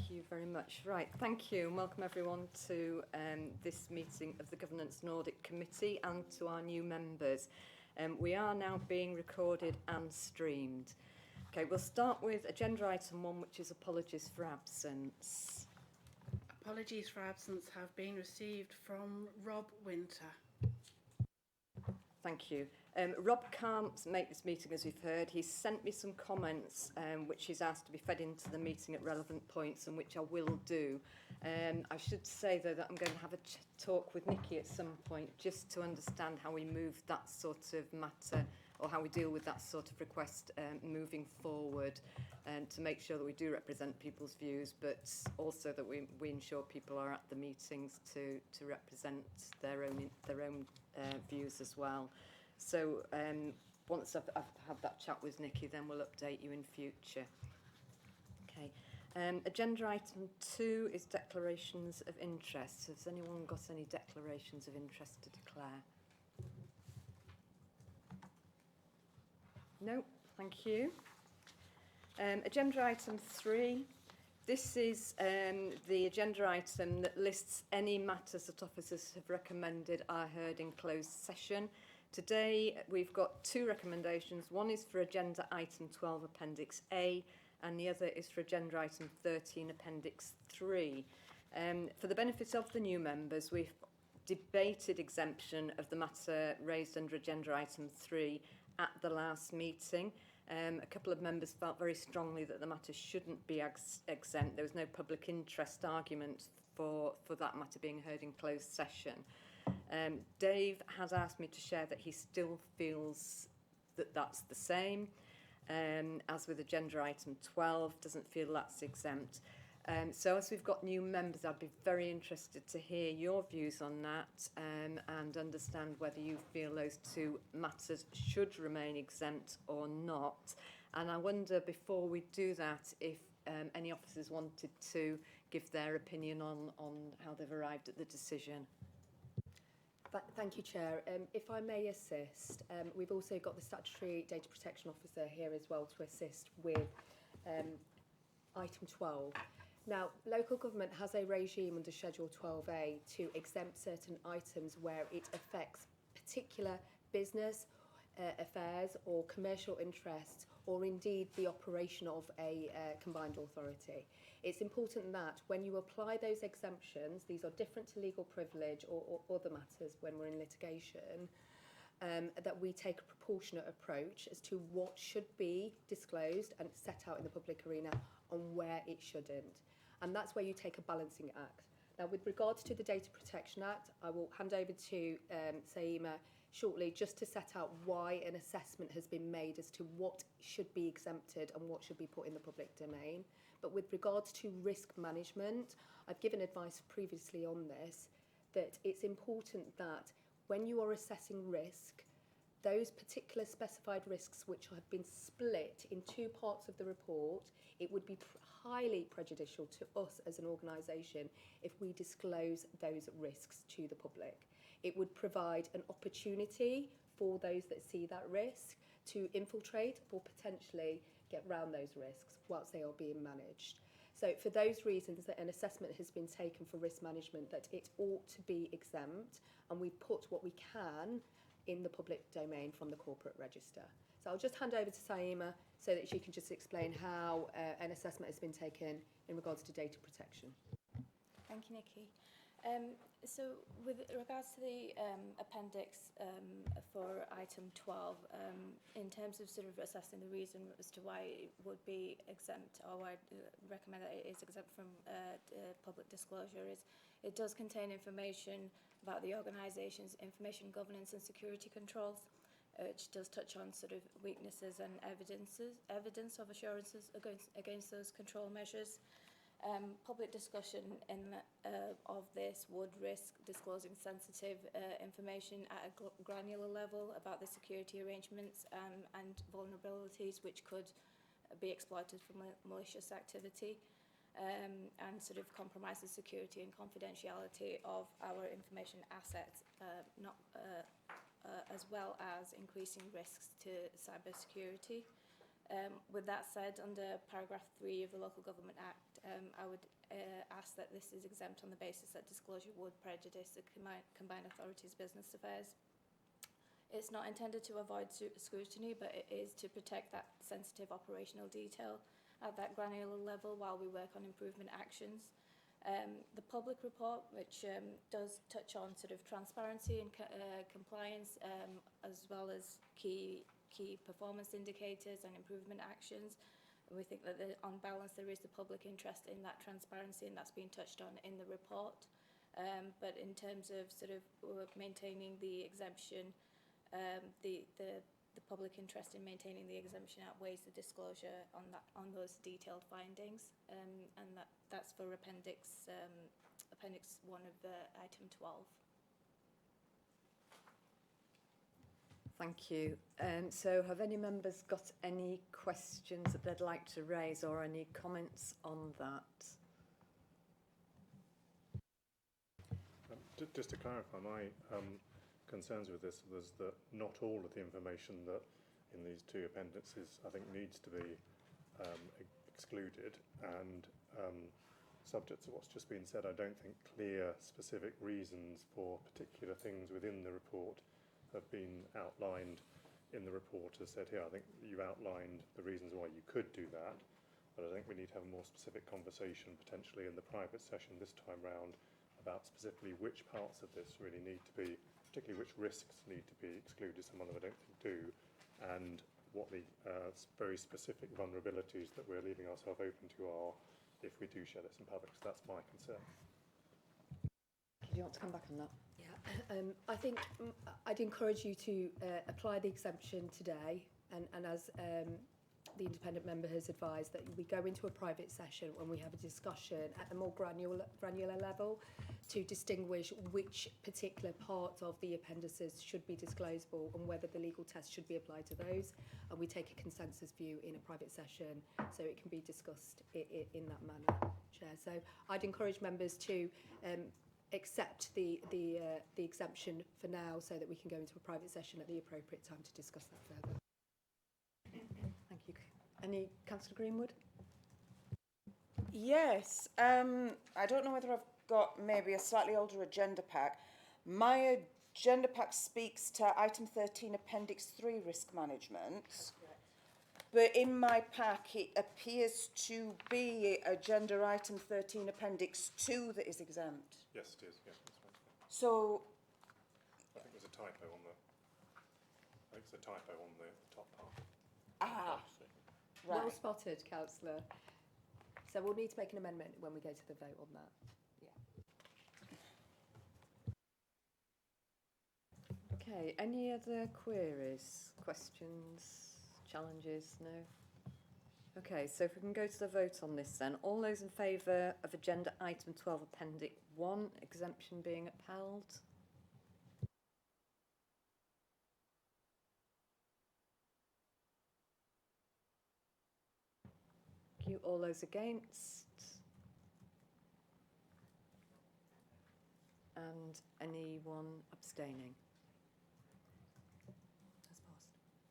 Thank you very much. Right, thank you and welcome everyone to this meeting of the Governance and Audit Committee and to our new members. We are now being recorded and streamed. Okay, we'll start with agenda item 1, which is apologies for absence. Apologies for absence have been received from Rob Winter. Thank you. Rob can't make this meeting, as we've heard. He's sent me some comments which he's asked to be fed into the meeting at relevant points, and which I will do. I should say, though, that I'm going to have a talk with Nikki at some point just to understand how we move that sort of matter, or how we deal with that sort of request moving forward, and to make sure that we do represent people's views, but also that we ensure people are at the meetings to represent their own views as well. So once I've had that chat with Nikki, then we'll update you in future. Okay. Agenda item 2 is declarations of interest. Has anyone got any declarations of interest to declare? No, thank you. Agenda item 3. This is the agenda item that lists any matters that officers have recommended are heard in closed session. Today we've got 2 recommendations. One is for agenda item 12 appendix A, and the other is for agenda item 13 appendix 3. For the benefit of the new members, we've debated exemption of the matter raised under agenda item 3 at the last meeting. A couple of members felt very strongly that the matter shouldn't be exempt. There was no public interest argument for that matter being heard in closed session. Dave has asked me to share that he still feels that that's the same. As with agenda item 12, doesn't feel that's exempt. So as we've got new members, I'd be very interested to hear your views on that and understand whether you feel those 2 matters should remain exempt or not. And I wonder, before we do that, if any officers wanted to give their opinion on how they've arrived at the decision. Thank you, Chair. If I may assist, we've also got the Statutory Data Protection Officer here as well to assist with item 12. Now, local government has a regime under Schedule 12A to exempt certain items where it affects particular business affairs or commercial interests, or indeed the operation of a combined authority. It's important that when you apply those exemptions, these are different to legal privilege or other matters when we're in litigation, that we take a proportionate approach as to what should be disclosed and set out in the public arena and where it shouldn't. And that's where you take a balancing act. Now, with regards to the Data Protection Act, I will hand over to Saima shortly just to set out why an assessment has been made as to what should be exempted and what should be put in the public domain. But with regards to risk management, I've given advice previously on this, that it's important that when you are assessing risk, those particular specified risks which have been split in 2 parts of the report, it would be highly prejudicial to us as an organisation if we disclose those risks to the public. It would provide an opportunity for those that see that risk to infiltrate or potentially get round those risks whilst they are being managed. So for those reasons, that an assessment has been taken for risk management that it ought to be exempt, and we put what we can in the public domain from the corporate register. So I'll just hand over to Saima so that she can just explain how an assessment has been taken in regards to data protection. Thank you, Nikki. So with regards to the appendix for item 12, in terms of sort of assessing the reason as to why it would be exempt, or why I recommend that it is exempt from public disclosure, is it does contain information about the organisation's information governance and security controls, which does touch on sort of weaknesses and evidence of assurances against those control measures. Public discussion of this would risk disclosing sensitive information at a granular level about the security arrangements and vulnerabilities which could be exploited for malicious activity, and sort of compromise the security and confidentiality of our information assets, as well as increasing risks to cybersecurity. With that said, under paragraph 3 of the Local Government Act, I would ask that this is exempt on the basis that disclosure would prejudice the combined authorities' business affairs. It's not intended to avoid scrutiny, but it is to protect that sensitive operational detail at that granular level while we work on improvement actions. The public report, which does touch on sort of transparency and compliance, as well as key performance indicators and improvement actions. And we think that on balance there is the public interest in that transparency, and that's been touched on in the report. But in terms of sort of maintaining the exemption, the public interest in maintaining the exemption outweighs the disclosure on those detailed findings, and that's for appendix 1 of item 12. Thank you. So have any members got any questions that they'd like to raise or any comments on that? Just to clarify, my concerns with this was that not all of the information that in these two appendices I think needs to be excluded, and subject to what's just been said, I don't think clear specific reasons for particular things within the report have been outlined in the report as said here. I think you outlined the reasons why you could do that, but I think we need to have a more specific conversation potentially in the private session this time round about specifically which parts of this really need to be, particularly which risks need to be excluded, some of them I don't think do, and what the very specific vulnerabilities that we're leaving ourselves open to are if we do share this in public. So that's my concern. Do you want to come back on that? Yeah, I think I'd encourage you to apply the exemption today, and as the independent member has advised, that we go into a private session when we have a discussion at a more granular level to distinguish which particular parts of the appendices should be disclosable and whether the legal test should be applied to those, and we take a consensus view in a private session so it can be discussed in that manner, Chair. So I'd encourage members to accept the exemption for now so that we can go into a private session at the appropriate time to discuss that further. Thank you. Any Councillor Greenwood? Yes, I don't know whether I've got maybe a slightly older agenda pack. My agenda pack speaks to item 13, appendix 3, risk management. But in my pack, it appears to be agenda item 13, appendix 2 that is exempt. Yes, it is. Yes, that's right. So, I think there's a typo on the. I think it's a typo on the top part. right. Well spotted, Councillor. So we'll need to make an amendment when we go to the vote on that. Okay, any other queries, questions, challenges? No? Okay, so if we can go to the vote on this then. All those in favour of agenda item 12, appendix 1, exemption being upheld? Thank you. All those against? And anyone abstaining?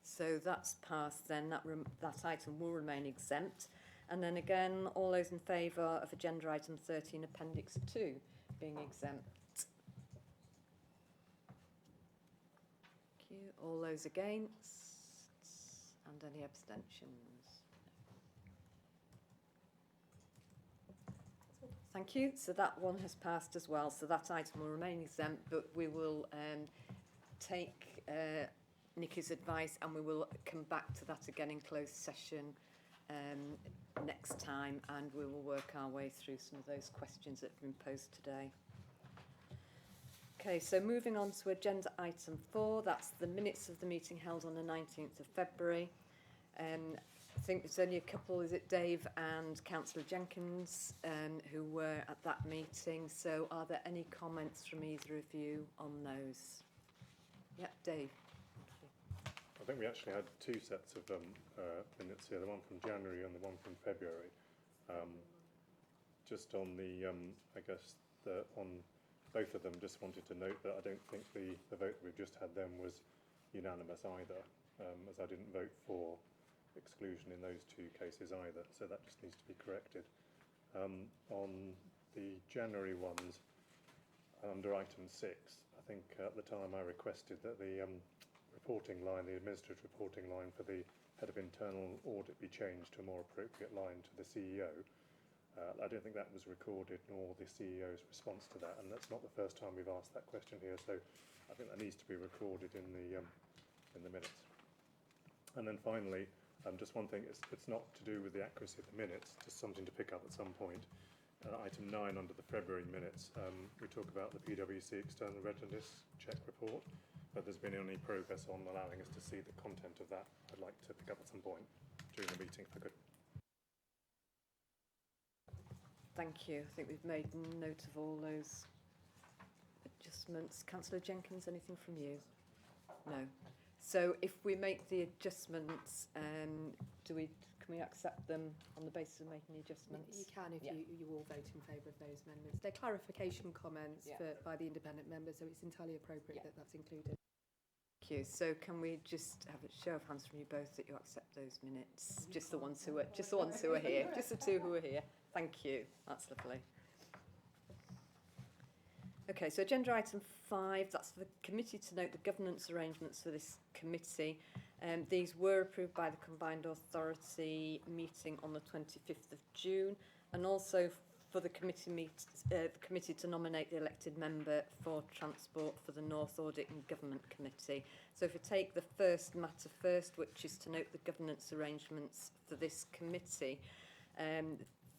So that's passed then, that item will remain exempt. And then again, all those in favour of agenda item 13, appendix 2 being exempt. Thank you. All those against? And any abstentions? Thank you. So that one has passed as well. So that item will remain exempt, but we will take Nikki's advice and we will come back to that again in closed session next time, and we will work our way through some of those questions that have been posed today. Okay, so moving on to agenda item 4, that's the minutes of the meeting held on the 19th of February. I think there's only a couple, is it Dave and Councillor Jenkins, who were at that meeting. So are there any comments from either of you on those? Yeah, Dave. I think we actually had two sets of minutes here, the one from January and the one from February. Just on the, I guess, on both of them, just wanted to note that I don't think the vote that we've just had then was unanimous either, as I didn't vote for exclusion in those two cases either, so that just needs to be corrected. On the January ones, under item 6, I think at the time I requested that the reporting line, the administrative reporting line for the head of internal audit be changed to a more appropriate line to the CEO. I don't think that was recorded, nor the CEO's response to that, and that's not the first time we've asked that question here, so I think that needs to be recorded in the minutes. And then finally, just one thing, it's not to do with the accuracy of the minutes, just something to pick up at some point. Item 9 under the February minutes, we talk about the PwC external readiness check report, but there's been any progress on allowing us to see the content of that. I'd like to pick up at some point during the meeting if I could. Thank you. I think we've made note of all those adjustments. Councillor Jenkins, anything from you? No. So if we make the adjustments, can we accept them on the basis of making the adjustments? You can if Yeah. you all vote in favour of those amendments. They're clarification comments by the independent members, so it's entirely appropriate that that's included. Thank you. So can we just have a show of hands from you both that you accept those minutes? Just the ones who are here. Just the two who are here. Thank you. That's lovely. Okay, so agenda item 5, that's for the committee to note the governance arrangements for this committee. These were approved by the Combined Authority meeting on the 25th of June, and also for the committee to nominate the elected member for transport for the North Audit and Government Committee. So if we take the first matter first, which is to note the governance arrangements for this committee,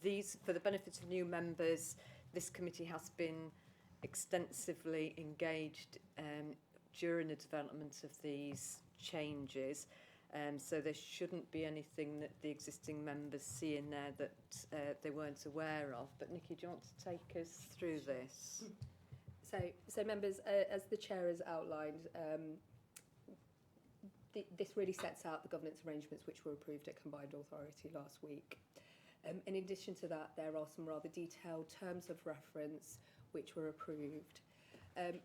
these, for the benefit of new members, this committee has been extensively engaged during the development of these changes, so there shouldn't be anything that the existing members see in there that they weren't aware of. But Nikki, do you want to take us through this? So members, as the chair has outlined, this really sets out the governance arrangements which were approved at Combined Authority last week. In addition to that, there are some rather detailed terms of reference which were approved.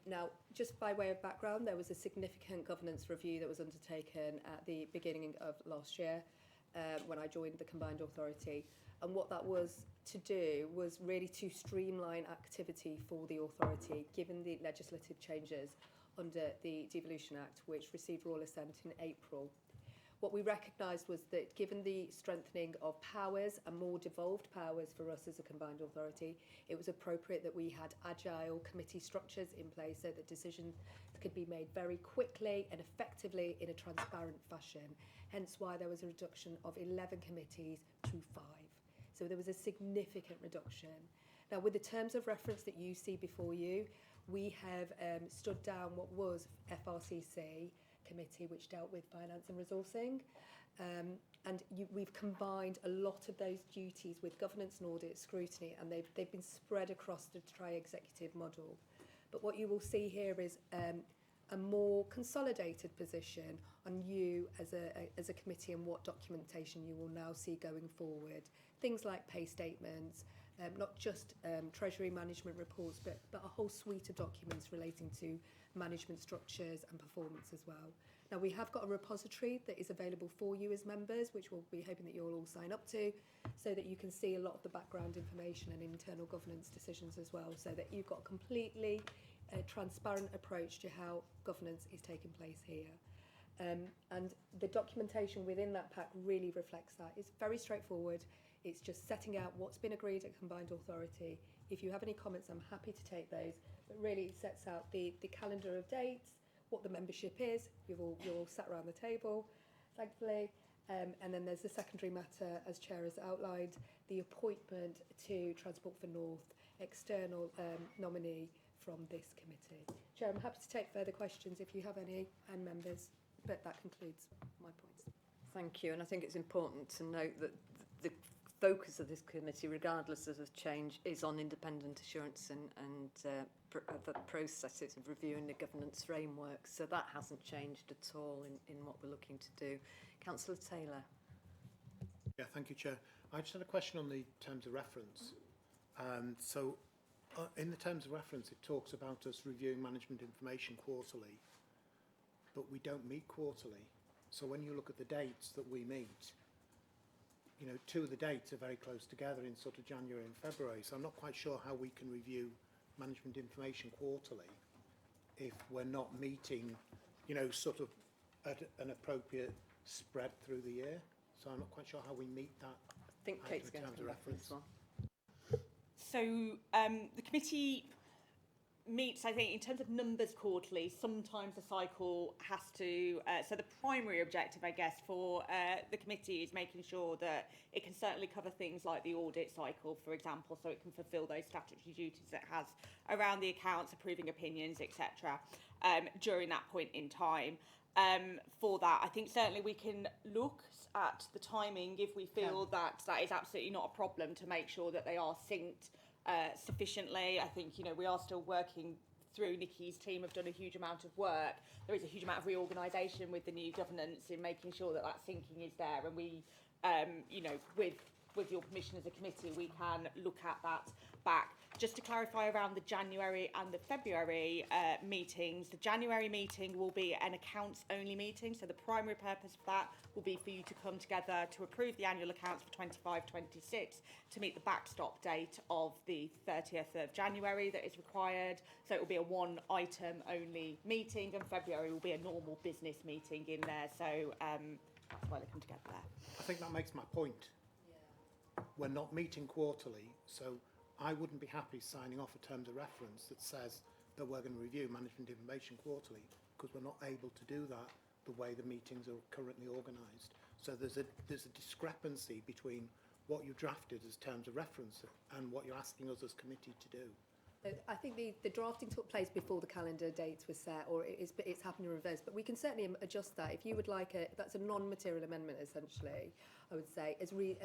Now, just by way of background, there was a significant governance review that was undertaken at the beginning of last year when I joined the Combined Authority. And what that was to do was really to streamline activity for the authority, given the legislative changes under the Devolution Act, which received royal assent in April. What we recognised was that given the strengthening of powers and more devolved powers for us as a combined authority, it was appropriate that we had agile committee structures in place so that decisions could be made very quickly and effectively in a transparent fashion. Hence why there was a reduction of 11 committees to 5. So there was a significant reduction. Now, with the terms of reference that you see before you, we have stood down what was FRCC committee, which dealt with finance and resourcing, and we've combined a lot of those duties with governance and audit scrutiny, and they've been spread across the tri-executive model. But what you will see here is a more consolidated position on you as a committee and what documentation you will now see going forward. Things like pay statements, not just treasury management reports, but a whole suite of documents relating to management structures and performance as well. Now, we have got a repository that is available for you as members, which we'll be hoping that you'll all sign up to, so that you can see a lot of the background information and internal governance decisions as well, so that you've got a completely transparent approach to how governance is taking place here. And the documentation within that pack really reflects that. It's very straightforward. It's just setting out what's been agreed at Combined Authority. If you have any comments, I'm happy to take those. But really, it sets out the calendar of dates, what the membership is. You're all sat around the table, thankfully. And then there's the secondary matter, as Chair has outlined, the appointment to Transport for North, external nominee from this committee. Chair, I'm happy to take further questions if you have any, and members, but that concludes my points. Thank you, and I think it's important to note that the focus of this committee, regardless of the change, is on independent assurance and the processes of reviewing the governance framework. So that hasn't changed at all in what we're looking to do. Councillor Taylor. Yeah, thank you, Chair. I just had a question on the terms of reference. In the terms of reference, it talks about us reviewing management information quarterly, but we don't meet quarterly. So when you look at the dates that we meet, you know, two of the dates are very close together in sort of January and February, so I'm not quite sure how we can review management information quarterly if we're not meeting, you know, sort of at an appropriate spread through the year. So I'm not quite sure how we meet that. I think Kate's in going terms to of come back on this reference. one. So the committee meets, I think, in terms of numbers quarterly. Sometimes the cycle has to, so the primary objective, I guess, for the committee is making sure that it can certainly cover things like the audit cycle, for example, so it can fulfil those statutory duties it has around the accounts, approving opinions, etc., during that point in time. For that, I think certainly we can look at the timing if we feel that that is absolutely not a problem, to make sure that they are synced sufficiently. I think, you know, we are still working through. Nikki's team have done a huge amount of work. There is a huge amount of reorganisation with the new governance in making sure that that syncing is there, and we, you know, with your permission as a committee, we can look at that back. Just to clarify around the January and the February meetings, the January meeting will be an accounts-only meeting, so the primary purpose of that will be for you to come together to approve the annual accounts for 25-26 to meet the backstop date of the 30th of January that is required. So it will be a one-item only meeting, and February will be a normal business meeting in there. So that's why they come together there. I think that makes my point. We're not meeting quarterly, so I wouldn't be happy signing off a terms of reference that says that we're going to review management information quarterly, because we're not able to do that the way the meetings are currently organised. So there's a discrepancy between what you drafted as terms of reference and what you're asking us as committee to do. I think the drafting took place before the calendar dates were set, or it's happened in reverse, but we can certainly adjust that. If you would like that's a non-material amendment essentially, I would say. We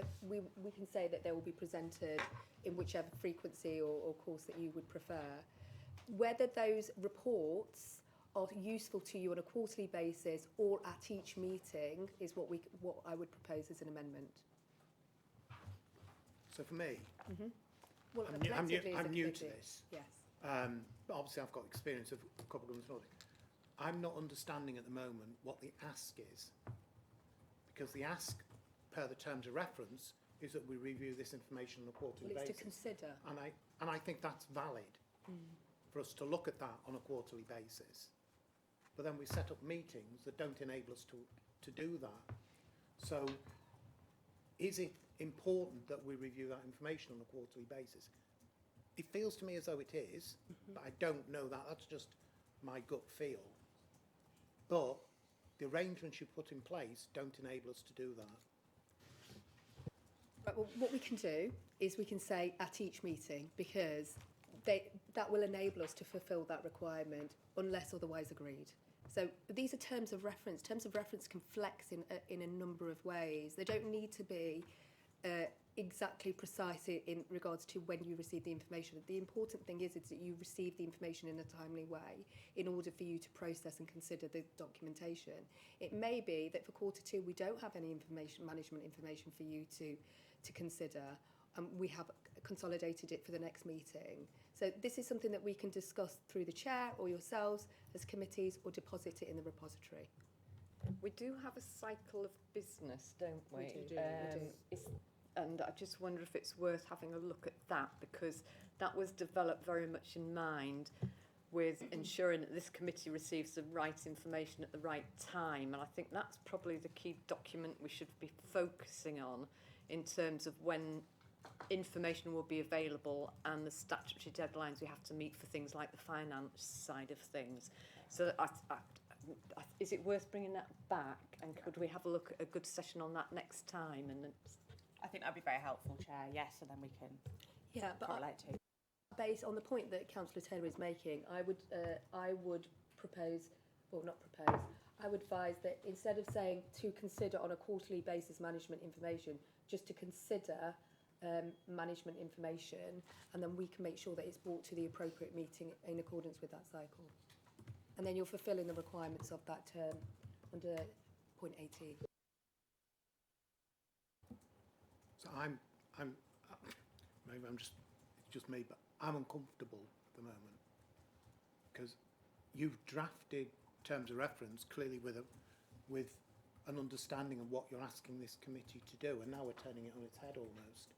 can say that they will be presented in whichever frequency or course that you would prefer. Whether those reports are useful to you on a quarterly basis or at each meeting is what I would propose as an amendment. So for me, Well, I'm new collectively as a to committee. this. Yes. But obviously I've got experience of corporate governance and audit. I'm not understanding at the moment what the ask is, because the ask per the terms of reference is that we review this information on a quarterly Well, it's basis. to consider. And I think that's valid for us to look at that on a quarterly basis. But then we set up meetings that don't enable us to do that. So is it important that we review that information on a quarterly basis? It feels to me as though it is, but I don't know that. That's just my gut feel. But the arrangements you put in place don't enable us to do that. Right, well, what we can do is we can say at each meeting, because that will enable us to fulfil that requirement unless otherwise agreed. So these are terms of reference. Terms of reference can flex in a number of ways. They don't need to be exactly precise in regards to when you receive the information. The important thing is that you receive the information in a timely way in order for you to process and consider the documentation. It may be that for Q2 we don't have any management information for you to consider, and we have consolidated it for the next meeting. So this is something that we can discuss through the chair or yourselves as committees, or deposit it in the repository. We do have a cycle of business, don't we? We do. And I just wonder if it's worth having a look at that, because that was developed very much in mind with ensuring that this committee receives the right information at the right time. And I think that's probably the key document we should be focusing on in terms of when information will be available and the statutory deadlines we have to meet for things like the finance side of things. So is it worth bringing that back, and could we have a look at a good session on that next time? And then I think that'd be very helpful, Chair. Yes, and then we can correlate to. Based on the point that Councillor Taylor is making, I would propose, or not propose, I would advise that instead of saying to consider on a quarterly basis management information, just to consider management information, and then we can make sure that it's brought to the appropriate meeting in accordance with that cycle. And then you're fulfilling the requirements of that term under point 18. So maybe it's just me, but I'm uncomfortable at the moment, because you've drafted terms of reference clearly with an understanding of what you're asking this committee to do, and now we're turning it on its head almost.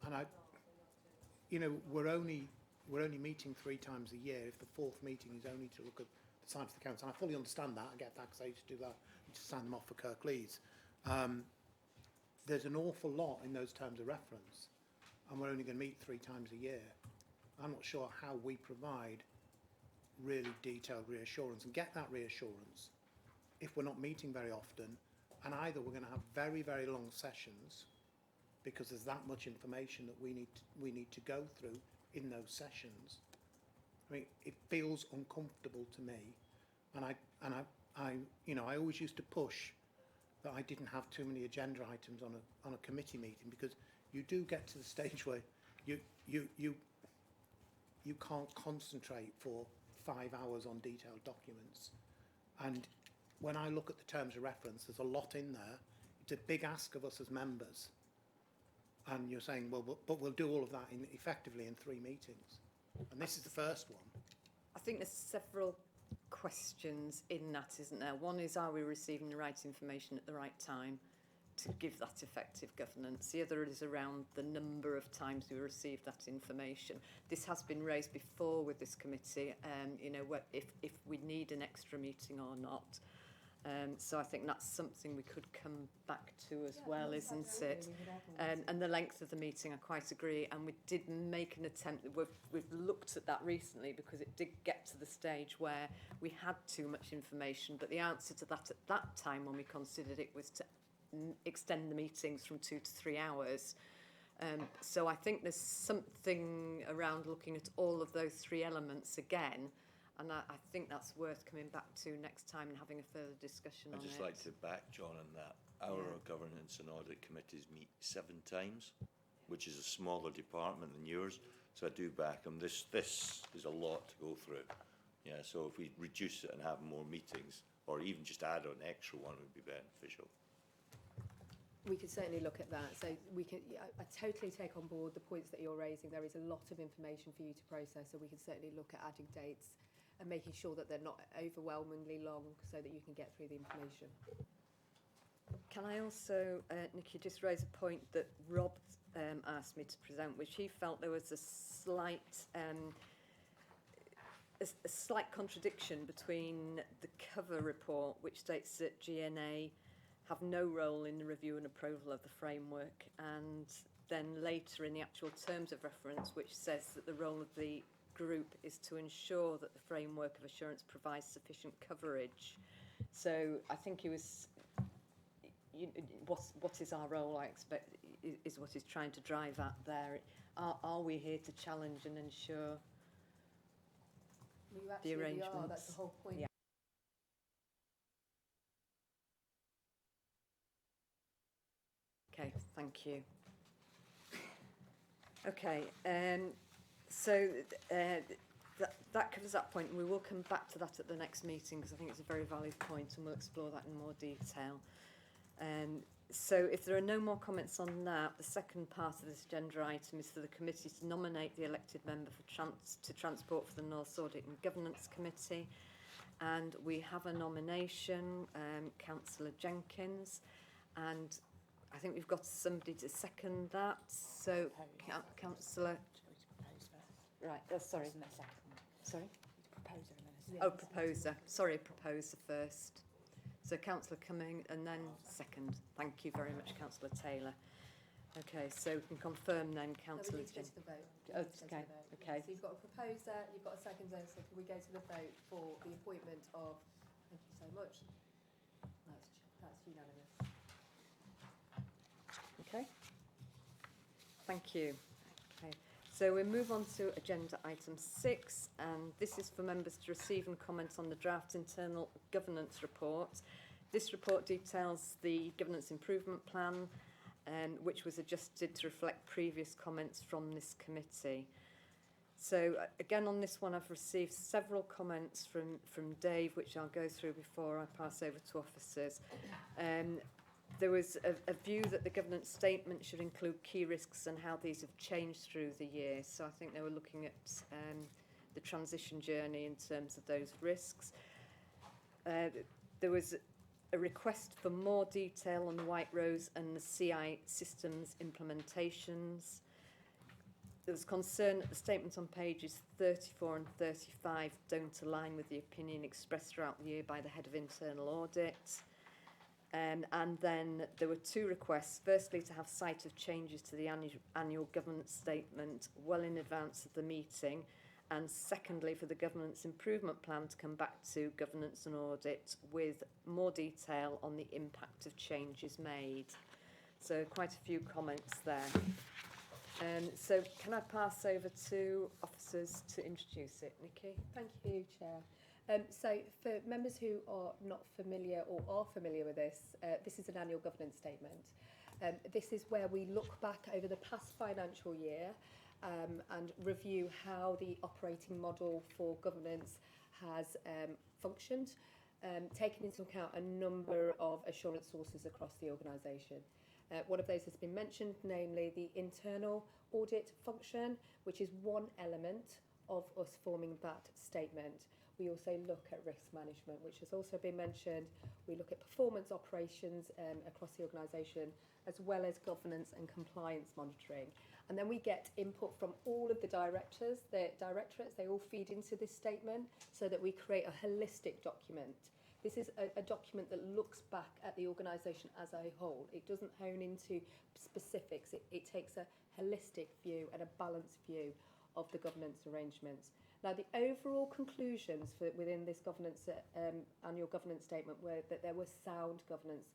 And I, you know, we're only meeting 3 times a year. If the 4th meeting is only to look at the sides of the accounts, and I fully understand that, I get that because I used to do that, I used to sign them off for Kirklees. There's an awful lot in those terms of reference, and we're only going to meet 3 times a year. I'm not sure how we provide really detailed reassurance and get that reassurance if we're not meeting very often, and either we're going to have very, very long sessions because there's that much information that we need to go through in those sessions. I mean, it feels uncomfortable to me, and I you know, I always used to push that I didn't have too many agenda items on a committee meeting, because you do get to the stage where you can't concentrate for 5 hours on detailed documents. And when I look at the terms of reference, there's a lot in there. It's a big ask of us as members. And you're saying, well, but we'll do all of that effectively in 3 meetings. And this is the first one. I think there's several questions in that, isn't there? One is, are we receiving the right information at the right time to give that effective governance? The other is around the number of times we receive that information. This has been raised before with this committee, you know, if we need an extra meeting or not. So I think that's something we could come back to as well, isn't it? And the length of the meeting, I quite agree. And we did make an attempt. We've looked at that recently because it did get to the stage where we had too much information. But the answer to that at that time, when we considered it, was to extend the meetings from 2 to 3 hours. So I think there's something around looking at all of those 3 elements again. And I think that's worth coming back to next time and having a further discussion on it. I'd just like to back John on that. Our governance and audit committees meet 7 times, which is a smaller department than yours. So I do back them. This is a lot to go through. Yeah, so if we reduce it and have more meetings, or even just add an extra one, would be beneficial. We could certainly look at that. So we can. I totally take on board the points that you're raising. There is a lot of information for you to process, so we can certainly look at adding dates and making sure that they're not overwhelmingly long so that you can get through the information. Can I also, Nikki, just raise a point that Rob asked me to present, which he felt there was a slight contradiction between the cover report, which states that GNA have no role in the review and approval of the framework, and then later in the actual terms of reference, which says that the role of the group is to ensure that the framework of assurance provides sufficient coverage. So I think he was, what is our role, I expect, is what he's trying to drive at there. Are we here to challenge and ensure the arrangements? Are. That's the whole point. Yeah. Okay, thank you. Okay, so that covers that point, and we will come back to that at the next meeting because I think it's a very valid point, and we'll explore that in more detail. So if there are no more comments on that, the second part of this agenda item is for the committee to nominate the elected member to transport for the North Audit and Governance Committee. And we have a nomination, Councillor Jenkins, and I think we've got somebody to second that. So, Councillor... Right, sorry. Sorry? Proposer and then Oh, proposer. Sorry, proposer first. So Councillor Cumming and then second. Thank you very much, Councillor Taylor. Okay, so we can confirm then, Councillor... No, we need to go to the vote. Oh, okay, okay. So you've got a proposer, you've got a seconder, so can we go to the vote for the appointment of... Thank you so much. That's unanimous. Okay. Thank you. Okay. So we move on to agenda item 6, and this is for members to receive and comment on the draft internal governance report. This report details the governance improvement plan, which was adjusted to reflect previous comments from this committee. So again, on this one, I've received several comments from Dave, which I'll go through before I pass over to officers. There was a view that the governance statement should include key risks and how these have changed through the year. So I think they were looking at the transition journey in terms of those risks. There was a request for more detail on the White Rose and the CI systems implementations. There was concern that the statement on pages 34 and 35 don't align with the opinion expressed throughout the year by the Head of Internal Audit. And then there were two requests. Firstly, to have sight of changes to the annual governance statement well in advance of the meeting. And secondly, for the governance improvement plan to come back to governance and audit with more detail on the impact of changes made. So quite a few comments there. So can I pass over to officers to introduce it? Nikki? Thank you, Chair. So for members who are not familiar or are familiar with this, this is an annual governance statement. This is where we look back over the past financial year and review how the operating model for governance has functioned, taking into account a number of assurance sources across the organisation. One of those has been mentioned, namely the internal audit function, which is one element of us forming that statement. We also look at risk management, which has also been mentioned. We look at performance operations across the organisation, as well as governance and compliance monitoring. And then we get input from all of the directors, the directorates, they all feed into this statement so that we create a holistic document. This is a document that looks back at the organisation as a whole. It doesn't hone into specifics. It takes a holistic view and a balanced view of the governance arrangements. Now, the overall conclusions within this governance annual governance statement were that there were sound governance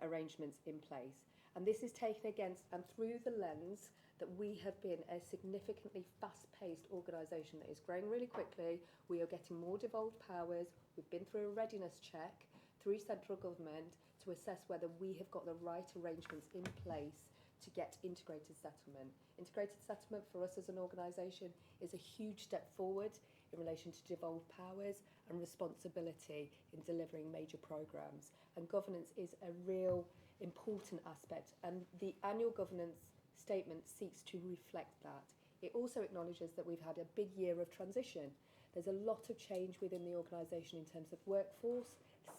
arrangements in place. And this is taken against and through the lens that we have been a significantly fast-paced organisation that is growing really quickly. We are getting more devolved powers. We've been through a readiness check through central government to assess whether we have got the right arrangements in place to get integrated settlement. Integrated settlement for us as an organisation is a huge step forward in relation to devolved powers and responsibility in delivering major programmes. And governance is a real important aspect, and the annual governance statement seeks to reflect that. It also acknowledges that we've had a big year of transition. There's a lot of change within the organisation in terms of workforce,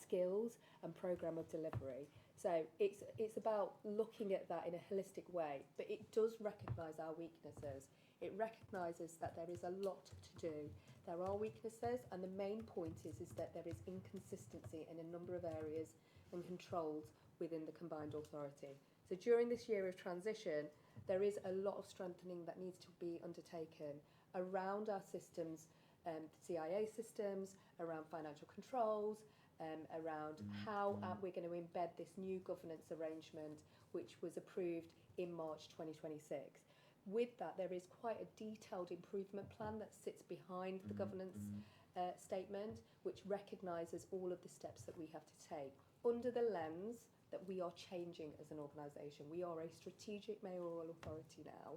skills and programme of delivery. So it's about looking at that in a holistic way, but it does recognise our weaknesses. It recognises that there is a lot to do. There are weaknesses, and the main point is that there is inconsistency in a number of areas and controls within the combined authority. So during this year of transition, there is a lot of strengthening that needs to be undertaken around our systems, CIA systems, around financial controls, around how we're going to embed this new governance arrangement, which was approved in March 2026. With that, there is quite a detailed improvement plan that sits behind the governance statement, which recognises all of the steps that we have to take under the lens that we are changing as an organisation. We are a strategic mayoral authority now,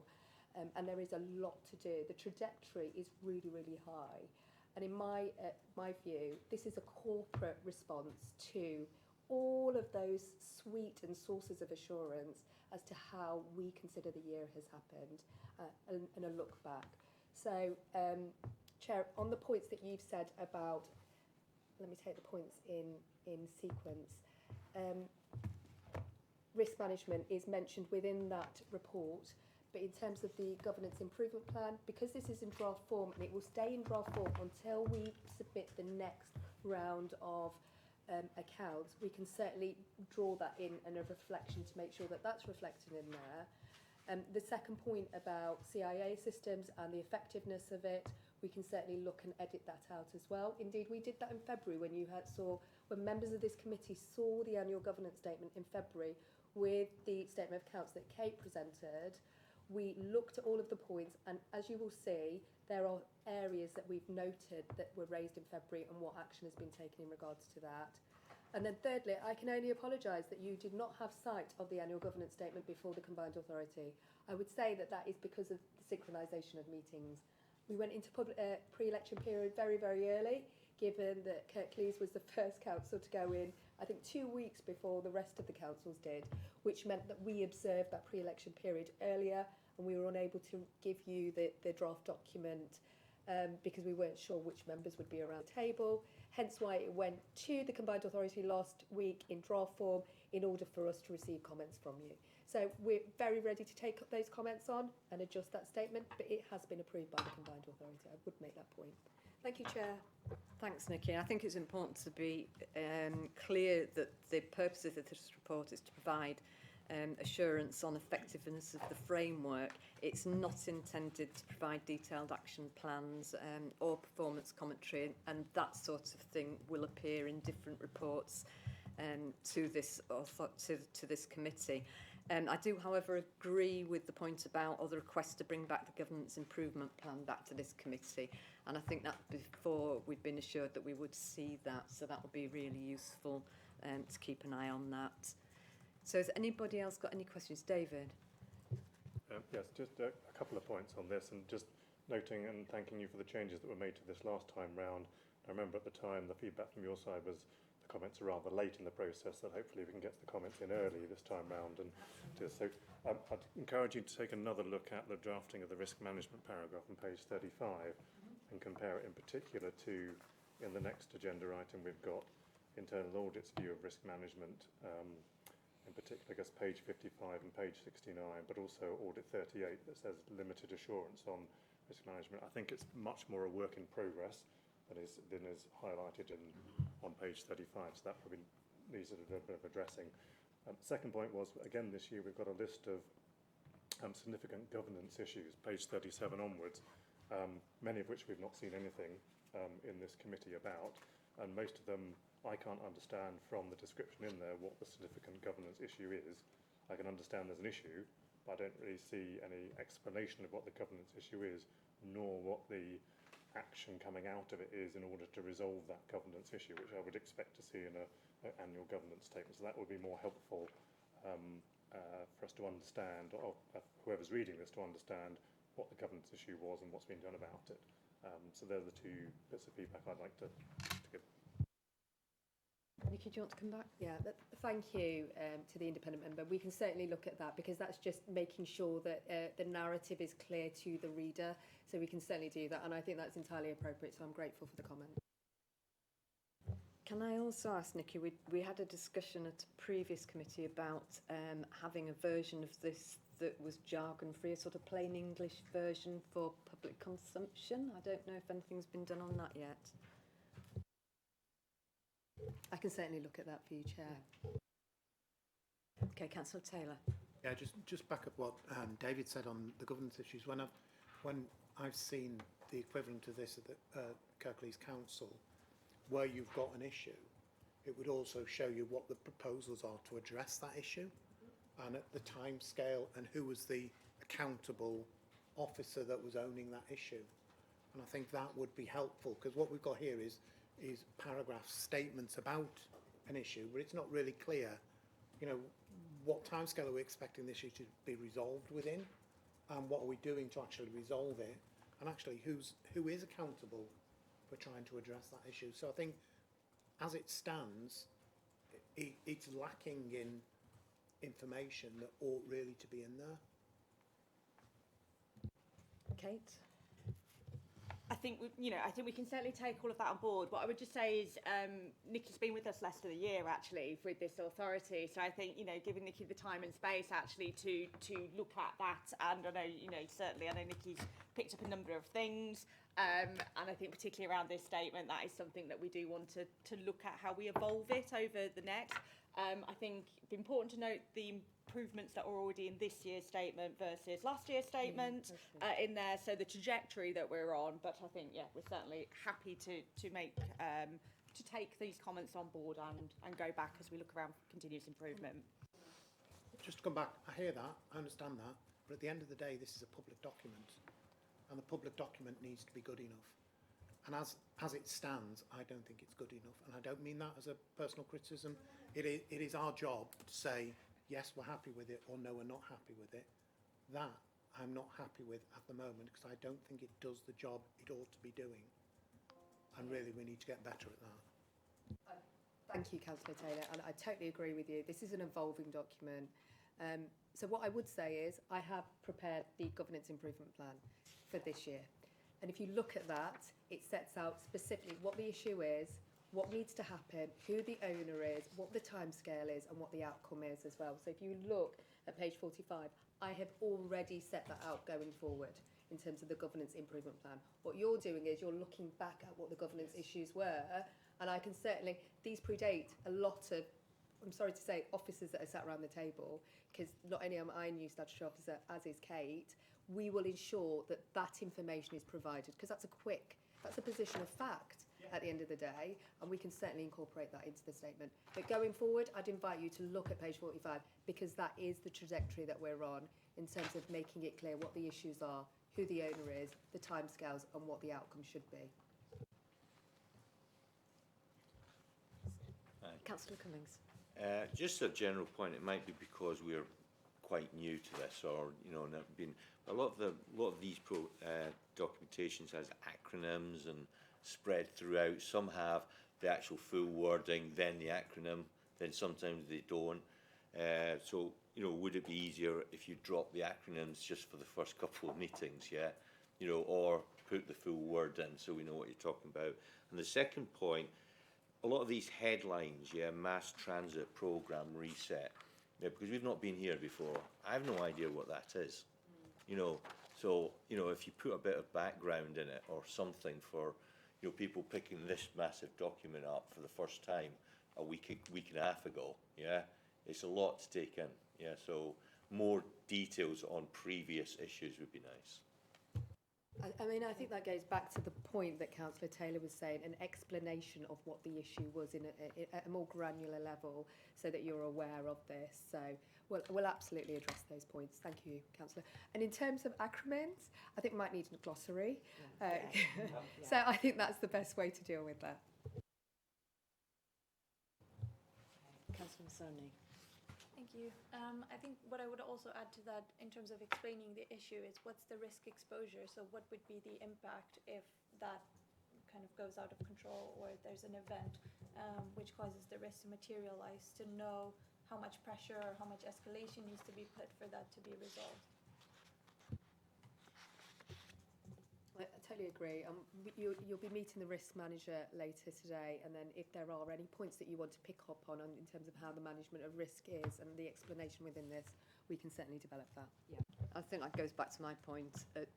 and there is a lot to do. The trajectory is really, really high. And in my view, this is a corporate response to all of those suite and sources of assurance as to how we consider the year has happened and a look back. So, Chair, on the points that you've said about, let me take the points in sequence. Risk management is mentioned within that report, but in terms of the governance improvement plan, because this is in draft form and it will stay in draft form until we submit the next round of accounts, we can certainly draw that in and a reflection to make sure that that's reflected in there. The second point about CIA systems and the effectiveness of it, we can certainly look and edit that out as well. Indeed, we did that in February when members of this committee saw the annual governance statement in February with the statement of accounts that Kate presented. We looked at all of the points, and as you will see, there are areas that we've noted that were raised in February and what action has been taken in regards to that. And then thirdly, I can only apologise that you did not have sight of the annual governance statement before the combined authority. I would say that that is because of the synchronisation of meetings. We went into pre-election period very, very early, given that Kirklees was the first council to go in, I think 2 weeks before the rest of the councils did, which meant that we observed that pre-election period earlier and we were unable to give you the draft document because we weren't sure which members would be around the table, hence why it went to the Combined Authority last week in draft form in order for us to receive comments from you. So we're very ready to take those comments on and adjust that statement, but it has been approved by the Combined Authority. I would make that point. Thank you, Chair. Thanks, Nikki. I think it's important to be clear that the purpose of this report is to provide assurance on effectiveness of the framework. It's not intended to provide detailed action plans or performance commentary, and that sort of thing will appear in different reports to this committee. I do, however, agree with the point about or the request to bring back the governance improvement plan back to this committee, and I think that before we'd been assured that we would see that, so that would be really useful to keep an eye on that. So has anybody else got any questions? David? Yes, just a couple of points on this, and just noting and thanking you for the changes that were made to this last time round. I remember at the time the feedback from your side was the comments are rather late in the process, that hopefully we can get the comments in early this time round. And so I'd encourage you to take another look at the drafting of the risk management paragraph on page 35 and compare it in particular to, in the next agenda item we've got, internal audit's view of risk management, in particular, I guess, page 55 and page 69, but also audit 38 that says limited assurance on risk management. I think it's much more a work in progress than is highlighted on page 35, so that probably needs a bit of addressing. Second point was, again, this year we've got a list of significant governance issues, page 37 onwards, many of which we've not seen anything in this committee about, and most of them I can't understand from the description in there what the significant governance issue is. I can understand there's an issue, but I don't really see any explanation of what the governance issue is, nor what the action coming out of it is in order to resolve that governance issue, which I would expect to see in an annual governance statement. So that would be more helpful for us to understand, or whoever's reading this to understand what the governance issue was and what's been done about it. So they're the two bits of feedback I'd like to give. Nikki, do you want to come back? Yeah, thank you to the independent member. We can certainly look at that, because that's just making sure that the narrative is clear to the reader. So we can certainly do that, and I think that's entirely appropriate, so I'm grateful for the comment. Can I also ask, Nikki, we had a discussion at a previous committee about having a version of this that was jargon-free, a sort of plain English version for public consumption. I don't know if anything's been done on that yet. I can certainly look at that for you, Chair. Okay, Councillor Taylor. Yeah, just back up what David said on the governance issues. When I've seen the equivalent of this at the Kirklees Council, where you've got an issue, it would also show you what the proposals are to address that issue, and at the time scale, and who was the accountable officer that was owning that issue. And I think that would be helpful, because what we've got here is paragraphs, statements about an issue, but it's not really clear, you know, what timescale are we expecting this issue to be resolved within, and what are we doing to actually resolve it, and actually who is accountable for trying to address that issue. So I think, as it stands, it's lacking in information that ought really to be in there. Kate? I think we can certainly take all of that on board. What I would just say is Nikki's been with us less than a year actually with this authority, so I think, you know, giving Nikki the time and space actually to look at that, and I know, you know, certainly I know Nikki's picked up a number of things, and I think particularly around this statement, that is something that we do want to look at how we evolve it over the next. I think it's important to note the improvements that are already in this year's statement versus last year's statement in there, so the trajectory that we're on. But I think, yeah, we're certainly happy to take these comments on board and go back as we look around for continuous improvement. Just to come back, I hear that, I understand that, but at the end of the day, this is a public document, and the public document needs to be good enough. And as it stands, I don't think it's good enough, and I don't mean that as a personal criticism. It is our job to say, yes, we're happy with it, or no, we're not happy with it. That I'm not happy with at the moment, because I don't think it does the job it ought to be doing. And really, we need to get better at that. Thank you, Councillor Taylor, and I totally agree with you. This is an evolving document. So what I would say is I have prepared the governance improvement plan for this year. And if you look at that, it sets out specifically what the issue is, what needs to happen, who the owner is, what the timescale is, and what the outcome is as well. So if you look at page 45, I have already set that out going forward in terms of the governance improvement plan. What you're doing is you're looking back at what the governance issues were, and I can certainly, these predate a lot of, I'm sorry to say, officers that are sat around the table, because not only am I a new statutory officer, as is Kate, we will ensure that that information is provided, because that's a position of fact at the end of the day, and we can certainly incorporate that into the statement. But going forward, I'd invite you to look at page 45, because that is the trajectory that we're on in terms of making it clear what the issues are, who the owner is, the timescales, and what the outcome should be. Councillor Cummings. Just a general point. It might be because we're quite new to this, or not been. A lot of these documentations has acronyms and spread throughout. Some have the actual full wording, then the acronym, then sometimes they don't. So would it be easier if you drop the acronyms just for the first couple of meetings, or put the full word in so we know what you're talking about? And the second point, a lot of these headlines, mass transit program reset, because we've not been here before. I have no idea what that is, So if you put a bit of background in it or something for people picking this massive document up for the first time a week and a half ago, it's a lot to take in, So more details on previous issues would be nice. I mean, I think that goes back to the point that Councillor Taylor was saying, an explanation of what the issue was at a more granular level, so that you're aware of this. So we'll absolutely address those points. Thank you, Councillor. And in terms of acronyms, I think we might need a glossary. So I think that's the best way to deal with that. Councillor Masoni. Thank you. I think what I would also add to that in terms of explaining the issue is what's the risk exposure? So what would be the impact if that kind of goes out of control, or if there's an event which causes the risk to materialize, to know how much pressure or how much escalation needs to be put for that to be resolved. I totally agree. You'll be meeting the risk manager later today, and then if there are any points that you want to pick up on in terms of how the management of risk is and the explanation within this, we can certainly develop that. Yeah, I think that goes back to my point that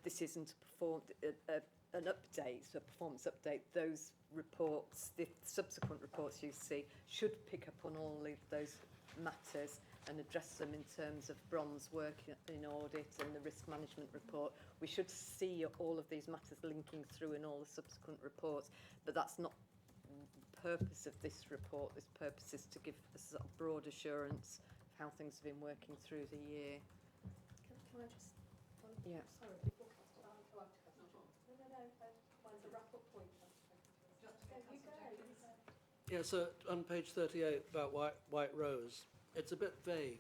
this isn't an update, a performance update. Those reports, the subsequent reports you see, should pick up on all of those matters and address them in terms of Bron's work in audit and the risk management report. We should see all of these matters linking through in all the subsequent reports, but that's not the purpose of this report. This purpose is to give a sort of broad assurance of how things have been working through the year. Can I just... Yeah. Sorry, before Councillor... No. Mine's a wrap-up point. You go. Yeah, so on page 38 about White Rose, it's a bit vague,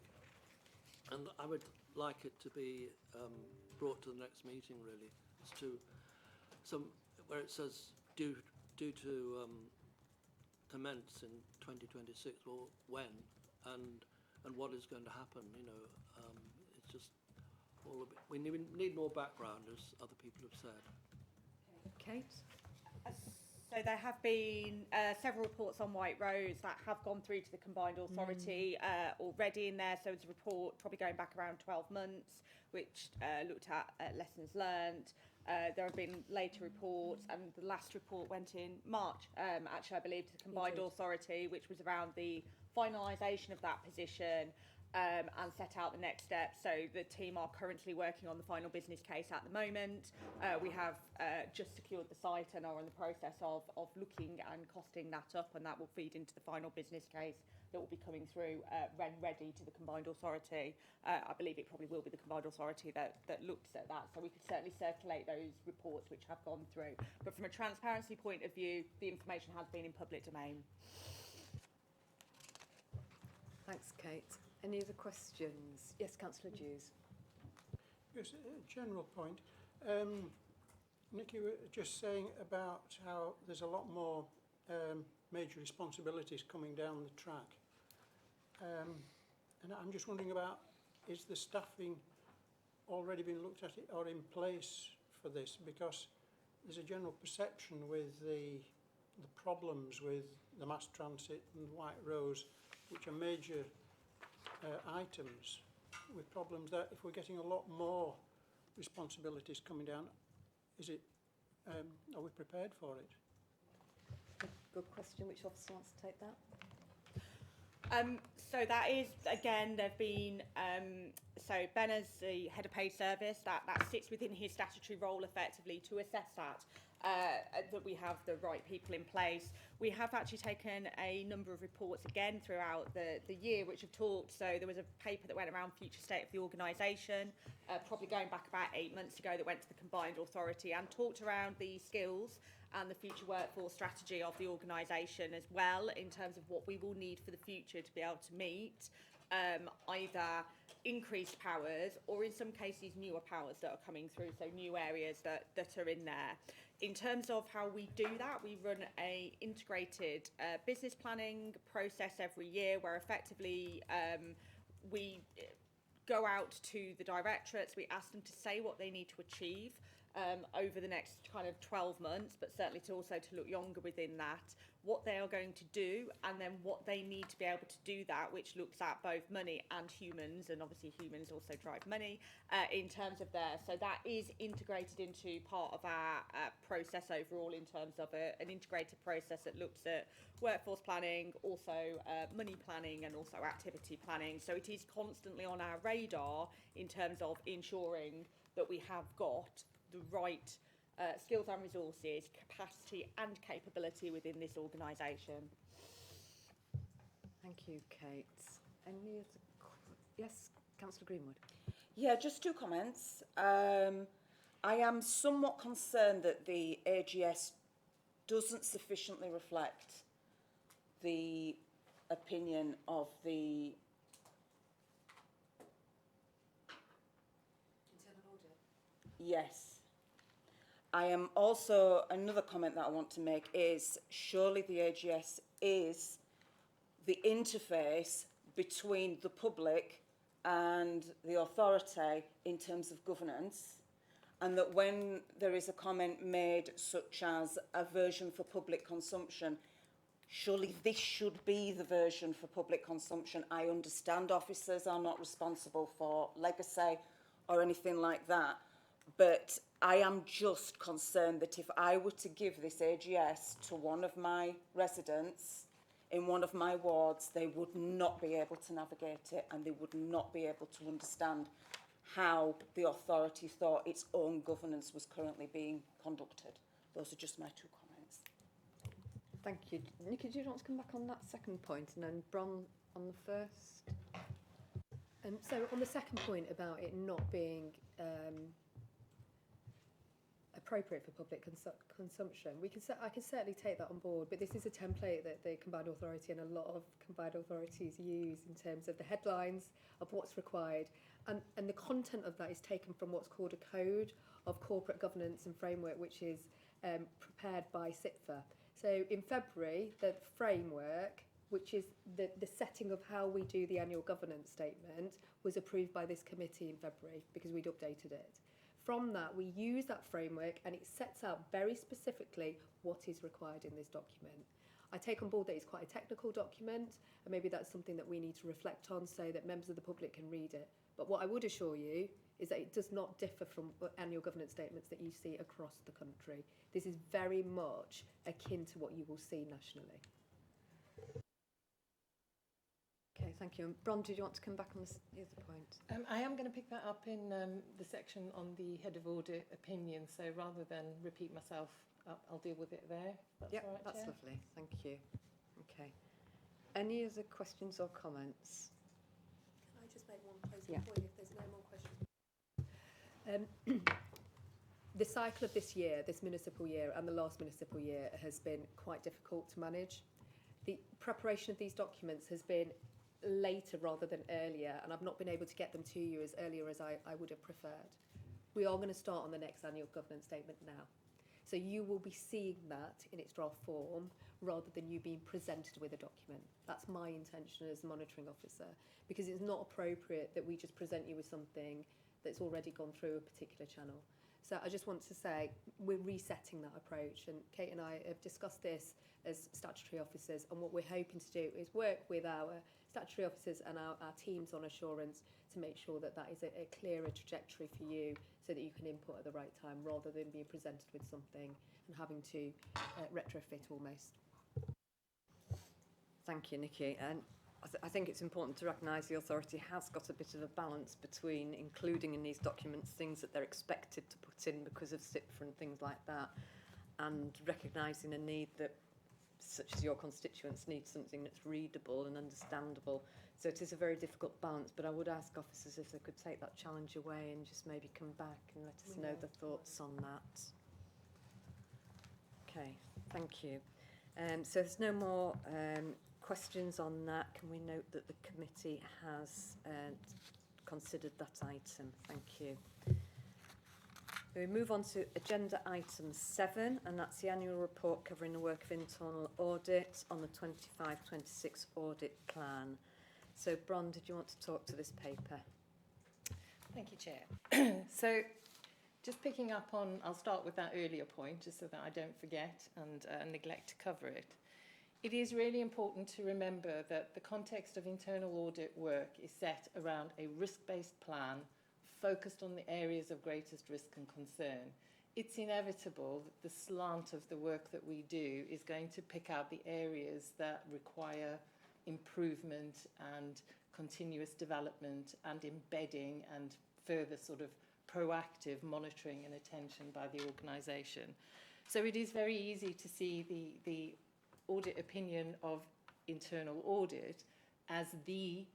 and I would like it to be brought to the next meeting, really, as to some where it says due to commence in 2026, or when, and what is going to happen. It's just all a bit. We need more background, as other people have said. Kate? So there have been several reports on White Rose that have gone through to the Combined Authority already in there. So it's a report probably going back around 12 months, which looked at lessons learned. There have been later reports, and the last report went in March, actually, I believe, to the Combined Authority, which was around the finalisation of that position and set out the next steps. So the team are currently working on the final business case at the moment. We have just secured the site and are in the process of looking and costing that up, and that will feed into the final business case that will be coming through when ready to the Combined Authority. I believe it probably will be the Combined Authority that looks at that, so we could certainly circulate those reports which have gone through. But from a transparency point of view, the information has been in public domain. Thanks, Kate. Any other questions? Yes, Councillor Hughes. Yes, a general point. Nicky, you were just saying about how there's a lot more major responsibilities coming down the track. And I'm just wondering about, is the staffing already been looked at it or in place for this? Because there's a general perception with the problems with the mass transit and White Rose, which are major items, with problems that if we're getting a lot more responsibilities coming down, are we prepared for it? Good question. Which officer wants to take that? So that is, again, there've been, so Ben as the head of paid service, that sits within his statutory role effectively to assess that we have the right people in place. We have actually taken a number of reports again throughout the year which have talked, so there was a paper that went around future state of the organisation, probably going back about 8 months ago, that went to the combined authority and talked around the skills and the future workforce strategy of the organisation as well, in terms of what we will need for the future to be able to meet either increased powers or in some cases newer powers that are coming through, so new areas that are in there. In terms of how we do that, we run a integrated business planning process every year where effectively we go out to the directorates, we ask them to say what they need to achieve over the next kind of 12 months, but certainly to also to look younger within that, what they are going to do, and then what they need to be able to do that, which looks at both money and humans, and obviously humans also drive money in terms of there. So that is integrated into part of our process overall, in terms of an integrated process that looks at workforce planning, also money planning, and also activity planning. So it is constantly on our radar in terms of ensuring that we have got the right skills and resources, capacity and capability within this organisation. Thank you, Kate. Any other yes, Councillor Greenwood. Yeah, just 2 comments. I am somewhat concerned that the AGS doesn't sufficiently reflect the opinion of the Internal audit. Yes. I am also, another comment that I want to make is, surely the AGS is the interface between the public and the authority in terms of governance, and that when there is a comment made such as a version for public consumption, surely this should be the version for public consumption. I understand officers are not responsible for legacy or anything like that, but I am just concerned that if I were to give this AGS to one of my residents in one of my wards, they would not be able to navigate it, and they would not be able to understand how the authority thought its own governance was currently being conducted. Those are just my 2 comments. Thank you. Nikki, do you want to come back on that second point, and then Bron on the first? So on the second point about it not being appropriate for public consumption, I can certainly take that on board, but this is a template that the Combined Authority and a lot of combined authorities use in terms of the headlines of what's required, and the content of that is taken from what's called a Code of Corporate Governance and Framework, which is prepared by CITFA. So in February, the framework, which is the setting of how we do the annual governance statement, was approved by this committee in February because we'd updated it. From that, we use that framework, and it sets out very specifically what is required in this document. I take on board that it's quite a technical document, and maybe that's something that we need to reflect on so that members of the public can read it. But what I would assure you is that it does not differ from annual governance statements that you see across the country. This is very much akin to what you will see nationally. Okay, thank you. And Bron, did you want to come back on the other point? I am going to pick that up in the section on the head of audit opinion. So rather than repeat myself, I'll deal with it there. Yeah, all right, that's Chair? lovely. Thank you. Okay. Any other questions or comments? Can I just make one closing Yeah. point if there's no more questions? The cycle of this year, this municipal year and the last municipal year, has been quite difficult to manage. The preparation of these documents has been later rather than earlier, and I've not been able to get them to you as earlier as I would have preferred. We are going to start on the next annual governance statement now. So you will be seeing that in its draft form rather than you being presented with a document. That's my intention as monitoring officer, because it's not appropriate that we just present you with something that's already gone through a particular channel. So I just want to say we're resetting that approach, and Kate and I have discussed this as statutory officers, and what we're hoping to do is work with our statutory officers and our teams on assurance to make sure that that is a clearer trajectory for you, so that you can input at the right time rather than being presented with something and having to retrofit almost. Thank you, Nikki. And I think it's important to recognise the authority has got a bit of a balance between including in these documents things that they're expected to put in because of CIPFA and things like that, and recognising a need that, such as your constituents, need something that's readable and understandable. So it is a very difficult balance, but I would ask officers if they could take that challenge away and just maybe come back and let us know their thoughts on that. Okay, thank you. So there's no more questions on that. Can we note that the committee has considered that item? Thank you. We move on to agenda item 7, and that's the annual report covering the work of internal audit on the 25-26 audit plan. So, Bron, did you want to talk to this paper? Thank you, Chair. So, just picking up on, I'll start with that earlier point, just so that I don't forget and neglect to cover it. It is really important to remember that the context of internal audit work is set around a risk-based plan focused on the areas of greatest risk and concern. It's inevitable that the slant of the work that we do is going to pick out the areas that require improvement and continuous development and embedding and further sort of proactive monitoring and attention by the organisation. So it is very easy to see the audit opinion of internal audit as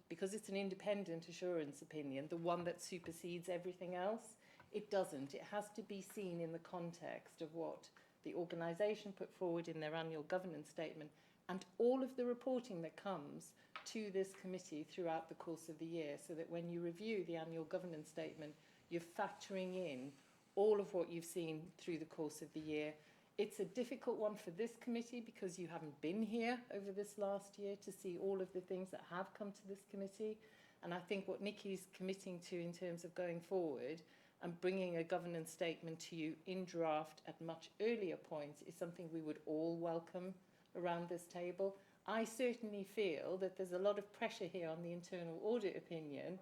because it's an independent assurance opinion, the one that supersedes everything else. It doesn't. It has to be seen in the context of what the organisation put forward in their annual governance statement and all of the reporting that comes to this committee throughout the course of the year, so that when you review the annual governance statement, you're factoring in all of what you've seen through the course of the year. It's a difficult one for this committee because you haven't been here over this last year to see all of the things that have come to this committee. And I think what Nikki's committing to in terms of going forward and bringing a governance statement to you in draft at much earlier points is something we would all welcome around this table. I certainly feel that there's a lot of pressure here on the internal audit opinion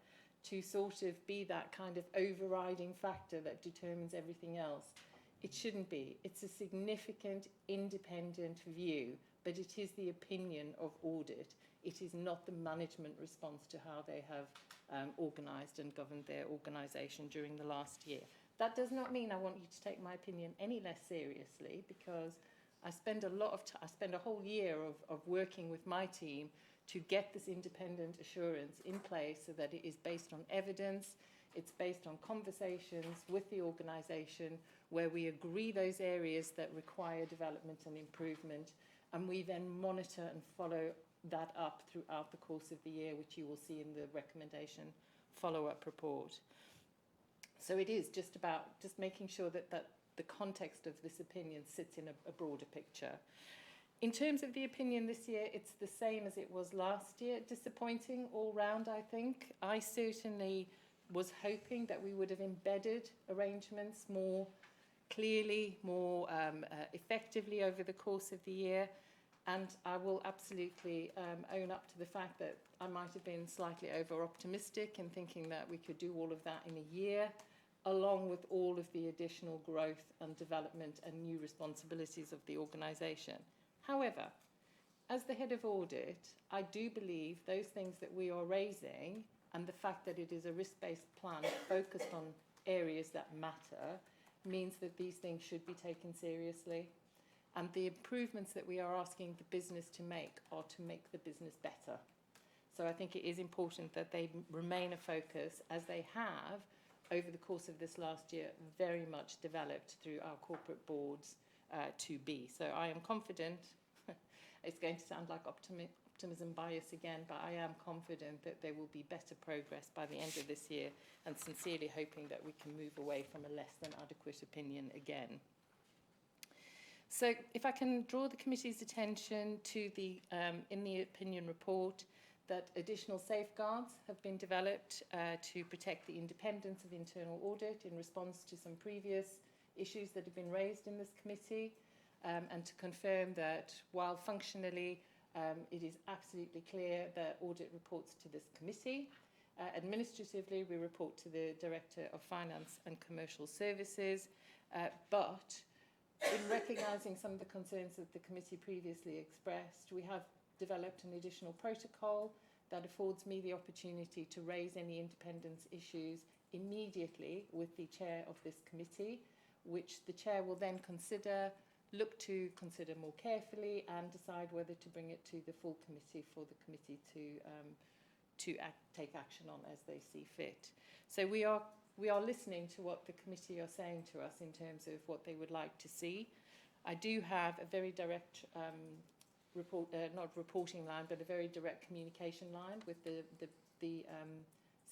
to sort of be that kind of overriding factor that determines everything else. It shouldn't be. It's a significant independent view, but it is the opinion of audit. It is not the management response to how they have organised and governed their organisation during the last year. That does not mean I want you to take my opinion any less seriously, because I spend a whole year of working with my team to get this independent assurance in place so that it is based on evidence. It's based on conversations with the organisation where we agree those areas that require development and improvement, and we then monitor and follow that up throughout the course of the year, which you will see in the recommendation follow-up report. So it is just about making sure that the context of this opinion sits in a broader picture. In terms of the opinion this year, it's the same as it was last year. Disappointing all round, I think. I certainly was hoping that we would have embedded arrangements more clearly, more effectively over the course of the year. And I will absolutely own up to the fact that I might have been slightly over-optimistic in thinking that we could do all of that in a year, along with all of the additional growth and development and new responsibilities of the organisation. However, as the head of audit, I do believe those things that we are raising and the fact that it is a risk-based plan focused on areas that matter means that these things should be taken seriously. And the improvements that we are asking the business to make are to make the business better. So I think it is important that they remain a focus, as they have over the course of this last year very much developed through our corporate boards to be. So I am confident, it's going to sound like optimism bias again, but I am confident that there will be better progress by the end of this year, and sincerely hoping that we can move away from a less than adequate opinion again. So if I can draw the committee's attention to in the opinion report, that additional safeguards have been developed to protect the independence of internal audit in response to some previous issues that have been raised in this committee, and to confirm that while functionally it is absolutely clear that audit reports to this committee, administratively we report to the Director of Finance and Commercial Services, but in recognising some of the concerns that the committee previously expressed, we have developed an additional protocol that affords me the opportunity to raise any independence issues immediately with the chair of this committee, which the chair will then look to consider more carefully and decide whether to bring it to the full committee for the committee to take action on as they see fit. So we are listening to what the committee are saying to us in terms of what they would like to see. I do have a very direct not reporting line, but a very direct communication line with the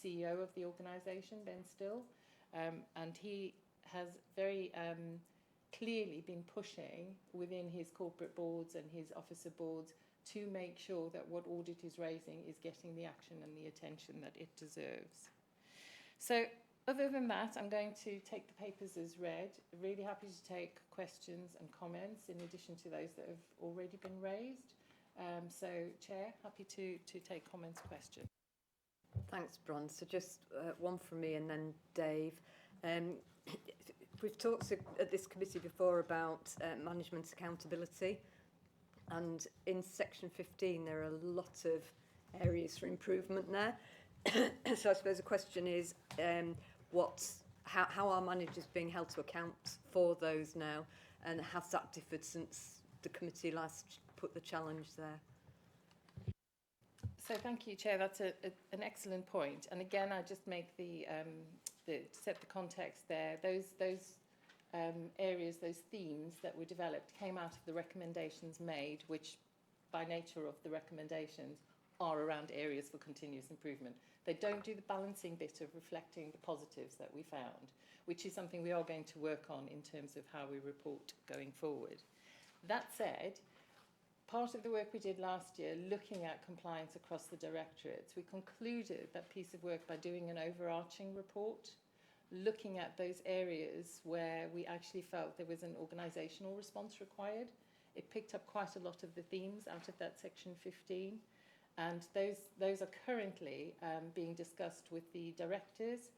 CEO of the organisation, Ben Still, and he has very clearly been pushing within his corporate boards and his officer boards to make sure that what audit is raising is getting the action and the attention that it deserves. So other than that, I'm going to take the papers as read. Really happy to take questions and comments in addition to those that have already been raised. So, Chair, happy to take comments, questions. Thanks, Bron. So just one from me and then Dave. We've talked at this committee before about management accountability, and in section 15 there are a lot of areas for improvement there. So I suppose the question is how are managers being held to account for those now, and has that differed since the committee last put the challenge there? So thank you, Chair. That's an excellent point. And again, I just make to set the context there. Those areas, those themes that were developed came out of the recommendations made, which by nature of the recommendations are around areas for continuous improvement. They don't do the balancing bit of reflecting the positives that we found, which is something we are going to work on in terms of how we report going forward. That said, part of the work we did last year, looking at compliance across the directorates, we concluded that piece of work by doing an overarching report, looking at those areas where we actually felt there was an organisational response required. It picked up quite a lot of the themes out of that section 15, and those are currently being discussed with the directors,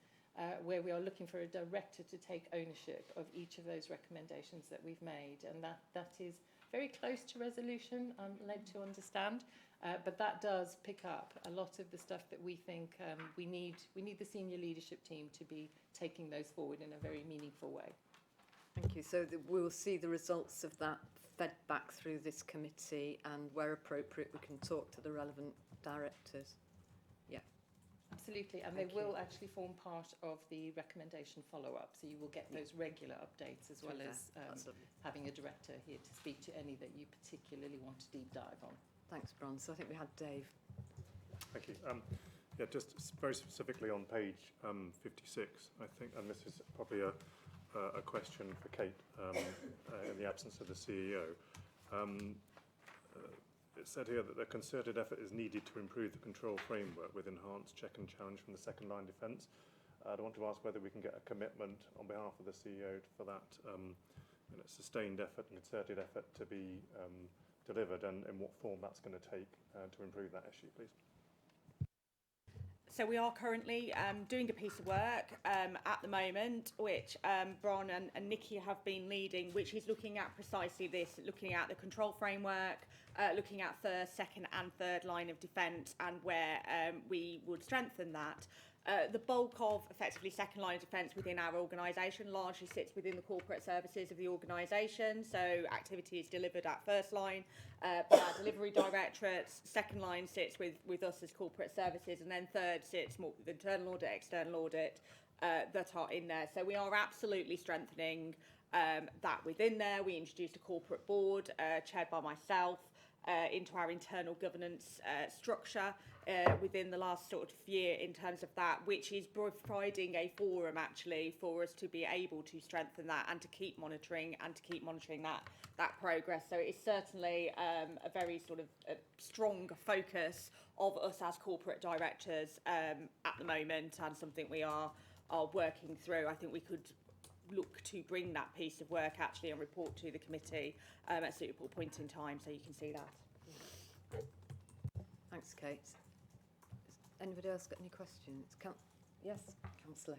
where we are looking for a director to take ownership of each of those recommendations that we've made, and that is very close to resolution, I'm led to understand, but that does pick up a lot of the stuff that we think we need the senior leadership team to be taking those forward in a very meaningful way. Thank you. So we'll see the results of that fed back through this committee, and where appropriate we can talk to the relevant directors. Yeah. Absolutely, and they will actually form part of the recommendation follow-up, so you will get those regular updates as well as having a director here to speak to any that you particularly want to deep dive on. Thanks, Bron. So I think we had Dave. Thank you. Yeah, just very specifically on page 56, I think, and this is probably a question for Kate in the absence of the CEO. It said here that a concerted effort is needed to improve the control framework with enhanced check and challenge from the second line defence. I want to ask whether we can get a commitment on behalf of the CEO for that sustained effort and concerted effort to be delivered, and in what form that's going to take to improve that issue, please. So we are currently doing a piece of work at the moment, which Bron and Nikki have been leading, which is looking at precisely this, looking at the control framework, looking at first, second and third line of defence, and where we would strengthen that. The bulk of effectively second line of defence within our organisation largely sits within the corporate services of the organisation. So activity is delivered at first line by our delivery directorates. Second line sits with us as corporate services, and then third sits more with internal audit, external audit that are in there. So we are absolutely strengthening that within there. We introduced a corporate board chaired by myself into our internal governance structure within the last sort of year in terms of that, which is providing a forum actually for us to be able to strengthen that and to keep monitoring that progress. So it's certainly a very sort of strong focus of us as corporate directors at the moment, and something we are working through. I think we could look to bring that piece of work actually and report to the committee at a suitable point in time, so you can see that. Thanks, Kate. Has anybody else got any questions? Yes, Councillor.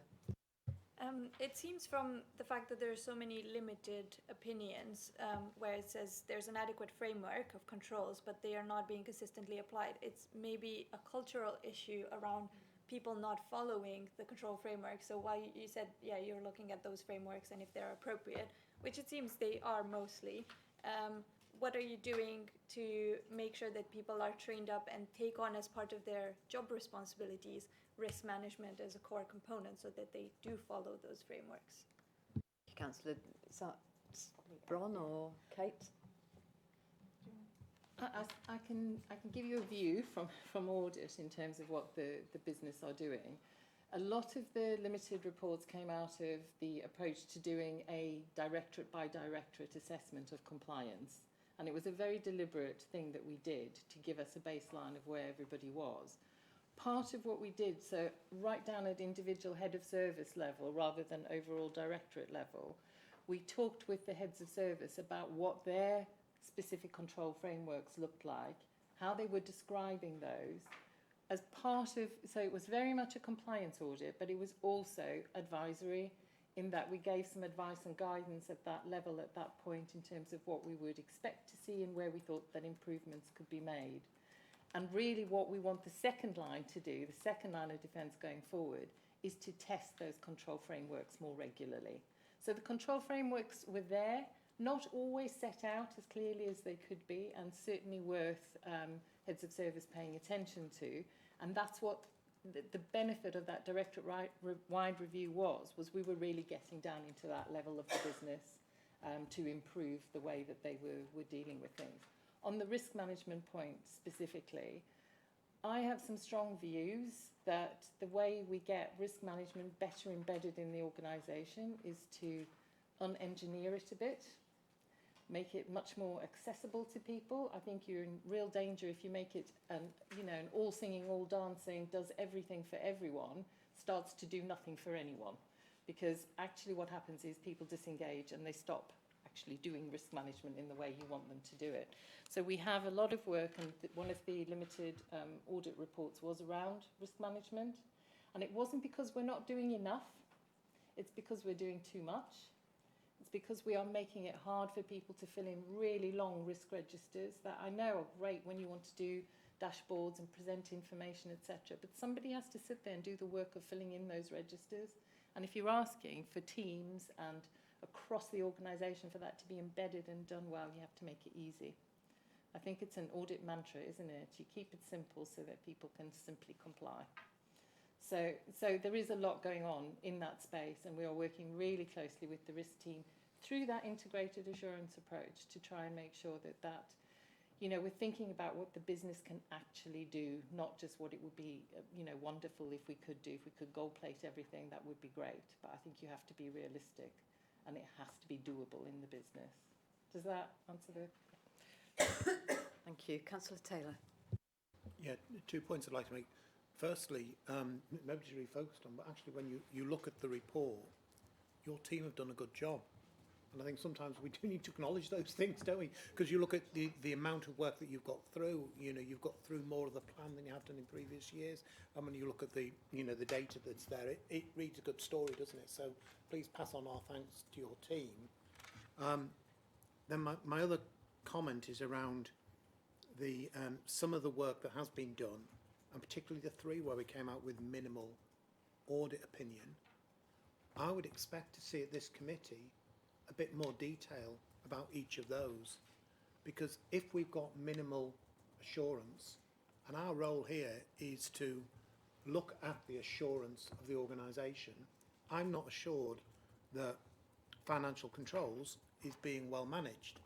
It seems from the fact that there are so many limited opinions where it says there's an adequate framework of controls, but they are not being consistently applied. It's maybe a cultural issue around people not following the control framework. So while you said, yeah, you're looking at those frameworks and if they're appropriate, which it seems they are mostly, what are you doing to make sure that people are trained up and take on as part of their job responsibilities risk management as a core component so that they do follow those frameworks? Councillor, is that Bron or Kate? I can give you a view from Audit in terms of what the business are doing. A lot of the limited reports came out of the approach to doing a directorate by directorate assessment of compliance. And it was a very deliberate thing that we did to give us a baseline of where everybody was. Part of what we did, so right down at individual head of service level rather than overall directorate level, we talked with the heads of service about what their specific control frameworks looked like, how they were describing those as part of, so it was very much a compliance audit, but it was also advisory in that we gave some advice and guidance at that level at that point in terms of what we would expect to see and where we thought that improvements could be made. And really what we want the second line to do, the second line of defence going forward, is to test those control frameworks more regularly. So the control frameworks were there, not always set out as clearly as they could be, and certainly worth heads of service paying attention to. And that's what the benefit of that directorate-wide review was we were really getting down into that level of the business to improve the way that they were dealing with things. On the risk management point specifically, I have some strong views that the way we get risk management better embedded in the organisation is to unengineer it a bit, make it much more accessible to people. I think you're in real danger if you make it an all singing, all dancing, does everything for everyone, starts to do nothing for anyone. Because actually what happens is people disengage and they stop actually doing risk management in the way you want them to do it. So we have a lot of work, and one of the limited audit reports was around risk management. And it wasn't because we're not doing enough, it's because we're doing too much. It's because we are making it hard for people to fill in really long risk registers that I know are great when you want to do dashboards and present information, etc. But somebody has to sit there and do the work of filling in those registers. And if you're asking for teams and across the organisation for that to be embedded and done well, you have to make it easy. I think it's an audit mantra, isn't it? You keep it simple so that people can simply comply. So there is a lot going on in that space, and we are working really closely with the risk team through that integrated assurance approach to try and make sure that we're thinking about what the business can actually do, not just what it would be, wonderful if we could do. If we could gold plate everything, that would be great. But I think you have to be realistic, and it has to be doable in the business. Does that answer the... Thank you. Councillor Taylor. Yeah, 2 points I'd like to make. Firstly, nobody's really focused on, but actually when you look at the report, your team have done a good job. And I think sometimes we do need to acknowledge those things, don't we? Because you look at the amount of work that you've got through, you've got through more of the plan than you have done in previous years. And when you look at the data that's there, it reads a good story, doesn't it? So please pass on our thanks to your team. Then my other comment is around the some of the work that has been done, and particularly the 3 where we came out with minimal audit opinion. I would expect to see at this committee a bit more detail about each of those, because if we've got minimal assurance, and our role here is to look at the assurance of the organisation, I'm not assured that financial controls is being well managed.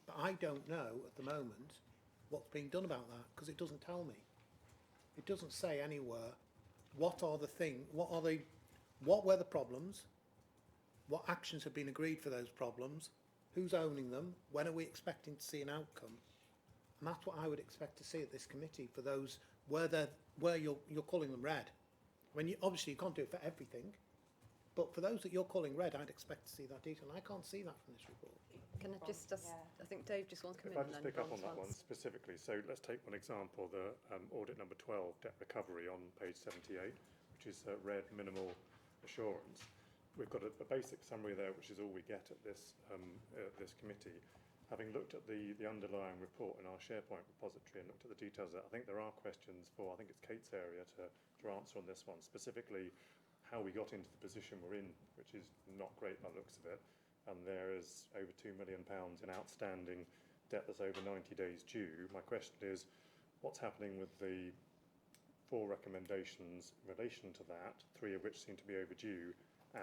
But I don't know at the moment what's being done about that, because it doesn't tell me. It doesn't say anywhere what were the problems, what actions have been agreed for those problems, who's owning them, when are we expecting to see an outcome. And that's what I would expect to see at this committee for those where you're calling them red. I mean, obviously you can't do it for everything, but for those that you're calling red, I'd expect to see that detail. And I can't see that from this report. Can I just ask, I think Dave just wants to come If I in. just and pick then up on that one specifically, so let's take one example, the audit number 12, debt recovery on page 78, which is red minimal assurance. We've got a basic summary there, which is all we get at this this committee. Having looked at the underlying report in our SharePoint repository and looked at the details of that, I think there are questions for, I think it's Kate's area to answer on this one, specifically how we got into the position we're in, which is not great by the looks of it. And there is over £2 million in outstanding debt that's over 90 days due. My question is, what's happening with the 4 recommendations in relation to that, 3 of which seem to be overdue,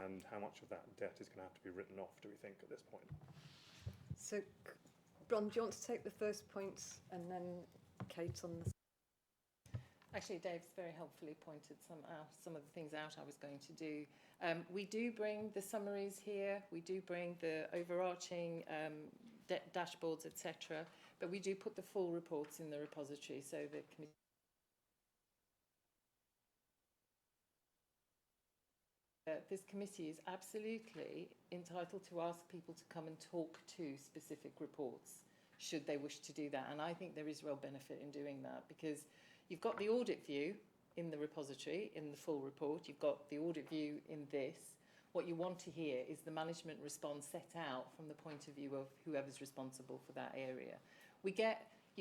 and how much of that debt is going to have to be written off, do we think, at this point? So, Bron, do you want to take the first point and then Kate on the... Actually, Dave's very helpfully pointed some of the things out I was going to do. We do bring the summaries here, we do bring the overarching dashboards, etc., but we do put the full reports in the repository, so the committee this committee is absolutely entitled to ask people to come and talk to specific reports, should they wish to do that. And I think there is real benefit in doing that, because you've got the audit view in the repository, in the full report, you've got the audit view in this. What you want to hear is the management response set out from the point of view of whoever's responsible for that area. You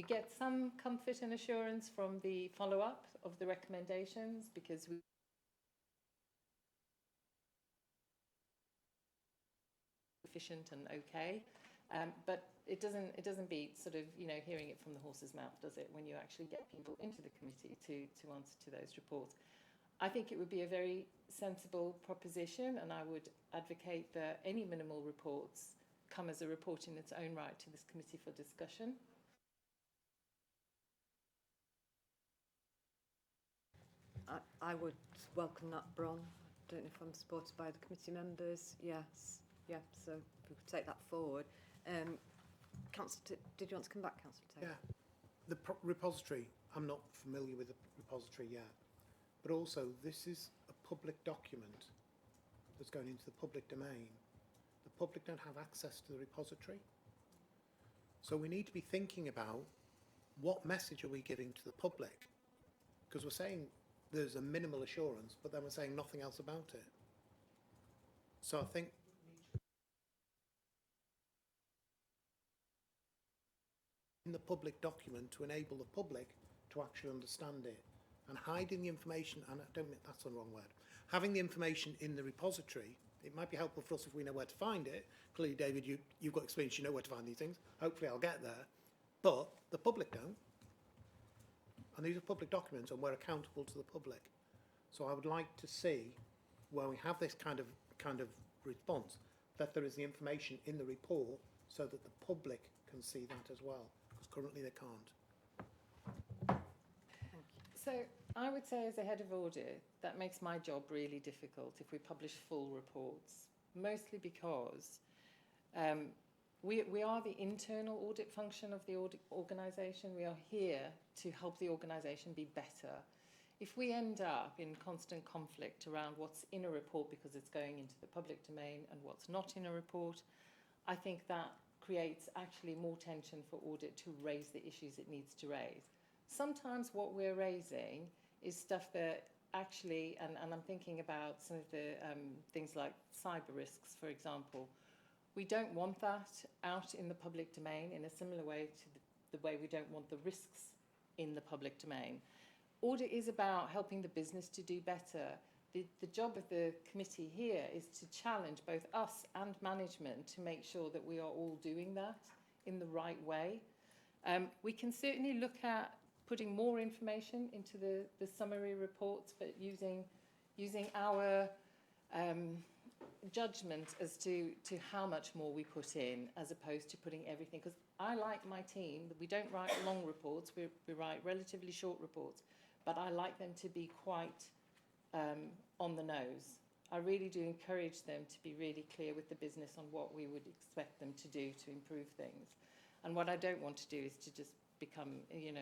get some comfort and assurance from the follow-up of the recommendations, because we efficient and okay, but it doesn't beat sort of, you know, hearing it from the horse's mouth, does it, when you actually get people into the committee to answer to those reports. I think it would be a very sensible proposition, and I would advocate that any minimal reports come as a report in its own right to this committee for discussion. I would welcome that, Bron. I don't know if I'm supported by the committee members. Yes. Yeah, so if we could take that forward. Councillor, did you want to come back, Councillor Taylor? Yeah, the repository, I'm not familiar with the repository yet, but also this is a public document that's going into the public domain. The public don't have access to the repository. So we need to be thinking about what message are we giving to the public? Because we're saying there's a minimal assurance, but then we're saying nothing else about it. So I think in the public document to enable the public to actually understand it, and hiding the information, and I don't think that's the wrong word, having the information in the repository, it might be helpful for us if we know where to find it. Clearly, David, you've got experience, you know where to find these things. Hopefully I'll get there. But the public don't. And these are public documents, and we're accountable to the public. So I would like to see, when we have this kind of response, that there is the information in the report so that the public can see that as well. Currently they can't. So I would say, as a head of audit, that makes my job really difficult if we publish full reports, mostly because we are the internal audit function of the audit organisation. We are here to help the organisation be better. If we end up in constant conflict around what's in a report because it's going into the public domain and what's not in a report, I think that creates actually more tension for audit to raise the issues it needs to raise. Sometimes what we're raising is stuff that actually, and I'm thinking about some of the things like cyber risks, for example. We don't want that out in the public domain in a similar way to the way we don't want the risks in the public domain. Audit is about helping the business to do better. The job of the committee here is to challenge both us and management to make sure that we are all doing that in the right way. We can certainly look at putting more information into the summary reports, but using our judgment as to how much more we put in, as opposed to putting everything, because I like my team, we don't write long reports, we write relatively short reports, but I like them to be quite on the nose. I really do encourage them to be really clear with the business on what we would expect them to do to improve things. And what I don't want to do is to just become, you know,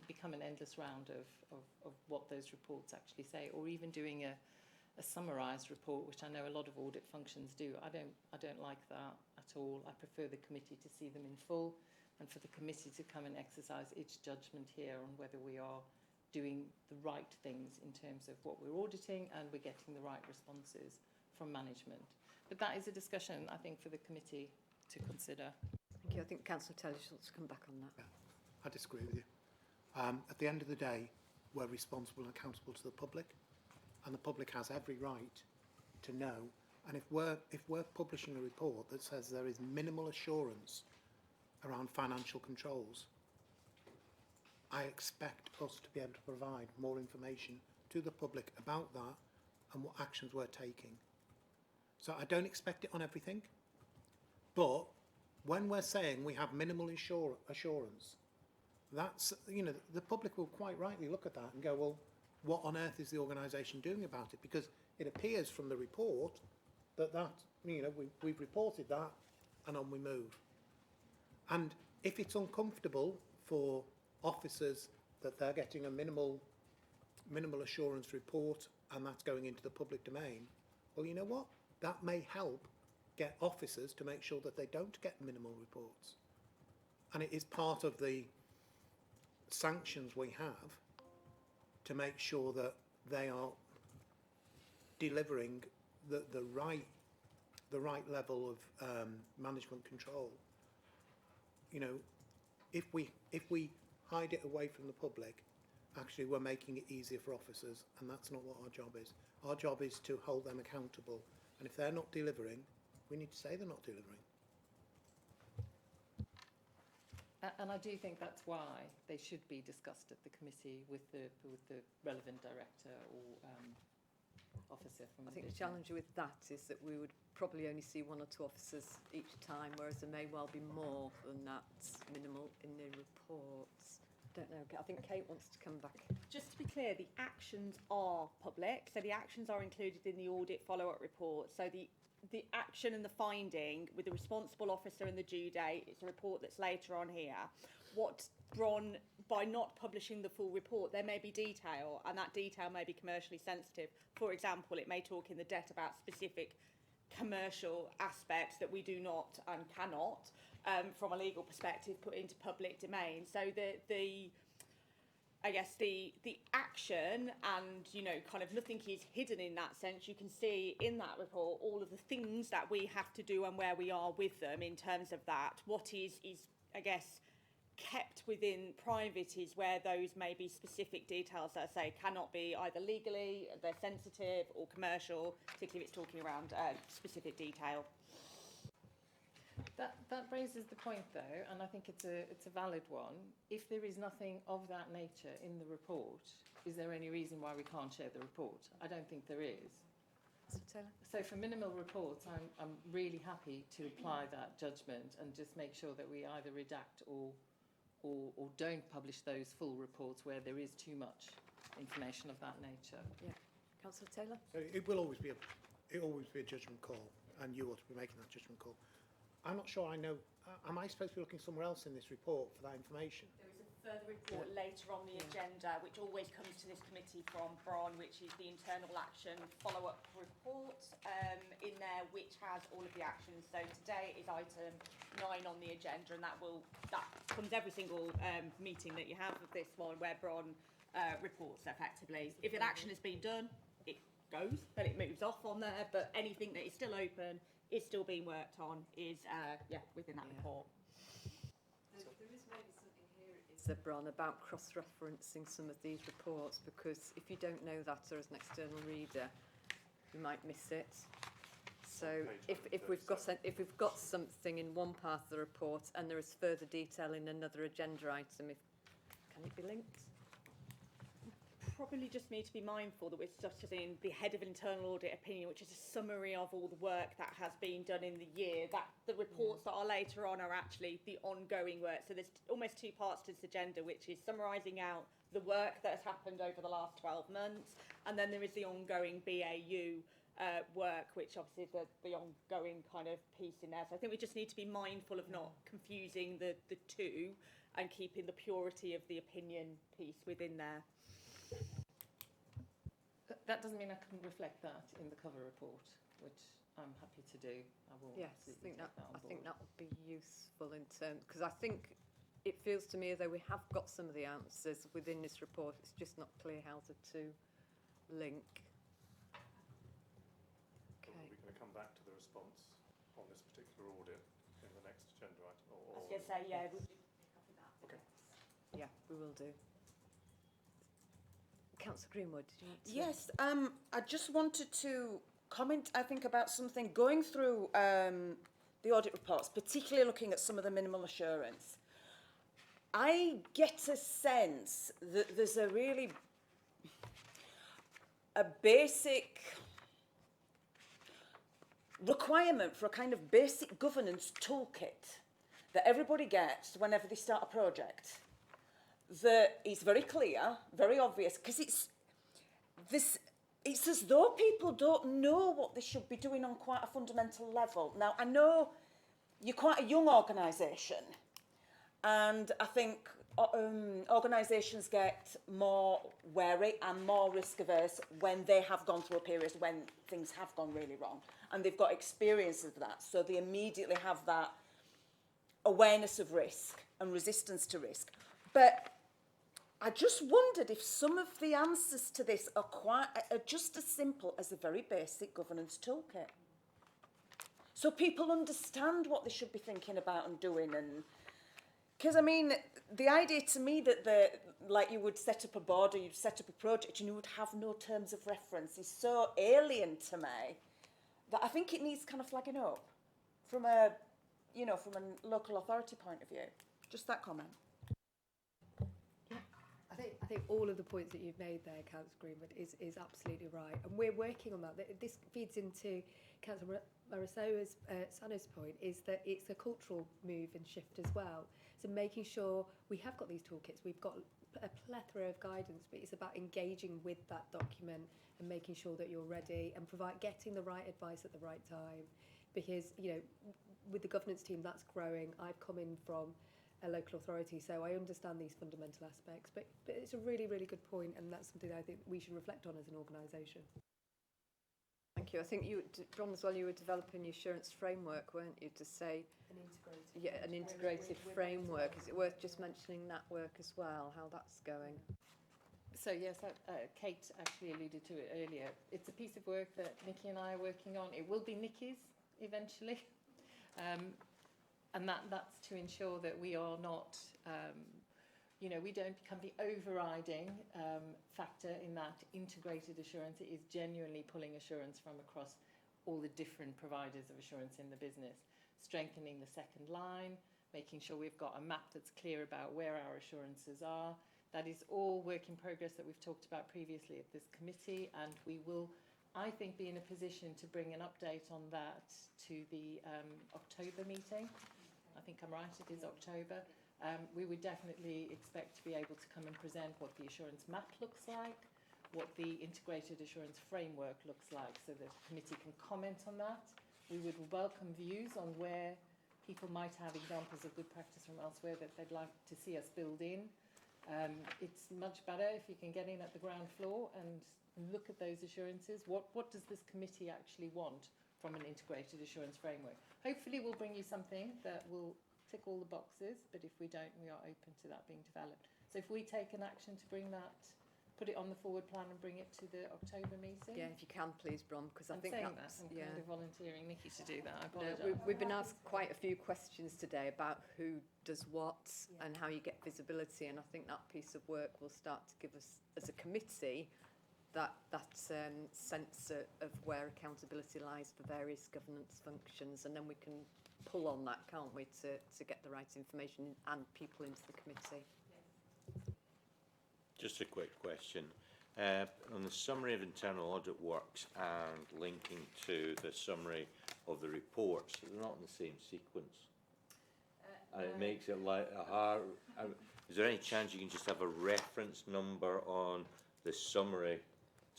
become an endless round of what those reports actually say, or even doing a summarised report, which I know a lot of audit functions do. I don't like that at all. I prefer the committee to see them in full, and for the committee to come and exercise its judgment here on whether we are doing the right things in terms of what we're auditing and we're getting the right responses from management. But that is a discussion, I think, for the committee to consider. Thank you. I think Councillor Taylor wants to come back on that. I disagree with you. At the end of the day, we're responsible and accountable to the public, and the public has every right to know. And if we're publishing a report that says there is minimal assurance around financial controls, I expect us to be able to provide more information to the public about that and what actions we're taking. So I don't expect it on everything, but when we're saying we have minimal assurance, that's, you know, the public will quite rightly look at that and go, well, what on earth is the organisation doing about it? Because it appears from the report that, you know, we've reported that and on we move. And if it's uncomfortable for officers that they're getting a minimal assurance report and that's going into the public domain, well, you know what? That may help get officers to make sure that they don't get minimal reports. And it is part of the sanctions we have to make sure that they are delivering the right level of management control. You know, if we hide it away from the public, actually we're making it easier for officers, and that's not what our job is. Our job is to hold them accountable, and if they're not delivering, we need to say they're not delivering. And I do think that's why they should be discussed at the committee with the relevant director or officer from I the think the business. challenge with that is that we would probably only see one or two officers each time, whereas there may well be more than that minimal in the reports. Don't know. I think Kate wants to come back. Just to be clear, the actions are public, so the actions are included in the audit follow-up report. So the action and the finding with the responsible officer and the due date, it's a report that's later on here. What Bron, by not publishing the full report, there may be detail, and that detail may be commercially sensitive. For example, it may talk in the debt about specific commercial aspects that we do not and cannot, from a legal perspective, put into public domain. So I guess the action and, you know, kind of nothing is hidden in that sense. You can see in that report all of the things that we have to do and where we are with them in terms of that. What is I guess, kept within private is where those may be specific details that I say cannot be either legally, they're sensitive, or commercial, particularly if it's talking around specific detail. That raises the point, though, and I think it's a valid one. If there is nothing of that nature in the report, is there any reason why we can't share the report? I don't think there is. Taylor? So for minimal reports, I'm really happy to apply that judgment and just make sure that we either redact or don't publish those full reports where there is too much information of that nature. Yeah. Councillor Taylor? So it will always be a judgment call, and you ought to be making that judgment call. I'm not sure I know, am I supposed to be looking somewhere else in this report for that information? There is a further report later on the agenda, which always comes to this committee from Bron, which is the internal action follow-up report in there, which has all of the actions. So today is item 9 on the agenda, and that comes every single meeting that you have of this one, where Bron reports effectively. If an action has been done, it goes, and it moves off on there, but anything that is still open is still being worked on is within that report. There is maybe something here, is there, Bron, about cross-referencing some of these reports, because if you don't know that as an external reader, you might miss it. So if we've got something in one part of the report and there is further detail in another agenda item, can it be linked? probably just need to be mindful that we're discussing the head of internal audit opinion, which is a summary of all the work that has been done in the year. That the reports that are later on are actually the ongoing work. So there's almost two parts to this agenda, which is summarising out the work that has happened over the last 12 months, and then there is the ongoing BAU work, which obviously is the ongoing kind of piece in there. So I think we just need to be mindful of not confusing the two and keeping the purity of the opinion piece within there. That doesn't mean I couldn't reflect that in the cover report, which I'm happy to do. I will. Yes, I absolutely think take that on I think board. that would be useful in terms, because I think it feels to me as though we have got some of the answers within this report. It's just not clear how the two link. Are we going to come back to the response on this particular audit in the next agenda item? I was going to say, yeah, we'll pick up on that. Okay. Yeah, we will do. Councillor Greenwood, did you want to? Yes, I just wanted to comment, I think, about something going through the audit reports, particularly looking at some of the minimal assurance. I get a sense that there's a basic requirement for a kind of basic governance toolkit that everybody gets whenever they start a project. That is very clear, very obvious, because it's as though people don't know what they should be doing on quite a fundamental level. Now, I know you're quite a young organisation, and I think organisations get more wary and more risk averse when they have gone through a period when things have gone really wrong, and they've got experience of that, so they immediately have that awareness of risk and resistance to risk. But I just wondered if some of the answers to this are just as simple as a very basic governance toolkit. So people understand what they should be thinking about and doing. And because, I mean, the idea to me that like you would set up a board or you'd set up a project and you would have no terms of reference is so alien to me that I think it needs kind of flagging up from a local authority point of view. Just that comment. I think all of the points that you've made there, Councillor Greenwood, is absolutely right. And we're working on that. This feeds into Councillor Marisoa's Sano's point, is that it's a cultural move and shift as well. So making sure we have got these toolkits, we've got a plethora of guidance, but it's about engaging with that document and making sure that you're ready and getting the right advice at the right time. Because, with the governance team, that's growing. I've come in from a local authority, so I understand these fundamental aspects, but it's a really, really good point, and that's something that I think we should reflect on as an organisation. Thank you. I think Bron, as well, you were developing the assurance framework, weren't you, to say an integrated framework. Is it worth just mentioning that work as well, how that's going? So yes, Kate actually alluded to it earlier. It's a piece of work that Nikki and I are working on. It will be Nikki's eventually. And that's to ensure that we are not, we don't become the overriding factor in that integrated assurance. It is genuinely pulling assurance from across all the different providers of assurance in the business, strengthening the second line, making sure we've got a map that's clear about where our assurances are. That is all work in progress that we've talked about previously at this committee, and we will, I think, be in a position to bring an update on that to the October meeting. I think I'm right, it is October. We would definitely expect to be able to come and present what the assurance map looks like, what the integrated assurance framework looks like, so that the committee can comment on that. We would welcome views on where people might have examples of good practice from elsewhere that they'd like to see us build in. It's much better if you can get in at the ground floor and look at those assurances. What does this committee actually want from an integrated assurance framework? Hopefully we'll bring you something that will tick all the boxes, but if we don't, we are open to that being developed. So if we take an action to bring that, put it on the forward plan and bring it to the October meeting. Yeah, if you can, please, Bron, because I think that's... I'm kind of volunteering Nikki to do that. I No, apologise. we've been asked quite a few questions today about who does what and how you get visibility, and I think that piece of work will start to give us, as a committee, that sense of where accountability lies for various governance functions, and then we can pull on that, can't we, to get the right information and people into the committee. Just a quick question. On the summary of internal audit works and linking to the summary of the reports, they're not in the same sequence. And it makes it like a hard. Is there any chance you can just have a reference number on the summary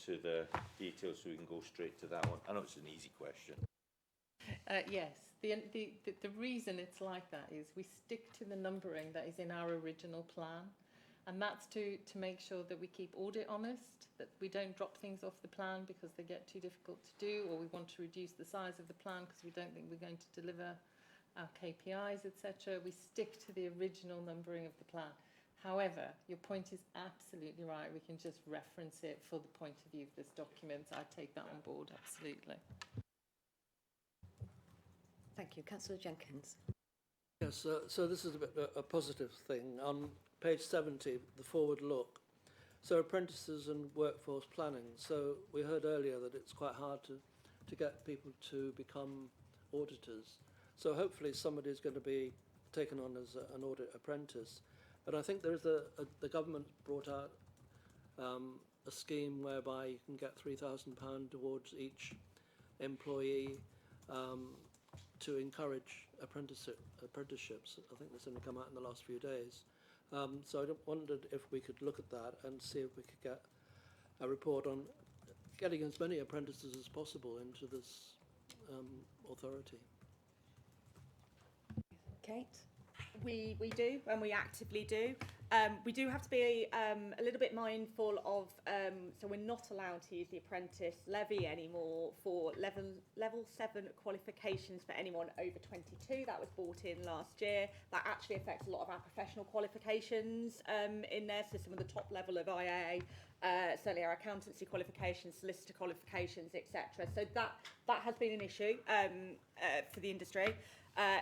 to the details so we can go straight to that one? I know it's an easy question. Yes, the reason it's like that is we stick to the numbering that is in our original plan, and that's to make sure that we keep audit honest, that we don't drop things off the plan because they get too difficult to do, or we want to reduce the size of the plan because we don't think we're going to deliver our KPIs, etc. We stick to the original numbering of the plan. However, your point is absolutely right. We can just reference it for the point of view of this document. I take that on board, absolutely. Thank you. Councillor Jenkins. Yes, so this is a bit a positive thing. On page 70, the forward look. So apprentices and workforce planning. So we heard earlier that it's quite hard to get people to become auditors. So hopefully somebody's going to be taken on as an audit apprentice. But I think there is the government brought out a scheme whereby you can get £3,000 towards each employee to encourage apprenticeships. I think that's only come out in the last few days. So I wondered if we could look at that and see if we could get a report on getting as many apprentices as possible into this authority. Kate? We do, and we actively do. We do have to be a little bit mindful of, so we're not allowed to use the apprentice levy anymore for level 7 qualifications for anyone over 22. That was brought in last year. That actually affects a lot of our professional qualifications in there, so some of the top level of IA, certainly our accountancy qualifications, solicitor qualifications, etc. So that has been an issue for the industry.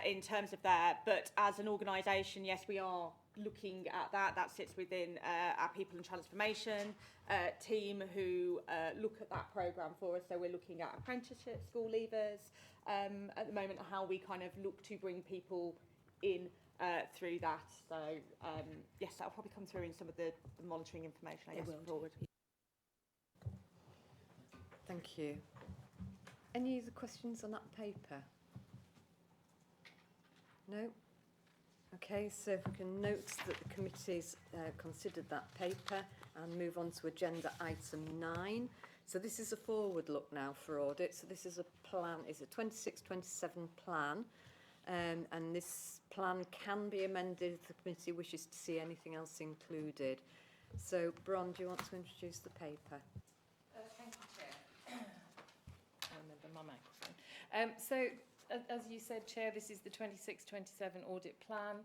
In terms of that, but as an organisation, yes, we are looking at that. That sits within our people and transformation team who look at that programme for us. So we're looking at apprenticeship, school leavers at the moment, how we kind of look to bring people in through that. So yes, that'll probably come through in some of the monitoring information, I guess, forward. Thank you. Any other questions on that paper? No? Okay, so if we can note that the committee's considered that paper and move on to agenda item 9. So this is a forward look now for audit. So this is a plan, it's a 26-27 plan. And this plan can be amended if the committee wishes to see anything else included. So, Bron, do you want to introduce the paper? Thank you, Chair. I remember my microphone. So, as you said, Chair, this is the 26-27 audit plan.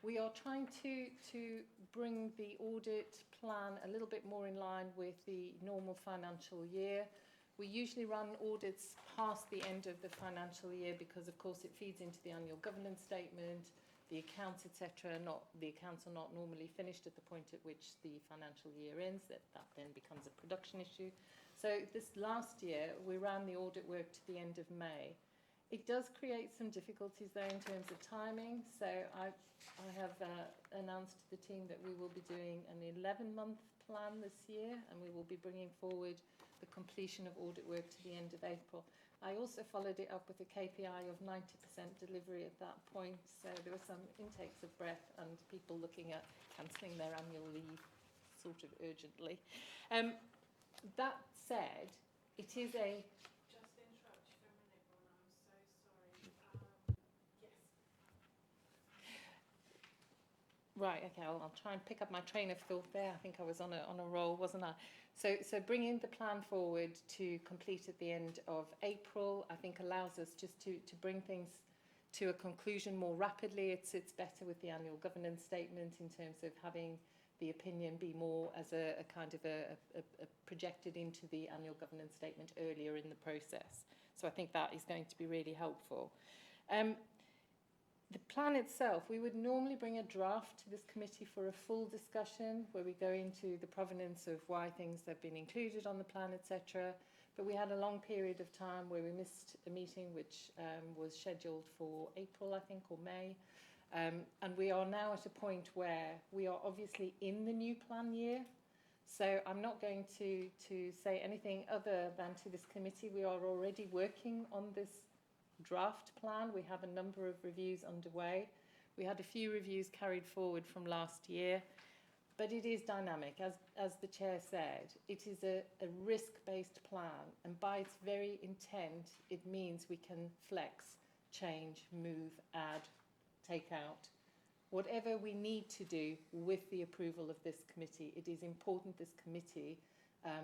We are trying to bring the audit plan a little bit more in line with the normal financial year. We usually run audits past the end of the financial year because, of course, it feeds into the annual governance statement, the accounts, etc. The accounts are not normally finished at the point at which the financial year ends. That then becomes a production issue. So this last year, we ran the audit work to the end of May. It does create some difficulties though in terms of timing. So I have announced to the team that we will be doing an 11-month plan this year, and we will be bringing forward the completion of audit work to the end of April. I also followed it up with a KPI of 90% delivery at that point. So there were some intakes of breath and people looking at cancelling their annual leave sort of urgently. That said, it is a Right, okay, I'll try and pick up my train of thought there. I think I was on a roll, wasn't I? So bringing the plan forward to complete at the end of April, I think allows us just to bring things to a conclusion more rapidly. It sits better with the annual governance statement in terms of having the opinion be more as a kind of a projected into the annual governance statement earlier in the process. So I think that is going to be really helpful. The plan itself, we would normally bring a draft to this committee for a full discussion where we go into the provenance of why things have been included on the plan, etc. But we had a long period of time where we missed a meeting which was scheduled for April, I think, or May. And we are now at a point where we are obviously in the new plan year. So I'm not going to say anything other than to this committee. We are already working on this draft plan. We have a number of reviews underway. We had a few reviews carried forward from last year, but it is dynamic. As the chair said, it is a risk-based plan, and by its very intent, it means we can flex, change, move, add, take out. Whatever we need to do with the approval of this committee, it is important this committee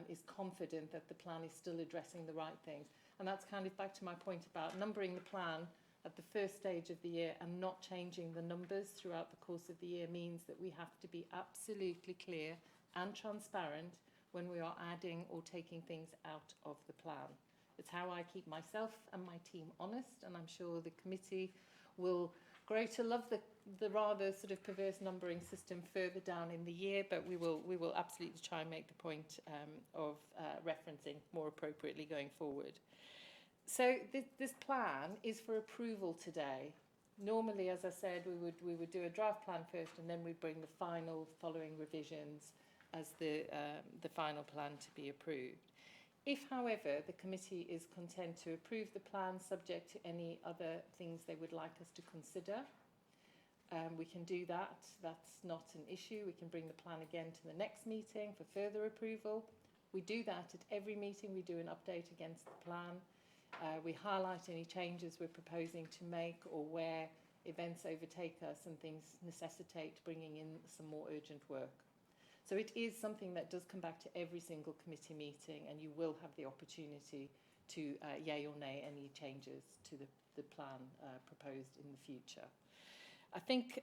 is confident that the plan is still addressing the right things. And that's kind of back to my point about numbering the plan at the first stage of the year and not changing the numbers throughout the course of the year means that we have to be absolutely clear and transparent when we are adding or taking things out of the plan. It's how I keep myself and my team honest, and I'm sure the committee will grow to love the rather sort of perverse numbering system further down in the year, but we will absolutely try and make the point of referencing more appropriately going forward. So this plan is for approval today. Normally, as I said, we would do a draft plan first, and then we'd bring the final following revisions as the final plan to be approved. If, however, the committee is content to approve the plan subject to any other things they would like us to consider, we can do that. That's not an issue. We can bring the plan again to the next meeting for further approval. We do that at every meeting. We do an update against the plan. We highlight any changes we're proposing to make or where events overtake us and things necessitate bringing in some more urgent work. So it is something that does come back to every single committee meeting, and you will have the opportunity to yay or nay any changes to the plan proposed in the future. I think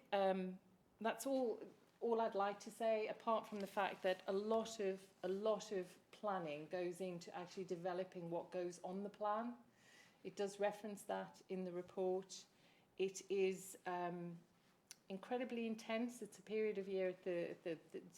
that's all I'd like to say, apart from the fact that a lot of planning goes into actually developing what goes on the plan. It does reference that in the report. It is incredibly intense. It's a period of year the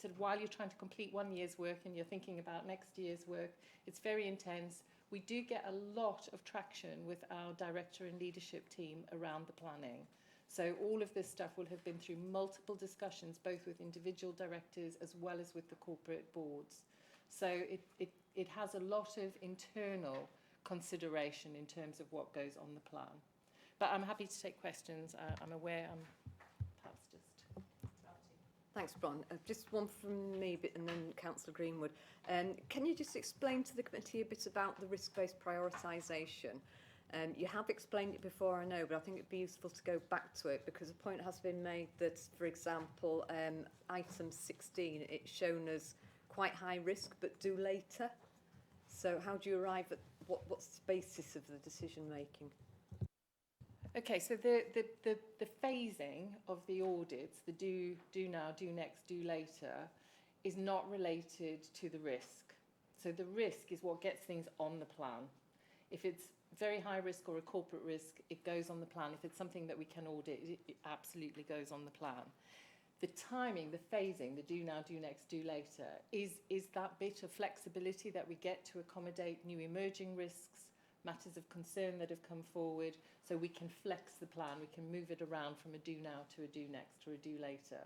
sort of while you're trying to complete 1 year's work and you're thinking about next year's work, it's very intense. We do get a lot of traction with our director and leadership team around the planning. So all of this stuff will have been through multiple discussions, both with individual directors as well as with the corporate boards. So it has a lot of internal consideration in terms of what goes on the plan. But I'm happy to take questions. I'm aware I'm perhaps just starting. Thanks, Bron. Just one from me, and then Councillor Greenwood. Can you just explain to the committee a bit about the risk-based prioritisation? You have explained it before, I know, but I think it'd be useful to go back to it because a point has been made that, for example, item 16, it's shown as quite high risk, but do later. So how do you arrive at what's the basis of the decision making? Okay, so the phasing of the audits, the do now, do next, do later, is not related to the risk. So the risk is what gets things on the plan. If it's very high risk or a corporate risk, it goes on the plan. If it's something that we can audit, it absolutely goes on the plan. The timing, the phasing, the do now, do next, do later, is that bit of flexibility that we get to accommodate new emerging risks, matters of concern that have come forward, so we can flex the plan, we can move it around from a do now to a do next or a do later.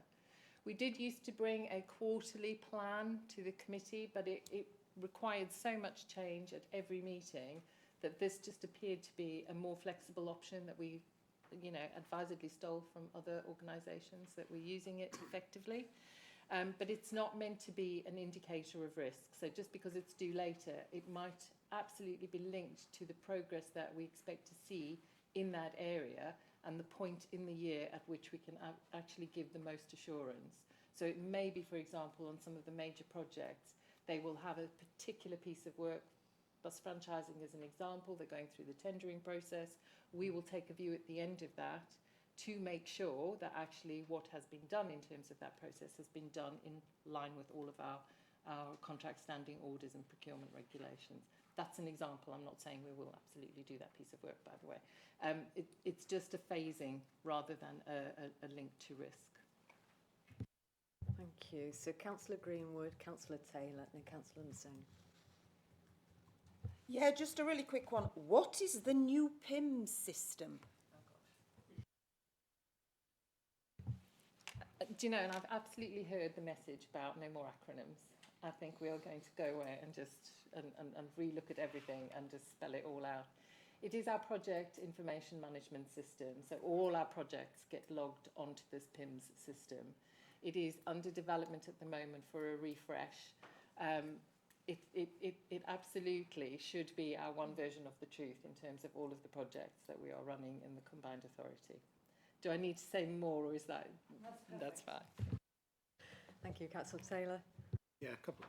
We did used to bring a quarterly plan to the committee, but it required so much change at every meeting that this just appeared to be a more flexible option that we, advisedly stole from other organisations that were using it effectively. But it's not meant to be an indicator of risk. So just because it's due later, it might absolutely be linked to the progress that we expect to see in that area and the point in the year at which we can actually give the most assurance. So it may be, for example, on some of the major projects, they will have a particular piece of work. Bus franchising is an example. They're going through the tendering process. We will take a view at the end of that to make sure that actually what has been done in terms of that process has been done in line with all of our contract standing orders and procurement regulations. That's an example. I'm not saying we will absolutely do that piece of work, by the way. It's just a phasing rather than a link to risk. Thank you. So Councillor Greenwood, Councillor Taylor and Councillor Massone. Yeah, just a really quick one. What is the new PIM system? Do you know, and I've absolutely heard the message about no more acronyms. I think we are going to go away and just and relook at everything and just spell it all out. It is our project information management system, so all our projects get logged onto this PIMS system. It is under development at the moment for a refresh. It absolutely should be our one version of the truth in terms of all of the projects that we are running in the combined authority. Do I need to say more, or is that that's fine? Thank you, Councillor Taylor. Yeah, a couple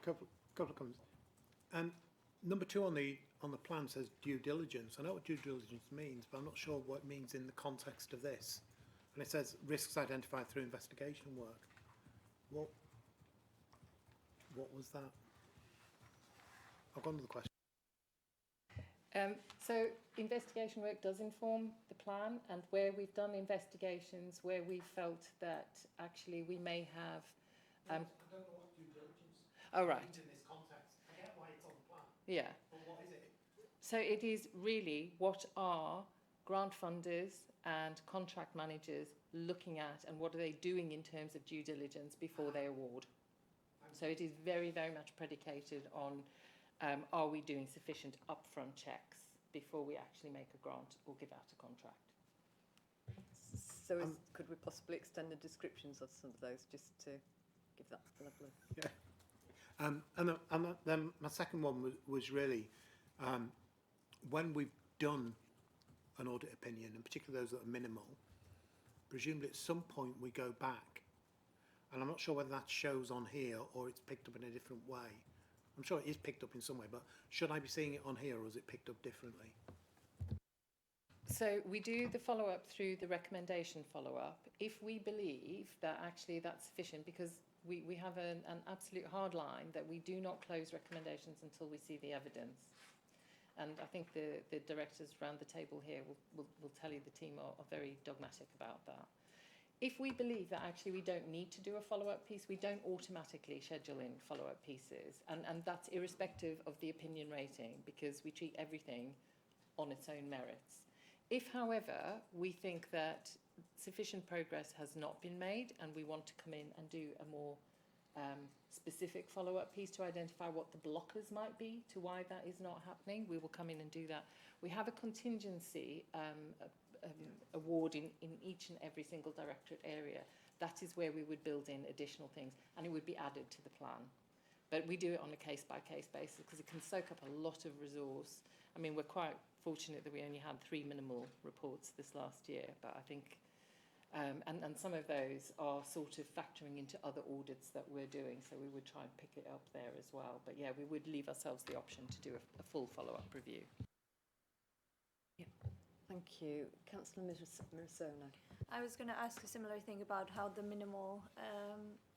of comments. Number 2 on the plan says due diligence. I know what due diligence means, but I'm not sure what it means in the context of this. And it says risks identified through investigation work. What was that? I've got another question. So investigation work does inform the plan, and where we've done investigations where we felt that actually we may have I don't know what due diligence oh right means in this context. I get why it's on the plan. Yeah. But what is it? So it is really what are grant funders and contract managers looking at, and what are they doing in terms of due diligence before they award. So it is very, very much predicated on are we doing sufficient upfront checks before we actually make a grant or give out a contract. So could we possibly extend the descriptions of some of those just to give that level of... Yeah. And then my second one was really when we've done an audit opinion, and particularly those that are minimal, presumably at some point we go back, and I'm not sure whether that shows on here or it's picked up in a different way. I'm sure it is picked up in some way, but should I be seeing it on here, or is it picked up differently? So we do the follow-up through the recommendation follow-up. If we believe that actually that's sufficient, because we have an absolute hard line that we do not close recommendations until we see the evidence. And I think the directors around the table here will tell you the team are very dogmatic about that. If we believe that actually we don't need to do a follow-up piece, we don't automatically schedule in follow-up pieces. And that's irrespective of the opinion rating, because we treat everything on its own merits. If, however, we think that sufficient progress has not been made and we want to come in and do a more specific follow-up piece to identify what the blockers might be to why that is not happening, we will come in and do that. We have a contingency award in each and every single directorate area. That is where we would build in additional things, and it would be added to the plan. But we do it on a case-by-case basis because it can soak up a lot of resource. I mean, we're quite fortunate that we only had 3 minimal reports this last year, but I think, and some of those are sort of factoring into other audits that we're doing, so we would try and pick it up there as well. But yeah, we would leave ourselves the option to do a full follow-up review. Yeah. Thank you. Councillor Mirisona. I was going to ask a similar thing about how the minimal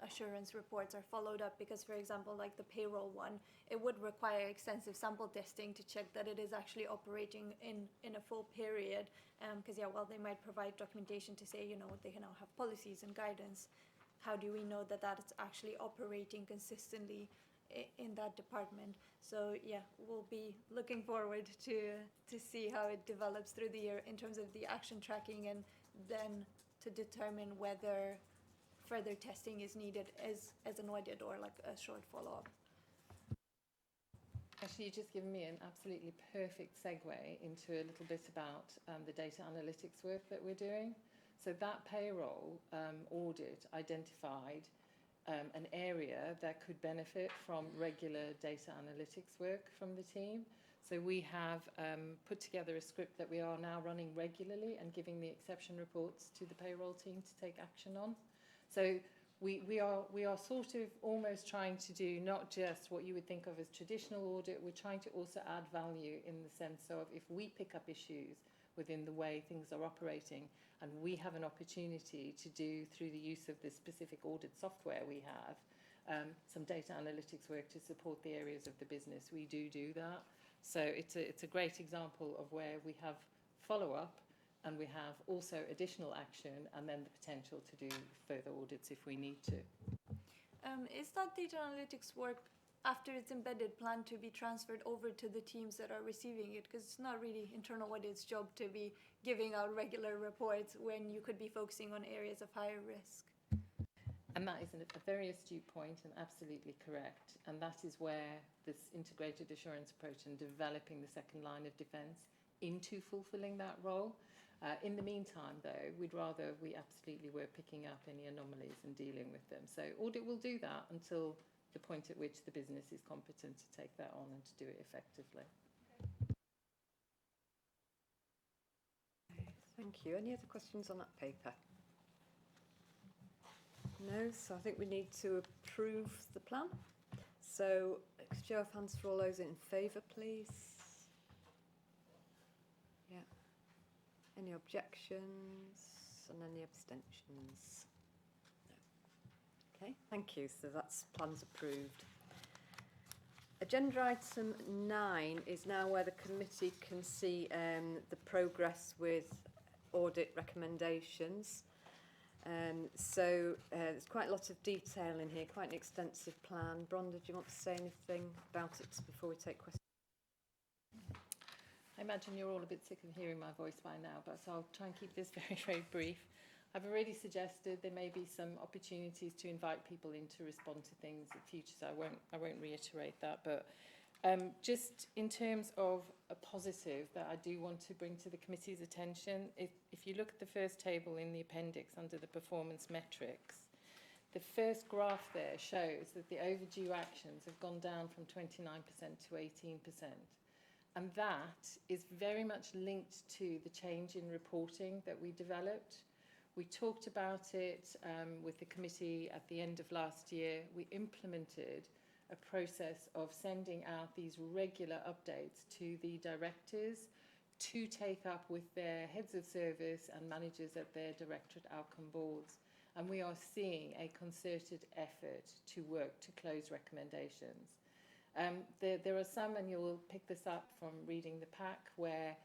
assurance reports are followed up, because, for example, like the payroll one, it would require extensive sample testing to check that it is actually operating in a full period. Because, yeah, while they might provide documentation to say, you know, they now have policies and guidance, how do we know that that's actually operating consistently in that department? So yeah, we'll be looking forward to see how it develops through the year in terms of the action tracking, and then to determine whether further testing is needed as an audit or like a short follow-up. Actually, you've just given me an absolutely perfect segue into a little bit about the data analytics work that we're doing. So that payroll audit identified an area that could benefit from regular data analytics work from the team. So we have put together a script that we are now running regularly and giving the exception reports to the payroll team to take action on. So we are sort of almost trying to do not just what you would think of as traditional audit, we're trying to also add value in the sense of if we pick up issues within the way things are operating, and we have an opportunity to do, through the use of the specific audit software we have, some data analytics work to support the areas of the business, we do that. So it's a great example of where we have follow-up and we have also additional action and then the potential to do further audits if we need to. Is that data analytics work, after it's embedded, planned to be transferred over to the teams that are receiving it? Because it's not really internal audit's job to be giving out regular reports when you could be focusing on areas of higher risk. And that is a very astute point and absolutely correct. And that is where this integrated assurance approach and developing the second line of defence into fulfilling that role. In the meantime, though, we'd rather we absolutely were picking up any anomalies and dealing with them. So Audit will do that until the point at which the business is competent to take that on and to do it effectively. Thank you. Any other questions on that paper? No, so I think we need to approve the plan. So, show of hands for all those in favour, please. Yeah. Any objections and any abstentions? No. Okay, thank you. So that's plans approved. Agenda item 9 is now where the committee can see the progress with audit recommendations. So there's quite a lot of detail in here, quite an extensive plan. Bronda, do you want to say anything about it before we take questions? I imagine you're all a bit sick of hearing my voice by now, but so I'll try and keep this very, very brief. I've already suggested there may be some opportunities to invite people in to respond to things in future, so I won't reiterate that. But just in terms of a positive that I do want to bring to the committee's attention, if you look at the first table in the appendix under the performance metrics, the first graph there shows that the overdue actions have gone down from 29% to 18%. And that is very much linked to the change in reporting that we developed. We talked about it with the committee at the end of last year. We implemented a process of sending out these regular updates to the directors to take up with their heads of service and managers at their directorate outcome boards. And we are seeing a concerted effort to work to close recommendations. There are some, and you'll pick this up from reading the pack, where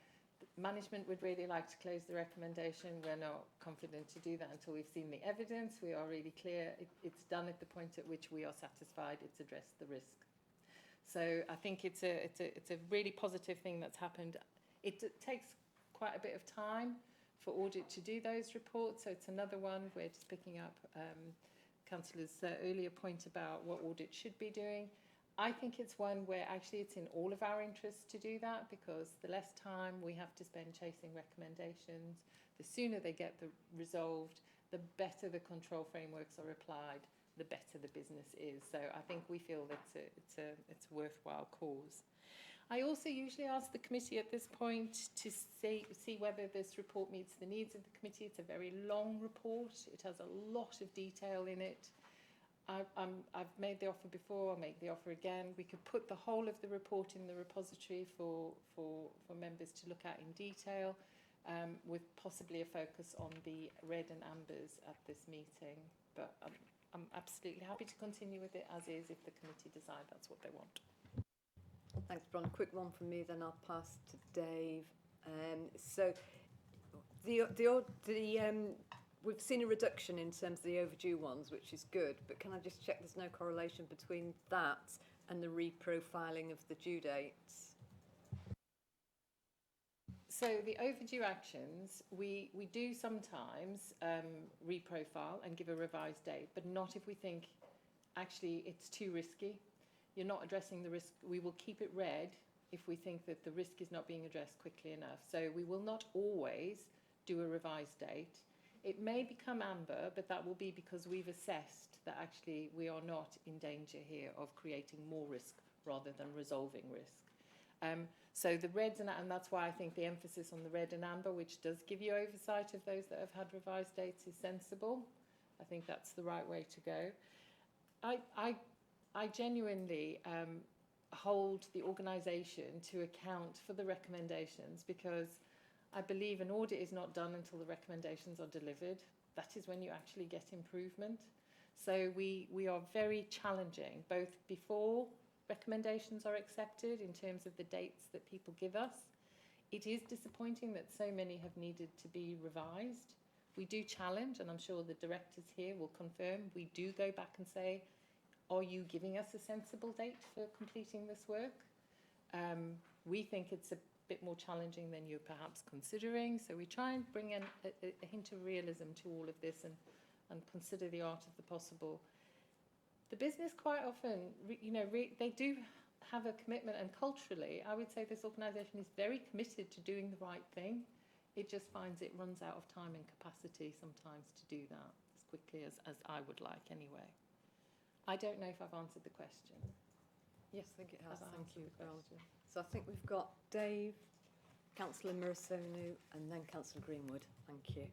management would really like to close the recommendation. We're not confident to do that until we've seen the evidence. We are really clear it's done at the point at which we are satisfied it's addressed the risk. So I think it's a really positive thing that's happened. It takes quite a bit of time for Audit to do those reports, so it's another one. We're just picking up Councillor's earlier point about what Audit should be doing. I think it's one where actually it's in all of our interests to do that, because the less time we have to spend chasing recommendations, the sooner they get resolved, the better the control frameworks are applied, the better the business is. So I think we feel that it's a worthwhile cause. I also usually ask the committee at this point to see whether this report meets the needs of the committee. It's a very long report. It has a lot of detail in it. I've made the offer before, I'll make the offer again. We could put the whole of the report in the repository for members to look at in detail, with possibly a focus on the red and ambers at this meeting. But I'm absolutely happy to continue with it as is if the committee decide that's what they want. Thanks, Bron. A quick one from me, then I'll pass to Dave. So we've seen a reduction in terms of the overdue ones, which is good, but can I just check there's no correlation between that and the reprofiling of the due dates? So the overdue actions, we do sometimes reprofile and give a revised date, but not if we think actually it's too risky. You're not addressing the risk. We will keep it red if we think that the risk is not being addressed quickly enough. So we will not always do a revised date. It may become amber, but that will be because we've assessed that actually we are not in danger here of creating more risk rather than resolving risk. So the reds, and that's why I think the emphasis on the red and amber, which does give you oversight of those that have had revised dates, is sensible. I think that's the right way to go. I genuinely hold the organisation to account for the recommendations, because I believe an audit is not done until the recommendations are delivered. That is when you actually get improvement. So we are very challenging, both before recommendations are accepted in terms of the dates that people give us. It is disappointing that so many have needed to be revised. We do challenge, and I'm sure the directors here will confirm, we do go back and say, are you giving us a sensible date for completing this work? We think it's a bit more challenging than you're perhaps considering, so we try and bring in a hint of realism to all of this, and and consider the art of the possible. The business quite often, they do have a commitment, and culturally, I would say this organisation is very committed to doing the right thing. It just finds it runs out of time and capacity sometimes to do that as quickly as I would like anyway. I don't know if I've answered the question. Yes, I think it has. Have I Thank you, answered the Geraldine. So I think we've got Dave, Councillor Murasonu, and then Councillor Greenwood. Thank you.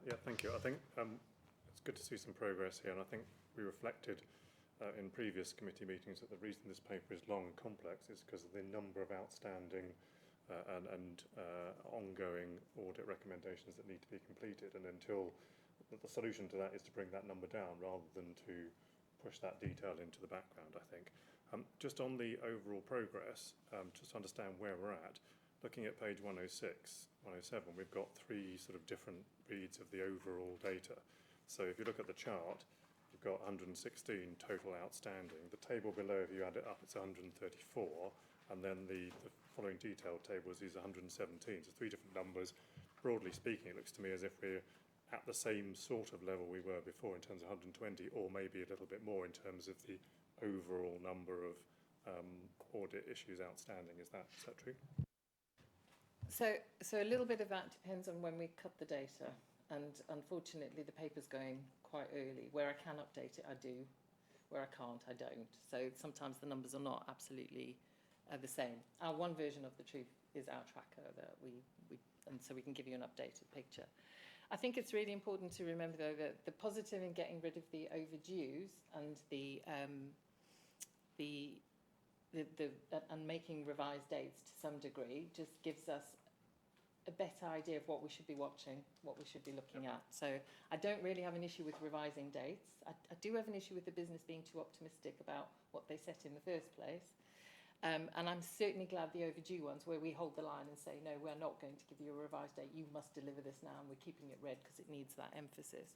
Yeah, thank you. I think it's good to see some progress here, and I think we reflected in previous committee meetings that the reason this paper is long and complex is because of the number of outstanding and ongoing audit recommendations that need to be completed, and until the solution to that is to bring that number down rather than to push that detail into the background, I think. Just on the overall progress, just to understand where we're at, looking at page 106, 107, we've got three sort of different reads of the overall data. So if you look at the chart, you've got 116 total outstanding. The table below, if you add it up, it's 134, and then the following detailed tables is 117. So three different numbers. Broadly speaking, it looks to me as if we're at the same sort of level we were before in terms of 120, or maybe a little bit more in terms of the overall number of audit issues outstanding. Is that true? So a little bit of that depends on when we cut the data, and unfortunately the paper's going quite early. Where I can update it, I do. Where I can't, I don't. So sometimes the numbers are not absolutely the same. Our one version of the truth is our tracker that and so we can give you an updated picture. I think it's really important to remember, though, that the positive in getting rid of the overdues and and making revised dates to some degree just gives us a better idea of what we should be watching, what we should be looking at. So I don't really have an issue with revising dates. I do have an issue with the business being too optimistic about what they set in the first place. And I'm certainly glad the overdue ones, where we hold the line and say, no, we're not going to give you a revised date, you must deliver this now, and we're keeping it red because it needs that emphasis.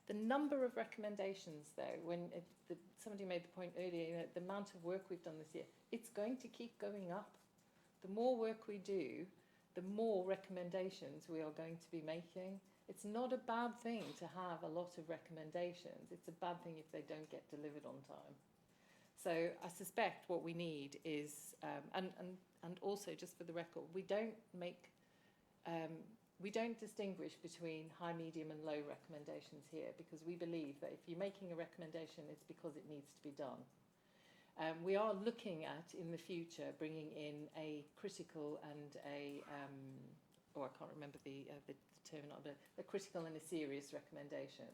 The number of recommendations, though, somebody made the point earlier, the amount of work we've done this year, it's going to keep going up. The more work we do, the more recommendations we are going to be making. It's not a bad thing to have a lot of recommendations. It's a bad thing if they don't get delivered on time. So I suspect what we need is, and also just for the record, we don't distinguish between high, medium and low recommendations here, because we believe that if you're making a recommendation, it's because it needs to be done. We are looking at, in the future, bringing in a critical and I can't remember the term, a critical and a serious recommendation,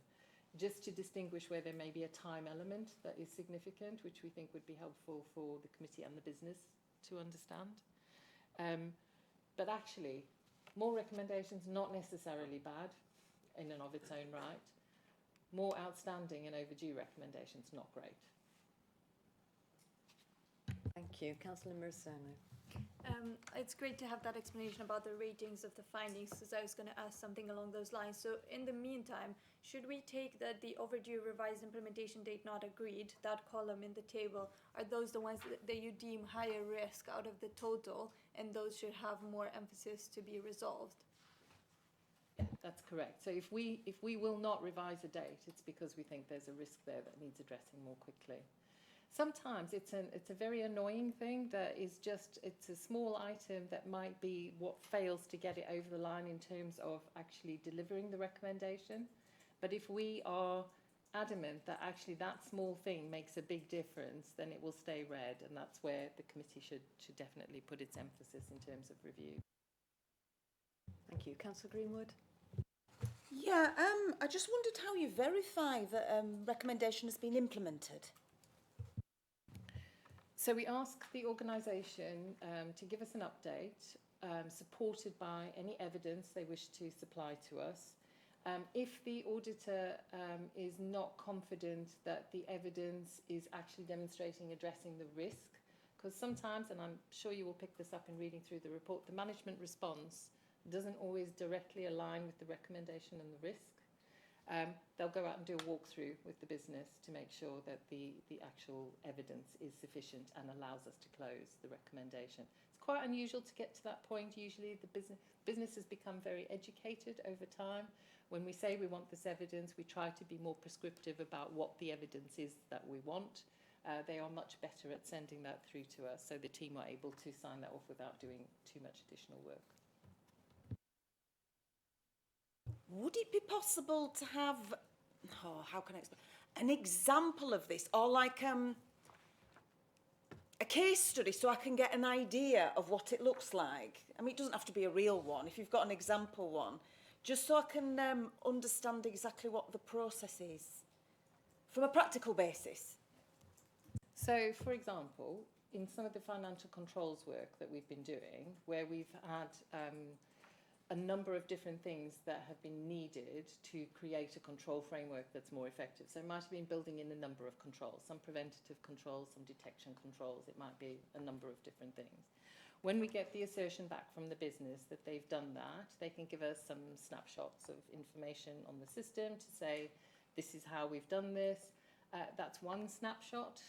just to distinguish where there may be a time element that is significant, which we think would be helpful for the committee and the business to understand. But actually, more recommendations, not necessarily bad in and of its own right. More outstanding and overdue recommendations, not great. Thank you. Councillor Murasonu. It's great to have that explanation about the ratings of the findings, because I was going to ask something along those lines. So in the meantime, should we take that the overdue revised implementation date not agreed, that column in the table, are those the ones that you deem higher risk out of the total, and those should have more emphasis to be resolved? Yeah, that's correct. So if we will not revise a date, it's because we think there's a risk there that needs addressing more quickly. Sometimes it's a very annoying thing that is just, it's a small item that might be what fails to get it over the line in terms of actually delivering the recommendation. But if we are adamant that actually that small thing makes a big difference, then it will stay red, and that's where the committee should definitely put its emphasis in terms of review. Thank you. Councillor Greenwood. Yeah, I just wondered how you verify that recommendation has been implemented. So we ask the organisation to give us an update, supported by any evidence they wish to supply to us. If the auditor is not confident that the evidence is actually demonstrating addressing the risk, because sometimes, and I'm sure you will pick this up in reading through the report, the management response doesn't always directly align with the recommendation and the risk. They'll go out and do a walkthrough with the business to make sure that the actual evidence is sufficient and allows us to close the recommendation. It's quite unusual to get to that point. Usually the business has become very educated over time. When we say we want this evidence, we try to be more prescriptive about what the evidence is that we want. They are much better at sending that through to us, so the team are able to sign that off without doing too much additional work. Would it be possible to have, how can I explain, an example of this, or like a case study, so I can get an idea of what it looks like? I mean, it doesn't have to be a real one, if you've got an example one, just so I can understand exactly what the process is from a practical basis. So, for example, in some of the financial controls work that we've been doing, where we've had a number of different things that have been needed to create a control framework that's more effective. So it might have been building in a number of controls, some preventative controls, some detection controls. It might be a number of different things. When we get the assertion back from the business that they've done that, they can give us some snapshots of information on the system to say, this is how we've done this. That's one snapshot.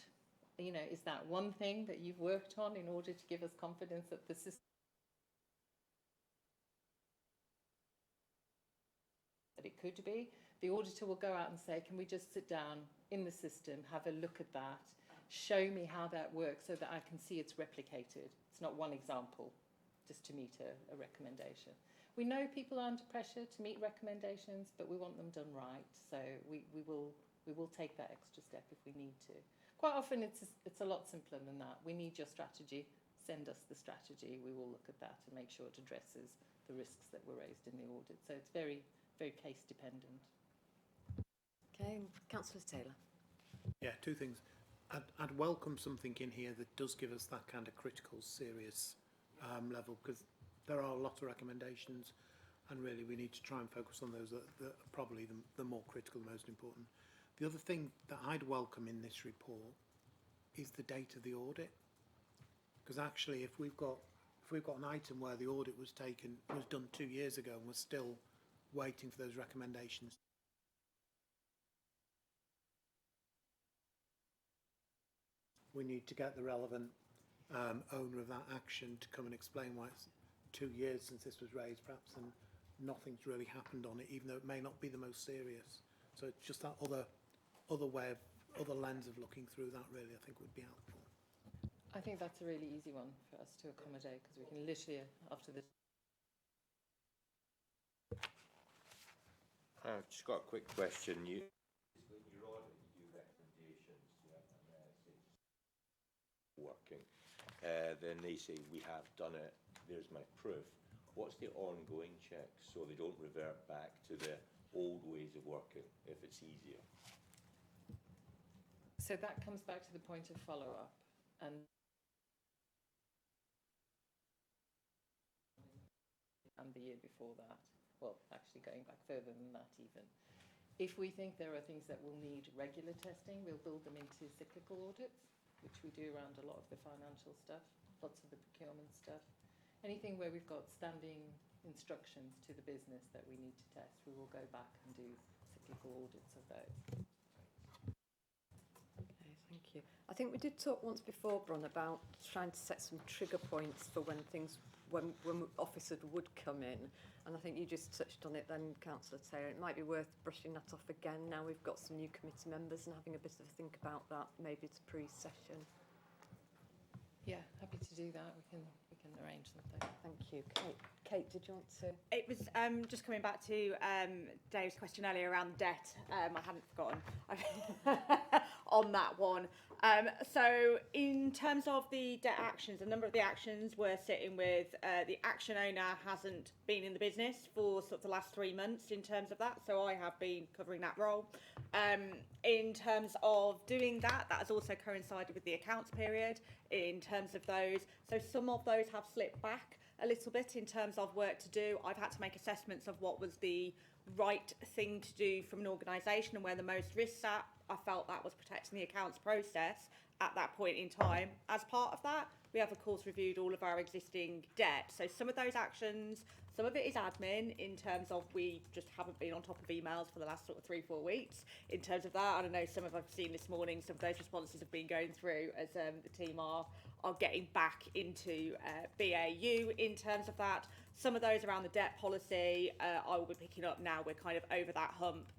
You know, is that one thing that you've worked on in order to give us confidence that the system that it could be? The auditor will go out and say, can we just sit down in the system, have a look at that, show me how that works so that I can see it's replicated. It's not one example, just to meet a recommendation. We know people are under pressure to meet recommendations, but we want them done right. So we will take that extra step if we need to. Quite often it's a lot simpler than that. We need your strategy, send us the strategy, we will look at that and make sure it addresses the risks that were raised in the audit. So it's very, very case dependent. Okay, Councillor Taylor. Yeah, two things. I'd welcome something in here that does give us that kind of critical, serious level, because there are a lot of recommendations and really we need to try and focus on those that are probably the more critical, the most important. The other thing that I'd welcome in this report is the date of the audit, because actually if we've got an item where the audit was done 2 years ago and we're still waiting for those recommendations, we need to get the relevant owner of that action to come and explain why it's 2 years since this was raised perhaps and nothing's really happened on it, even though it may not be the most serious. So it's just that other lens of looking through that really I think would be helpful. I think that's a really easy one for us to accommodate, because we can literally, after this. I've just got a quick question. Your audit, you do recommendations, working. Then they say, we have done it, there's my proof. What's the ongoing checks so they don't revert back to the old ways of working if it's easier? So that comes back to the point of follow-up, and the year before that, well, actually going back further than that even. If we think there are things that will need regular testing, we'll build them into cyclical audits, which we do around a lot of the financial stuff, lots of the procurement stuff. Anything where we've got standing instructions to the business that we need to test, we will go back and do cyclical audits of those. Okay, thank you. I think we did talk once before, Bron, about trying to set some trigger points for when officers would come in, and I think you just touched on it then, Councillor Taylor. It might be worth brushing that off again now we've got some new committee members and having a bit of a think about that, maybe it's pre-session. Yeah, happy to do that. We can arrange something. Thank you. Kate, did you want to? It was just coming back to Dave's question earlier around debt. I hadn't forgotten on that one. So in terms of the debt actions, a number of the actions we're sitting with, the action owner hasn't been in the business for sort of the last 3 months in terms of that. So I have been covering that role. In terms of doing that, that has also coincided with the accounts period in terms of those. So some of those have slipped back a little bit in terms of work to do. I've had to make assessments of what was the right thing to do from an organisation and where the most risks at. I felt that was protecting the accounts process at that point in time. As part of that, we have, of course, reviewed all of our existing debt. So some of those actions, some of it is admin in terms of we just haven't been on top of emails for the last sort of 3-4 weeks in terms of that. I don't know, some of I've seen this morning, some of those responses have been going through as the team are getting back into BAU in terms of that. Some of those around the debt policy, I will be picking up now. We're kind of over that hump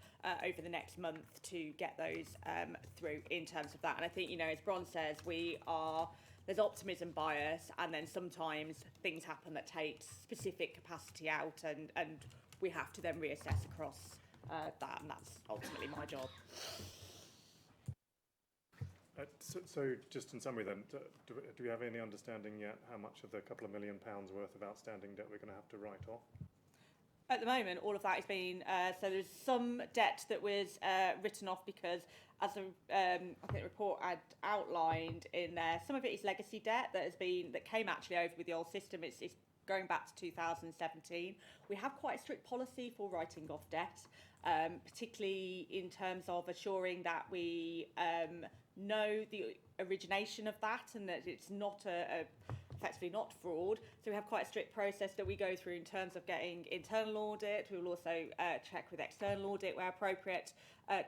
over the next month to get those through in terms of that. And I think, you know, as Bron says, there's optimism bias, and then sometimes things happen that take specific capacity out, and we have to then reassess across that, and that's ultimately my job. So just in summary then, do we have any understanding yet how much of the couple of £1 million worth of outstanding debt we're going to have to write off? At the moment, all of that has been, so there's some debt that was written off because, as I think the report had outlined in there, some of it is legacy debt that came actually over with the old system. It's going back to 2017. We have quite a strict policy for writing off debt, particularly in terms of assuring that we know the origination of that and that it's not effectively not fraud. So we have quite a strict process that we go through in terms of getting internal audit. We will also check with external audit where appropriate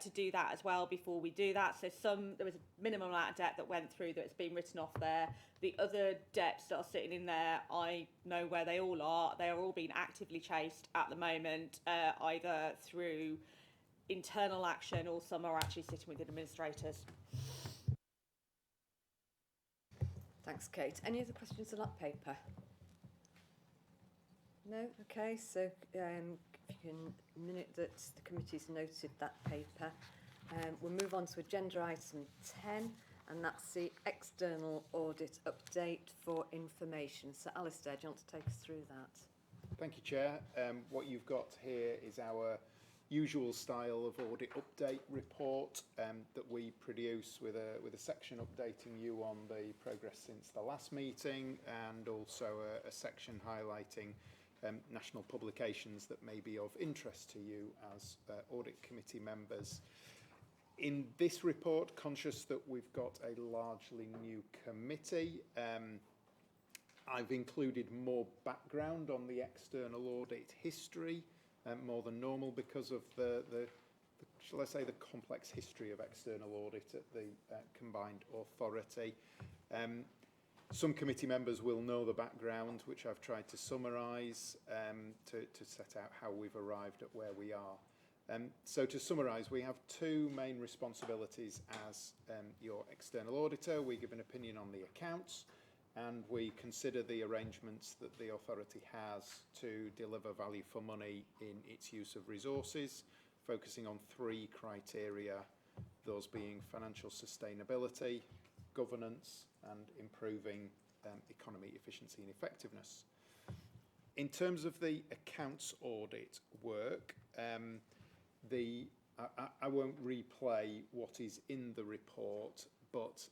to do that as well before we do that. So there was a minimum amount of debt that went through that's been written off there. The other debts that are sitting in there, I know where they all are. They are all being actively chased at the moment, either through internal action or some are actually sitting with administrators. Thanks, Kate. Any other questions on that paper? No? Okay, so if you can minute that the committee's noted that paper. We'll move on to agenda item 10, and that's the external audit update for information. So Alistair, do you want to take us through that? Thank you, Chair. What you've got here is our usual style of audit update report that we produce with a section updating you on the progress since the last meeting, and also a section highlighting national publications that may be of interest to you as audit committee members. In this report, conscious that we've got a largely new committee, I've included more background on the external audit history, more than normal because of the shall I say, the complex history of external audit at the combined authority. Some committee members will know the background, which I've tried to summarise to set out how we've arrived at where we are. So to summarise, we have two main responsibilities as your external auditor. We give an opinion on the accounts, and we consider the arrangements that the authority has to deliver value for money in its use of resources, focusing on three criteria, those being financial sustainability, governance, and improving economy efficiency and effectiveness. In terms of the accounts audit work, I won't replay what is in the report, but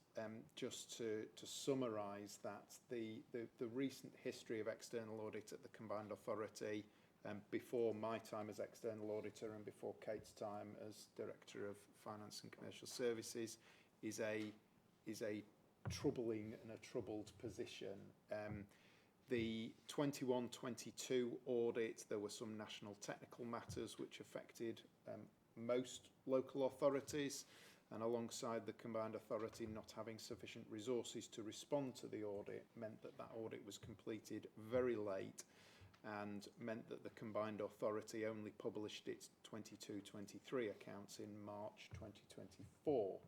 just to summarise that, the recent history of external audit at the combined authority, before my time as external auditor and before Kate's time as Director of Finance and Commercial Services, is a troubling and a troubled position. The 21-22 audit, there were some national technical matters which affected most local authorities, and alongside the combined authority not having sufficient resources to respond to the audit meant that audit was completed very late, and meant that the combined authority only published its 22-23 accounts in March 2024.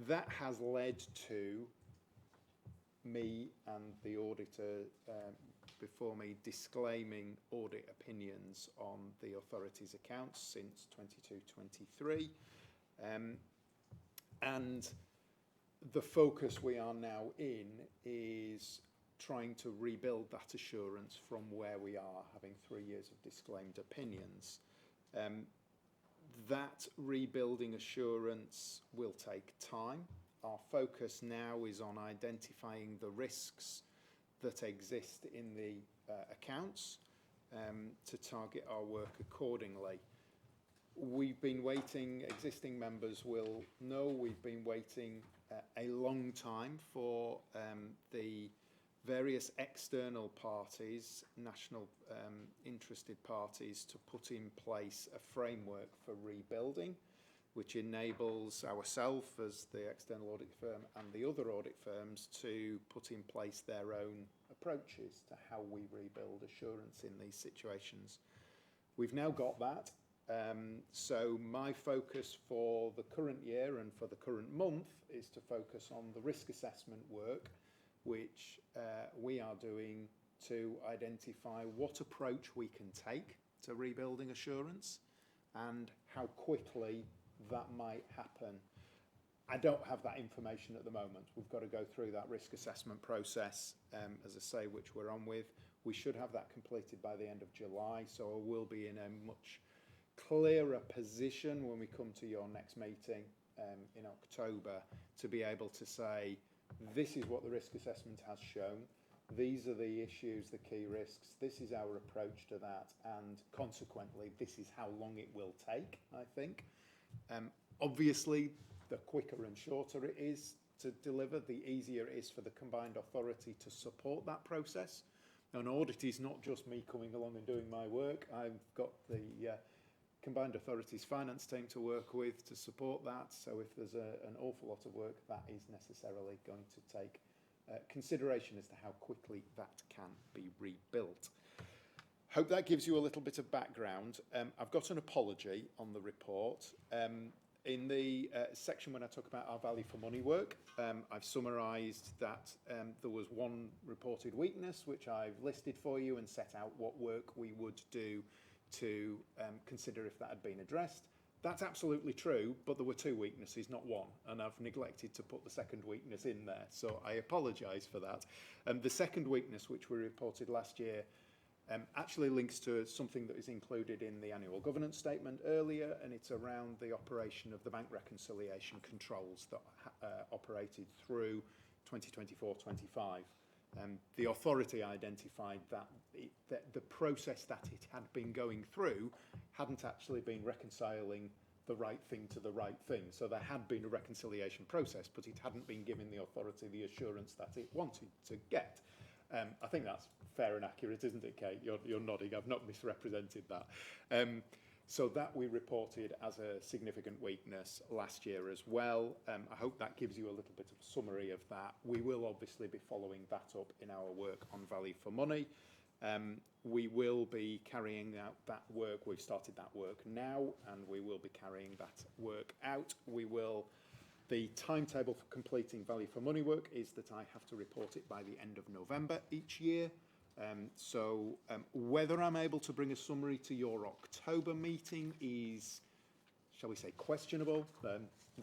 That has led to me and the auditor before me disclaiming audit opinions on the authority's accounts since 22-23. And the focus we are now in is trying to rebuild that assurance from where we are, having 3 years of disclaimed opinions. That rebuilding assurance will take time. Our focus now is on identifying the risks that exist in the accounts to target our work accordingly. we've been waiting, existing members will know, we've been waiting a long time for the various external parties, national interested parties, to put in place a framework for rebuilding, which enables ourselves as the external audit firm and the other audit firms to put in place their own approaches to how we rebuild assurance in these situations. We've now got that. So my focus for the current year and for the current month is to focus on the risk assessment work, which we are doing to identify what approach we can take to rebuilding assurance and how quickly that might happen. I don't have that information at the moment. We've got to go through that risk assessment process, as I say, which we're on with. We should have that completed by the end of July, so I will be in a much clearer position when we come to your next meeting in October to be able to say, this is what the risk assessment has shown, these are the issues, the key risks, this is our approach to that, and consequently this is how long it will take, I think. Obviously, the quicker and shorter it is to deliver, the easier it is for the combined authority to support that process. An audit is not just me coming along and doing my work. I've got the combined authority's finance team to work with to support that. So if there's an awful lot of work, that is necessarily going to take consideration as to how quickly that can be rebuilt. Hope that gives you a little bit of background. I've got an apology on the report. In the section when I talk about our value for money work, I've summarised that there was one reported weakness, which I've listed for you and set out what work we would do to consider if that had been addressed. That's absolutely true, but there were two weaknesses, not one, and I've neglected to put the second weakness in there, so I apologise for that. The second weakness, which we reported last year, actually links to something that is included in the annual governance statement earlier, and it's around the operation of the bank reconciliation controls that operated through 2024-25. The authority identified that the process that it had been going through hadn't actually been reconciling the right thing to the right thing. So there had been a reconciliation process, but it hadn't been giving the authority the assurance that it wanted to get. I think that's fair and accurate, isn't it, Kate? You're nodding. I've not misrepresented that. So that we reported as a significant weakness last year as well. I hope that gives you a little bit of a summary of that. We will obviously be following that up in our work on value for money. We will be carrying out that work. We've started that work now, and we will be carrying that work out. The timetable for completing value for money work is that I have to report it by the end of November each year. So whether I'm able to bring a summary to your October meeting is, shall we say, questionable.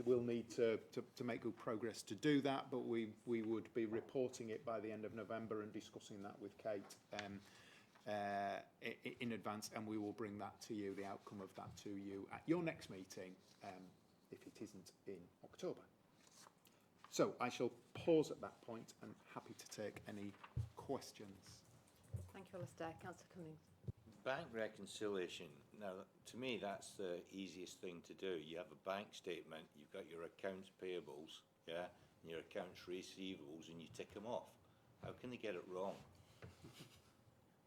We'll need to make good progress to do that, but we would be reporting it by the end of November and discussing that with Kate in advance, and we will bring that to you, the outcome of that to you at your next meeting, if it isn't in October. So I shall pause at that point and happy to take any questions. Thank you, Alistair. Councillor Cummings. Bank reconciliation. Now, to me, that's the easiest thing to do. You have a bank statement, you've got your accounts payables, yeah, and your accounts receivables, and you tick them off. How can they get it wrong?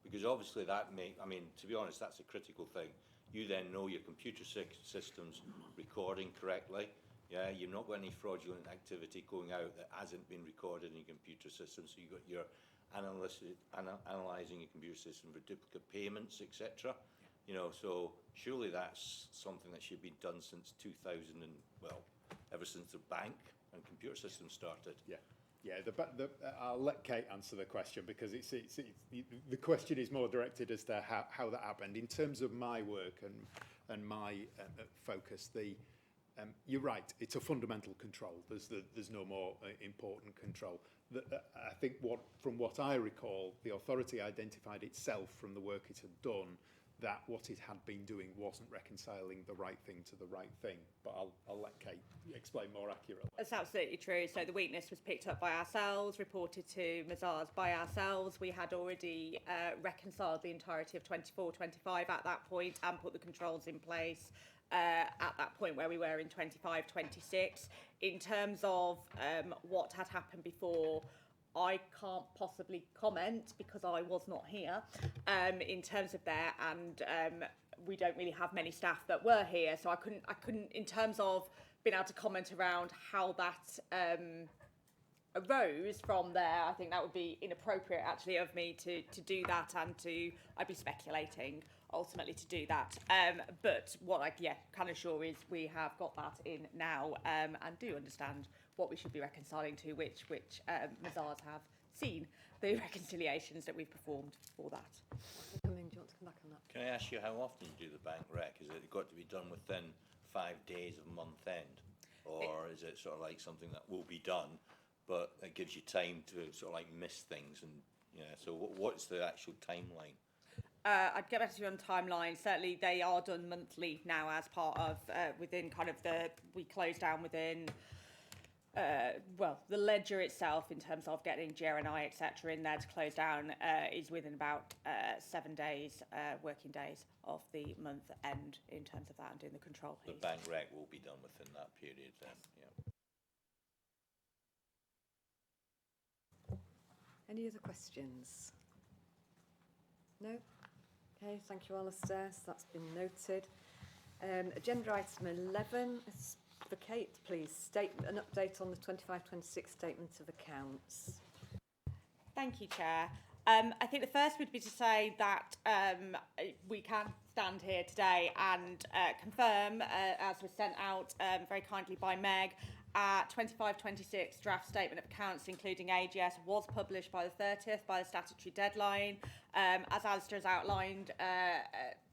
Because obviously to be honest, that's a critical thing. You then know your computer systems recording correctly. Yeah, you've not got any fraudulent activity going out that hasn't been recorded in your computer system. So you've got your analysing your computer system for duplicate payments, etc. You know, so surely that's something that should be done since 2000 and, well, ever since the bank and computer systems started. Yeah, I'll let Kate answer the question, because the question is more directed as to how that happened. In terms of my work and my focus, you're right, it's a fundamental control. There's no more important control. I think from what I recall, the authority identified itself from the work it had done that what it had been doing wasn't reconciling the right thing to the right thing. But I'll let Kate explain more accurately. That's absolutely true. So the weakness was picked up by ourselves, reported to Mazars by ourselves. We had already reconciled the entirety of 24-25 at that point and put the controls in place at that point where we were in 25-26. In terms of what had happened before, I can't possibly comment because I was not here in terms of there, and we don't really have many staff that were here, so I couldn't in terms of being able to comment around how that arose from there. I think that would be inappropriate actually of me to do that, and I'd be speculating ultimately to do that. But what I can assure is we have got that in now and do understand what we should be reconciling to, which Mazars have seen the reconciliations that we've performed for that. Do you want to come back on that? Can I ask you how often you do the bank rec? Is it got to be done within 5 days of month end? Or is it sort of like something that will be done, but it gives you time to sort of like miss things? And so what's the actual timeline? I'd get back to you on timeline. Certainly they are done monthly now as part of within kind of we close down within the ledger itself in terms of getting GRNI etc in there to close down is within about 7 days working days of the month end in terms of that and doing the control piece. The bank rec will be done within that period then. Yeah. Any other questions? No? Okay, thank you, Alistair. So that's been noted. Agenda item 11 is for Kate, please. An update on the 25-26 statement of accounts. Thank you, Chair. I think the first would be to say that we can stand here today and confirm, as was sent out very kindly by Meg, our 25-26 draft statement of accounts, including AGS, was published by the 30th by the statutory deadline. As Alistair has outlined,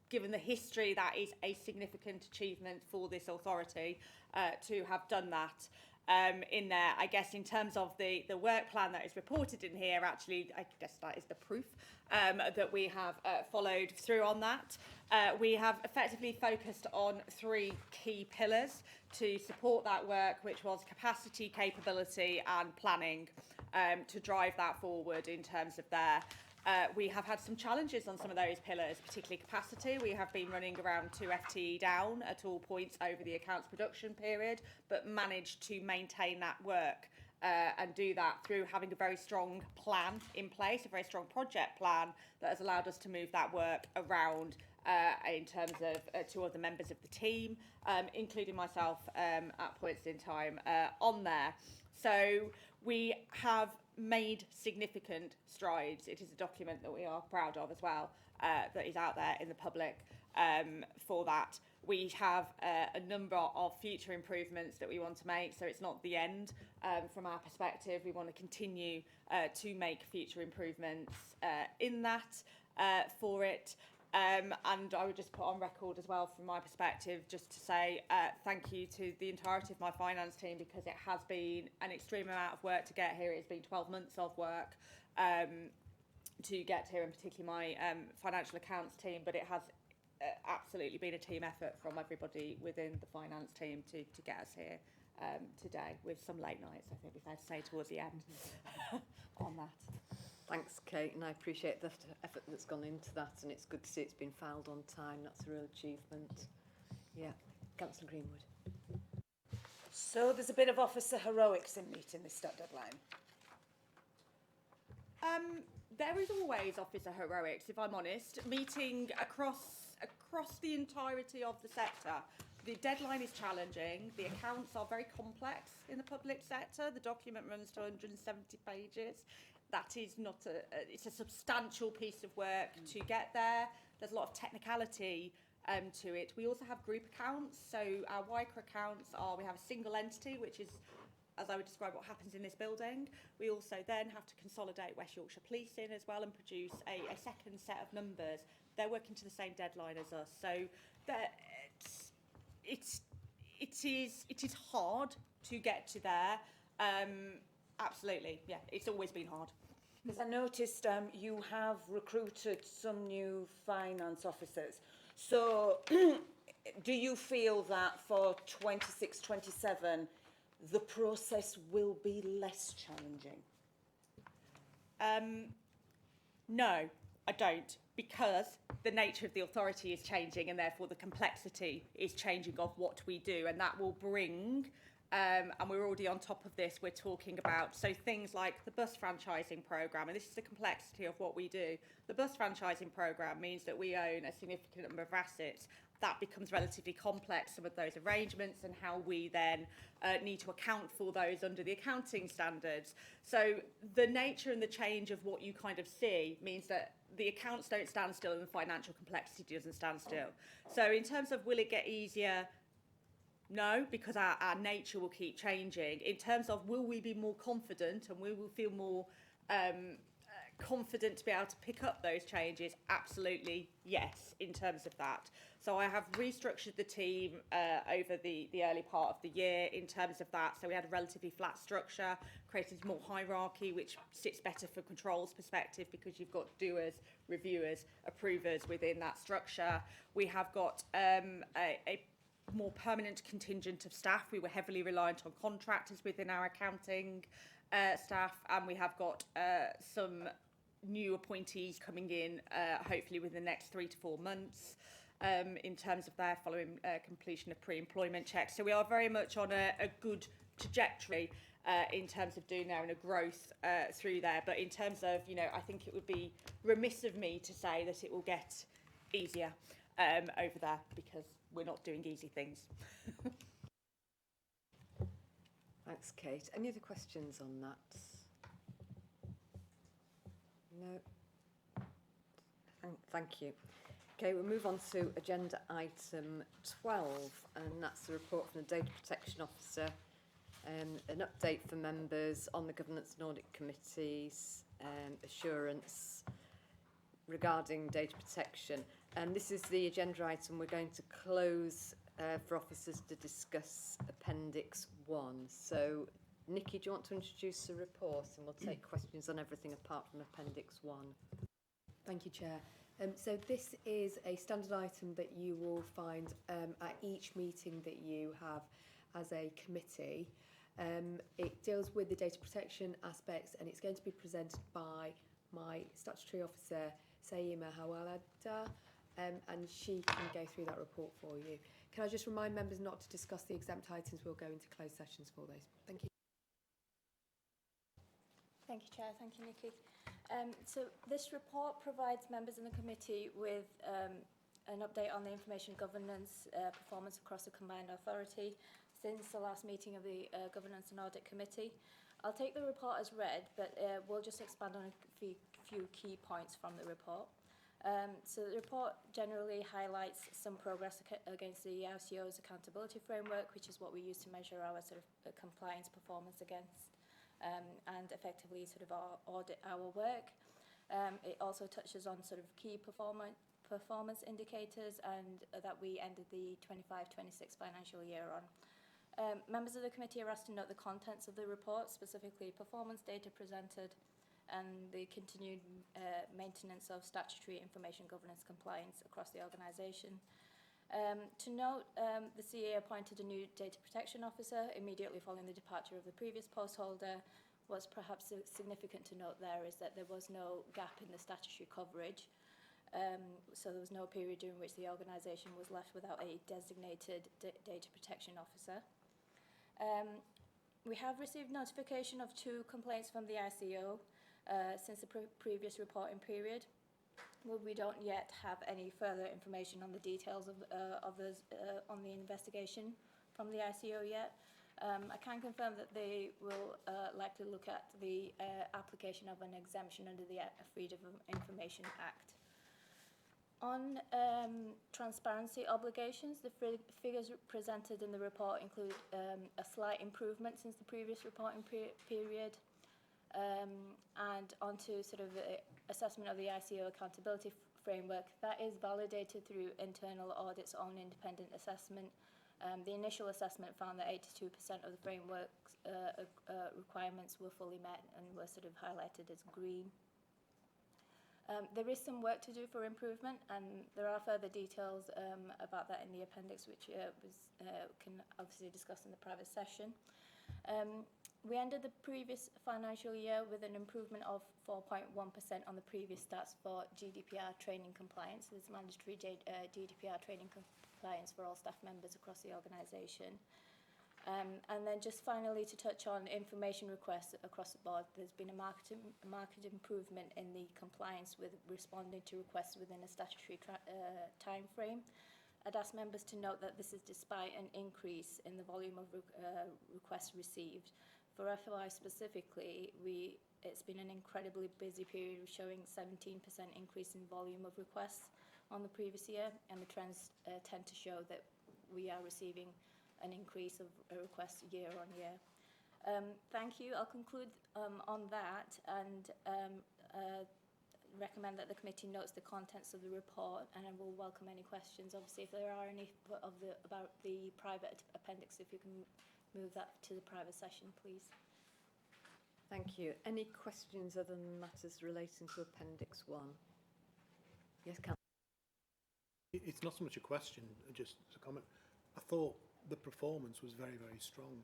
given the history, that is a significant achievement for this authority to have done that. In there, I guess in terms of the work plan that is reported in here, actually, I guess that is the proof that we have followed through on that. We have effectively focused on 3 key pillars to support that work, which was capacity, capability and planning to drive that forward in terms of there. We have had some challenges on some of those pillars, particularly capacity. We have been running around 2 FTE down at all points over the accounts production period, but managed to maintain that work and do that through having a very strong plan in place, a very strong project plan that has allowed us to move that work around in terms of 2 other members of the team, including myself at points in time on there. So we have made significant strides. It is a document that we are proud of as well, that is out there in the public for that. We have a number of future improvements that we want to make, so it's not the end from our perspective. We want to continue to make future improvements in that for it. And I would just put on record as well from my perspective just to say thank you to the entirety of my finance team, because it has been an extreme amount of work to get here. It's been 12 months of work to get here, and particularly my financial accounts team, but it has absolutely been a team effort from everybody within the finance team to get us here today, with some late nights, I think we've had to say, towards the end on that. Thanks, Kate, and I appreciate the effort that's gone into that, and it's good to see it's been filed on time. That's a real achievement. Yeah, Councillor Greenwood. So there's a bit of officer heroics in meeting this deadline. There is always officer heroics, if I'm honest, meeting across the entirety of the sector. The deadline is challenging. The accounts are very complex in the public sector. The document runs to 170 pages. That is not it's a substantial piece of work to get there. There's a lot of technicality to it. We also have group accounts. So our WICRA accounts we have a single entity, which is, as I would describe, what happens in this building. We also then have to consolidate West Yorkshire Police in as well and produce a second set of numbers. They're working to the same deadline as us. So it is hard to get to there. Absolutely, yeah, it's always been hard. Because I noticed you have recruited some new finance officers. So do you feel that for 26-27 the process will be less challenging? No, I don't, because the nature of the authority is changing and therefore the complexity is changing of what we do, and that will bring, and we're already on top of this, we're talking about, so things like the bus franchising programme, and this is the complexity of what we do. The bus franchising programme means that we own a significant number of assets. That becomes relatively complex, some of those arrangements, and how we then need to account for those under the accounting standards. So the nature and the change of what you kind of see means that the accounts don't stand still and the financial complexity doesn't stand still. So in terms of will it get easier? No, because our nature will keep changing. In terms of will we be more confident and we will feel more confident to be able to pick up those changes? Absolutely, yes, in terms of that. So I have restructured the team over the early part of the year in terms of that. So we had a relatively flat structure, created more hierarchy, which sits better for controls perspective because you've got doers, reviewers, approvers within that structure. We have got a more permanent contingent of staff. We were heavily reliant on contractors within our accounting staff, and we have got some new appointees coming in hopefully within the next 3 to 4 months in terms of their following completion of pre-employment checks. So we are very much on a good trajectory in terms of doing there and a growth through there. But in terms of, I think it would be remiss of me to say that it will get easier over there because we're not doing easy things. Thanks, Kate. Any other questions on that? No. Thank you. Okay, we'll move on to agenda item 12, and that's the report from the Data Protection Officer, an update for members on the Governance and Audit Committee's assurance regarding data protection. And this is the agenda item we're going to close for officers to discuss Appendix 1. So, Nikki, do you want to introduce the report, and we'll take questions on everything apart from Appendix 1. Thank you, Chair. So this is a standard item that you will find at each meeting that you have as a committee. It deals with the data protection aspects, and it's going to be presented by my statutory officer, Saima Hawalada, and she can go through that report for you. Can I just remind members not to discuss the exempt items? We'll go into closed sessions for those. Thank you. Thank you, Chair. Thank you, Nikki. So this report provides members in the committee with an update on the information governance performance across the combined authority since the last meeting of the Governance and Audit Committee. I'll take the report as read, but we'll just expand on a few key points from the report. So the report generally highlights some progress against the ICO's accountability framework, which is what we use to measure our sort of compliance performance against and effectively sort of audit our work. It also touches on sort of key performance indicators and that we ended the 25-26 financial year on. Members of the committee are asked to note the contents of the report, specifically performance data presented and the continued maintenance of statutory information governance compliance across the organisation. To note, the CA appointed a new data protection officer immediately following the departure of the previous post holder. What's perhaps significant to note there is that there was no gap in the statutory coverage. So there was no period during which the organisation was left without a designated data protection officer. We have received notification of 2 complaints from the ICO since the previous reporting period. Well, we don't yet have any further information on the details of those on the investigation from the ICO yet. I can confirm that they will likely look at the application of an exemption under the Freedom of Information Act. On transparency obligations, the figures presented in the report include a slight improvement since the previous reporting period. And onto sort of the assessment of the ICO accountability framework, that is validated through internal audit's own independent assessment The initial assessment found that 82% of the framework requirements were fully met and were sort of highlighted as green. There is some work to do for improvement, and there are further details about that in the appendix, which can obviously discuss in the private session. We ended the previous financial year with an improvement of 4.1% on the previous stats for GDPR training compliance. There's mandatory GDPR training compliance for all staff members across the organisation. And then just finally to touch on information requests across the board, there's been a marked improvement in the compliance with responding to requests within a statutory time frame. I'd ask members to note that this is despite an increase in the volume of requests received. For FOI specifically, it's been an incredibly busy period, showing 17% increase in volume of requests on the previous year, and the trends tend to show that we are receiving an increase of requests year on year. Thank you. I'll conclude on that and recommend that the committee notes the contents of the report, and I will welcome any questions. Obviously, if there are any about the private appendix, if you can move that to the private session, please. Thank you. Any questions other than matters relating to Appendix 1? Yes, Councillor. It's not so much a question, just a comment. I thought the performance was very, very strong.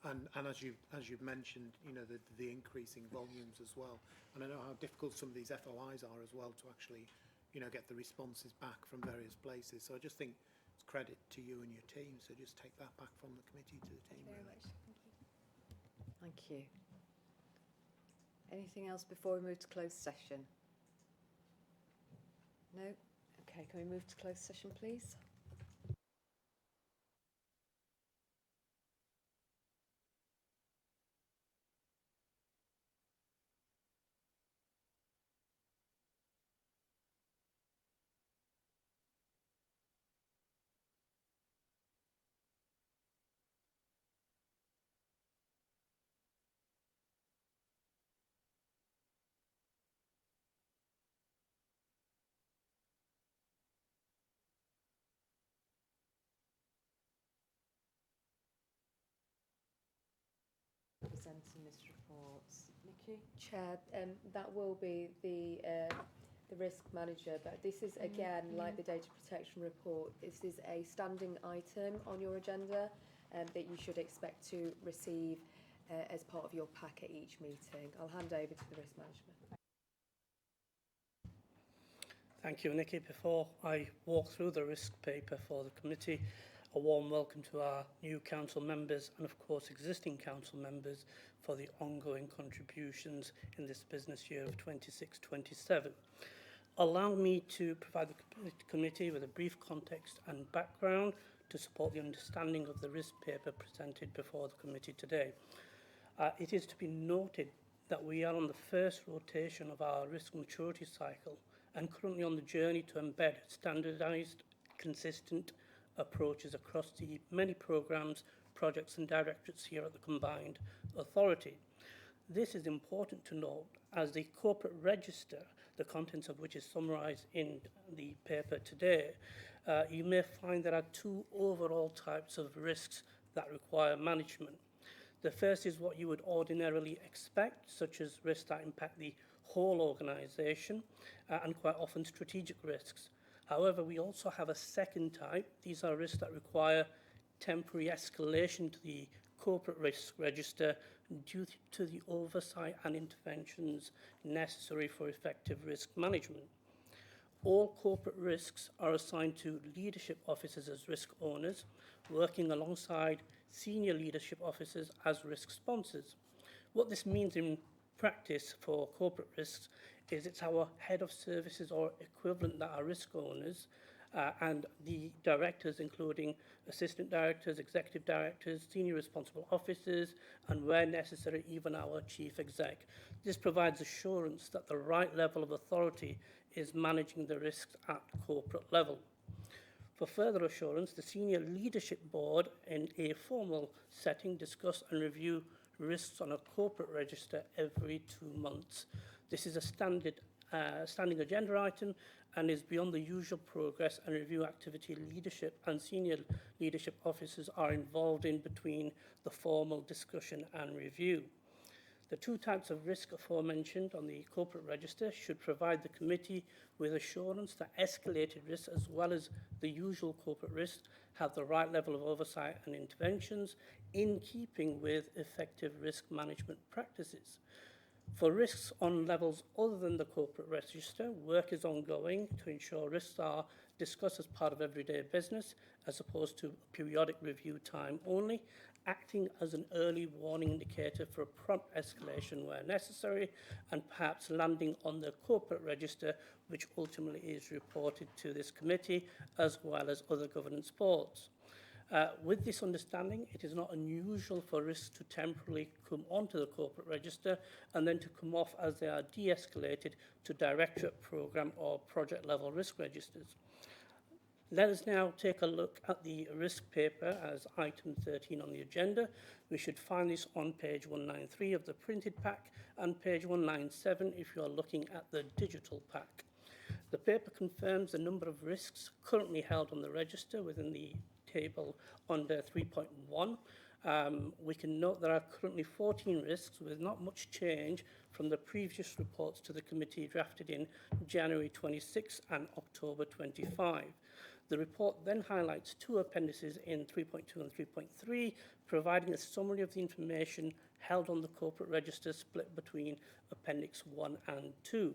And as you've mentioned, you know, the increasing volumes as well. And I know how difficult some of these FOIs are as well to actually, you know, get the responses back from various places. So I just think it's credit to you and your team. So just take that back from the committee to the team. Thank you very much. Thank you. Anything else before we move to closed session? No? Okay, can we move to closed session, please? Presenting this report. Nikki? Chair, that will be the risk manager, but this is again like the data protection report. This is a standing item on your agenda that you should expect to receive as part of your pack at each meeting. I'll hand over to the risk management. Thank you, Nikki. Before I walk through the risk paper for the committee, a warm welcome to our new council members and of course existing council members for the ongoing contributions in this business year of 26-27. Allow me to provide the committee with a brief context and background to support the understanding of the risk paper presented before the committee today. It is to be noted that we are on the first rotation of our risk maturity cycle and currently on the journey to embed standardised, consistent approaches across the many programmes, projects and directorates here at the combined authority. This is important to note as the corporate register, the contents of which is summarised in the paper today, you may find there are two overall types of risks that require management. The first is what you would ordinarily expect, such as risks that impact the whole organisation and quite often strategic risks. However, we also have a second type. These are risks that require temporary escalation to the corporate risk register due to the oversight and interventions necessary for effective risk management. All corporate risks are assigned to leadership officers as risk owners, working alongside senior leadership officers as risk sponsors. What this means in practice for corporate risks is it's our head of services or equivalent that are risk owners and the directors, including assistant directors, executive directors, senior responsible officers, and where necessary, even our chief exec. This provides assurance that the right level of authority is managing the risks at corporate level. For further assurance, the senior leadership board in a formal setting discuss and review risks on a corporate register every 2 months. This is a standard standing agenda item and is beyond the usual progress and review activity leadership and senior leadership officers are involved in between the formal discussion and review. The two types of risk aforementioned on the corporate register should provide the committee with assurance that escalated risks as well as the usual corporate risks have the right level of oversight and interventions in keeping with effective risk management practices. For risks on levels other than the corporate register, work is ongoing to ensure risks are discussed as part of everyday business as opposed to periodic review time only, acting as an early warning indicator for a prompt escalation where necessary, and perhaps landing on the corporate register, which ultimately is reported to this committee, as well as other governance boards. With this understanding, it is not unusual for risks to temporarily come onto the corporate register and then to come off as they are de-escalated to directorate, programme or project level risk registers. Let us now take a look at the risk paper as item 13 on the agenda. We should find this on page 193 of the printed pack and page 197 if you are looking at the digital pack. The paper confirms the number of risks currently held on the register within the table under 3.1. We can note there are currently 14 risks with not much change from the previous reports to the committee drafted in January 26 and October 25. The report then highlights two appendices in 3.2 and 3.3, providing a summary of the information held on the corporate register split between Appendix 1 and 2.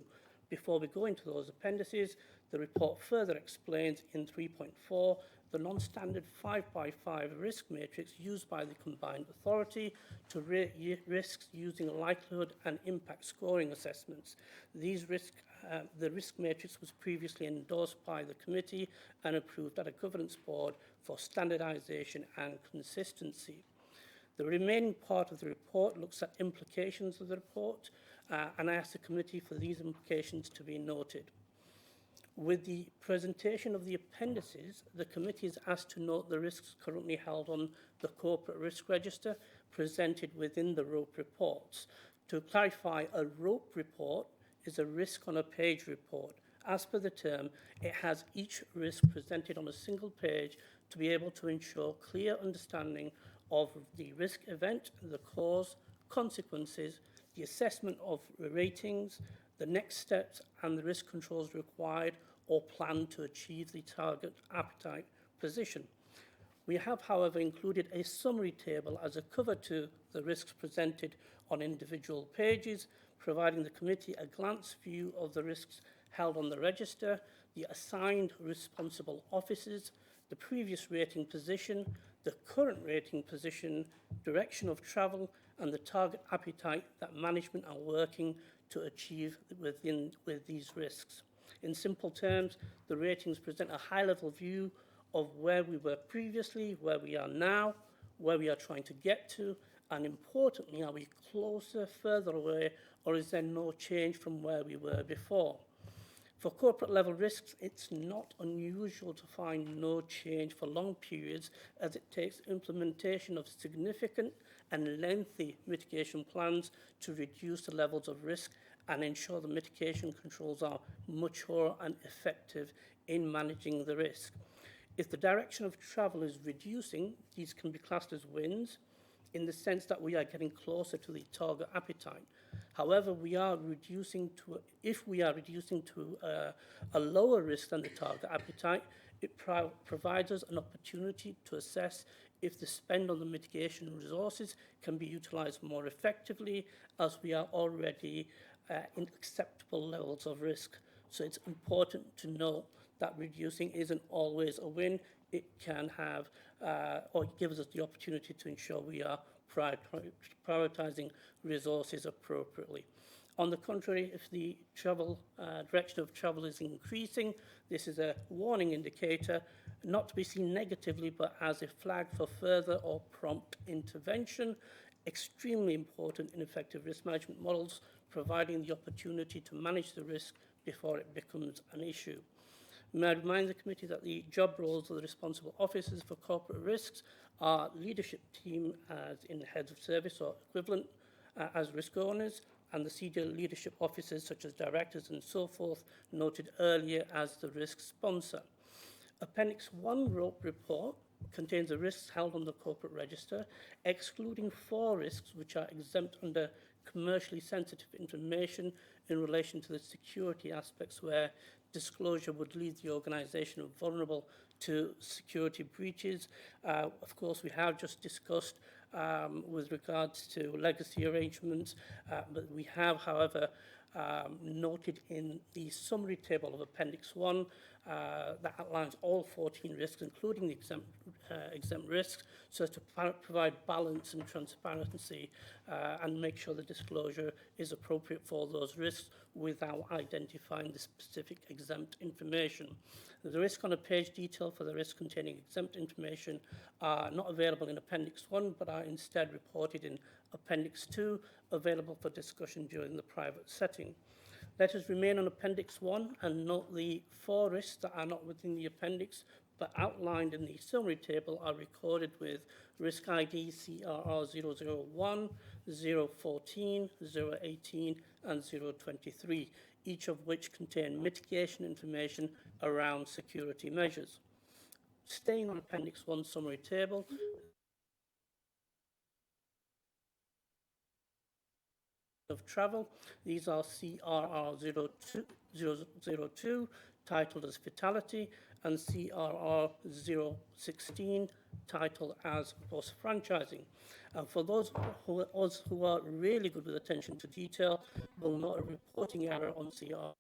Before we go into those appendices, the report further explains in 3.4 the non-standard 5x5 risk matrix used by the combined authority to rate risks using likelihood and impact scoring assessments. The risk matrix was previously endorsed by the committee and approved at a governance board for standardisation and consistency. The remaining part of the report looks at implications of the report, and I ask the committee for these implications to be noted. With the presentation of the appendices, the committee is asked to note the risks currently held on the corporate risk register presented within the ROPE reports. To clarify, a ROPE report is a risk on a page report. As per the term, it has each risk presented on a single page to be able to ensure clear understanding of the risk event, the cause, consequences, the assessment of ratings, the next steps and the risk controls required or planned to achieve the target appetite position. We have, however, included a summary table as a cover to the risks presented on individual pages, providing the committee a glance view of the risks held on the register, the assigned responsible officers, the previous rating position, the current rating position, direction of travel, and the target appetite that management are working to achieve with these risks. In simple terms, the ratings present a high-level view of where we were previously, where we are now, where we are trying to get to, and importantly, are we closer, further away, or is there no change from where we were before? For corporate level risks, it's not unusual to find no change for long periods, as it takes implementation of significant and lengthy mitigation plans to reduce the levels of risk and ensure the mitigation controls are mature and effective in managing the risk. If the direction of travel is reducing, these can be classed as wins in the sense that we are getting closer to the target appetite. However, if we are reducing to a lower risk than the target appetite, it provides us an opportunity to assess if the spend on the mitigation resources can be utilised more effectively, as we are already in acceptable levels of risk. So it's important to note that reducing isn't always a win. It can have, or it gives us the opportunity to ensure we are prioritising resources appropriately. On the contrary, if the direction of travel is increasing, this is a warning indicator, not to be seen negatively, but as a flag for further or prompt intervention. Extremely important in effective risk management models, providing the opportunity to manage the risk before it becomes an issue. May I remind the committee that the job roles of the responsible officers for corporate risks are leadership team as in heads of service or equivalent as risk owners, and the senior leadership officers such as directors and so forth noted earlier as the risk sponsor. Appendix 1 ROPE report contains the risks held on the corporate register, excluding 4 risks which are exempt under commercially sensitive information in relation to the security aspects where disclosure would leave the organisation vulnerable to security breaches. Of course, we have just discussed with regards to legacy arrangements, but we have, however, noted in the summary table of Appendix 1 that outlines all 14 risks, including the exempt risks, so as to provide balance and transparency and make sure the disclosure is appropriate for those risks without identifying the specific exempt information. The risk on a page detail for the risks containing exempt information are not available in Appendix 1, but are instead reported in Appendix 2, available for discussion during the private setting. Let us remain on Appendix 1 and note the 4 risks that are not within the appendix but outlined in the summary table are recorded with risk ID CRR 001, 014, 018 and 023, each of which contain mitigation information around security measures. Staying on Appendix 1 summary table, of travel. These are CRR 002, titled as fatality, and CRR 016, titled as bus franchising. And for those who are really good with attention to detail, will note a reporting error on CRR.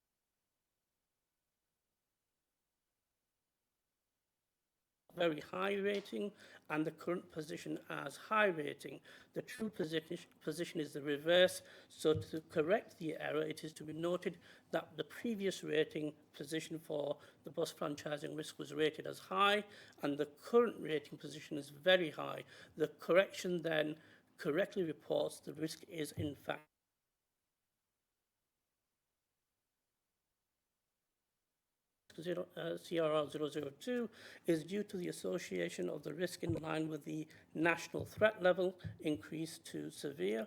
Very high rating and the current position as high rating. The true position is the reverse, so to correct the error it is to be noted that the previous rating position for the bus franchising risk was rated as high and the current rating position is very high. The correction then correctly reports the risk is in fact CRR 002 is due to the association of the risk in line with the national threat level increased to severe.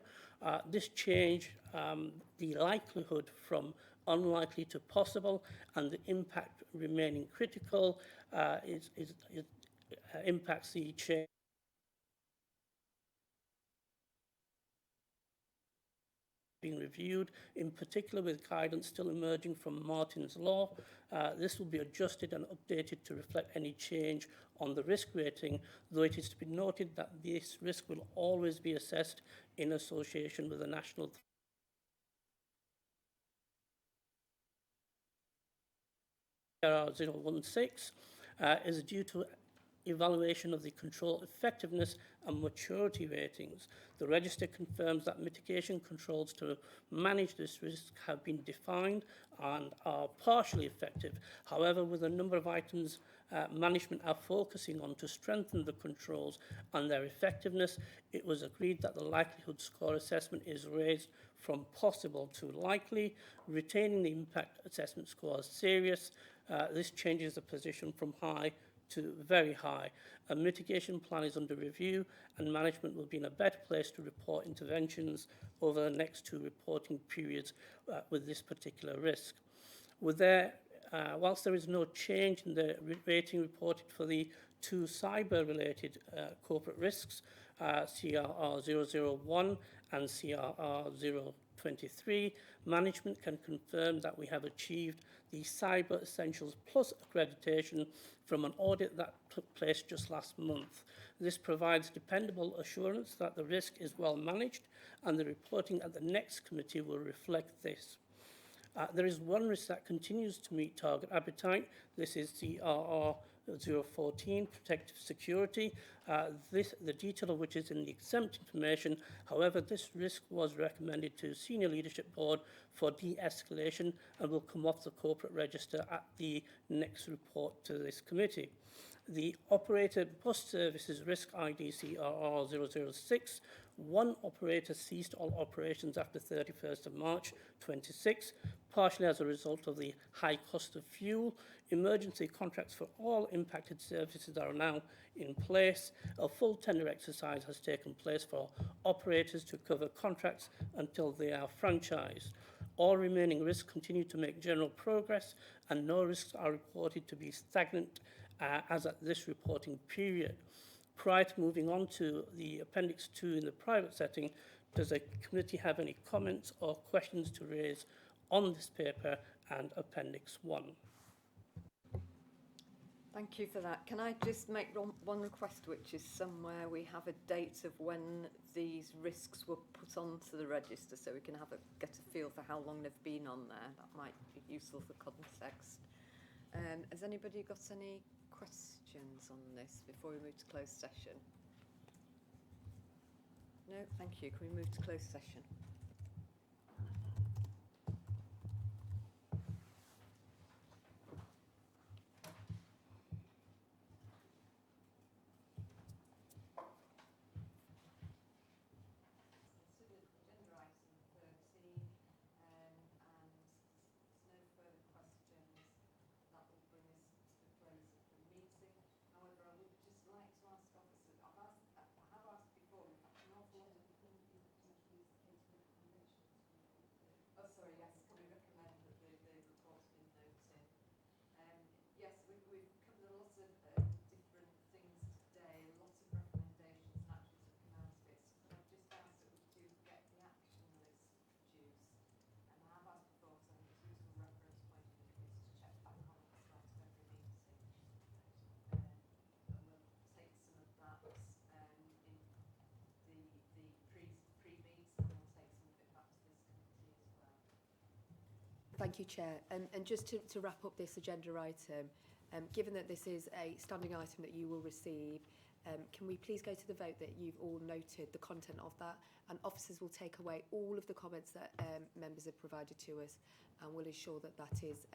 This changed the likelihood from unlikely to possible, and the impact remaining critical impacts the change being reviewed, in particular with guidance still emerging from Martin's Law. This will be adjusted and updated to reflect any change on the risk rating, though it is to be noted that this risk will always be assessed in association with the national CRR 016 is due to evaluation of the control effectiveness and maturity ratings. The register confirms that mitigation controls to manage this risk have been defined and are partially effective. However, with a number of items management are focusing on to strengthen the controls and their effectiveness, it was agreed that the likelihood score assessment is raised from possible to likely, retaining the impact assessment score as serious. This changes the position from high to very high. A mitigation plan is under review and management will be in a better place to report interventions over the next 2 reporting periods with this particular risk. Whilst there is no change in the rating reported for the 2 cyber-related corporate risks, CRR 001 and CRR 023, management can confirm that we have achieved the Cyber Essentials Plus accreditation from an audit that took place just last month. This provides dependable assurance that the risk is well managed, and the reporting at the next committee will reflect this. There is one risk that continues to meet target appetite. This is CRR 014, protective security, the detail of which is in the exempt information. However, this risk was recommended to Senior Leadership Board for de-escalation and will come off the corporate register at the next report to this committee. The operator bus services risk ID CRR 006. One operator ceased all operations after 31st of March 26. partially as a result of the high cost of fuel. Emergency contracts for all impacted services are now in place. A full tender exercise has taken place for operators to cover contracts until they are franchised. All remaining risks continue to make general progress, and no risks are reported to be stagnant as at this reporting period. Prior to moving on to the Appendix 2 in the private setting, does the committee have any comments or questions to raise on this paper and Appendix 1? Thank you for that. Can I just make one request, which is somewhere we have a date of when these risks were put onto the register, so we can get a feel for how long they've been on there. That might be useful for context. Has anybody got any questions on this before we move to closed session? No, thank you. Can we move to closed session? Thank you, Chair. And just to wrap up this agenda item, given that this is a standing item that you will receive, can we please go to the vote that you've all noted the content of that, and officers will take away all of the comments that members have provided to us, and will ensure that that is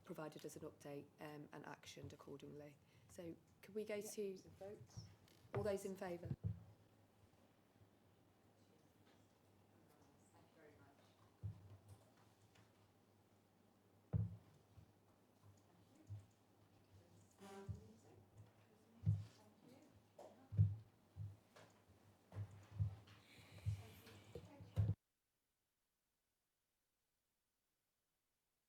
provided as an update and actioned accordingly. So could we go to votes? All those in favour?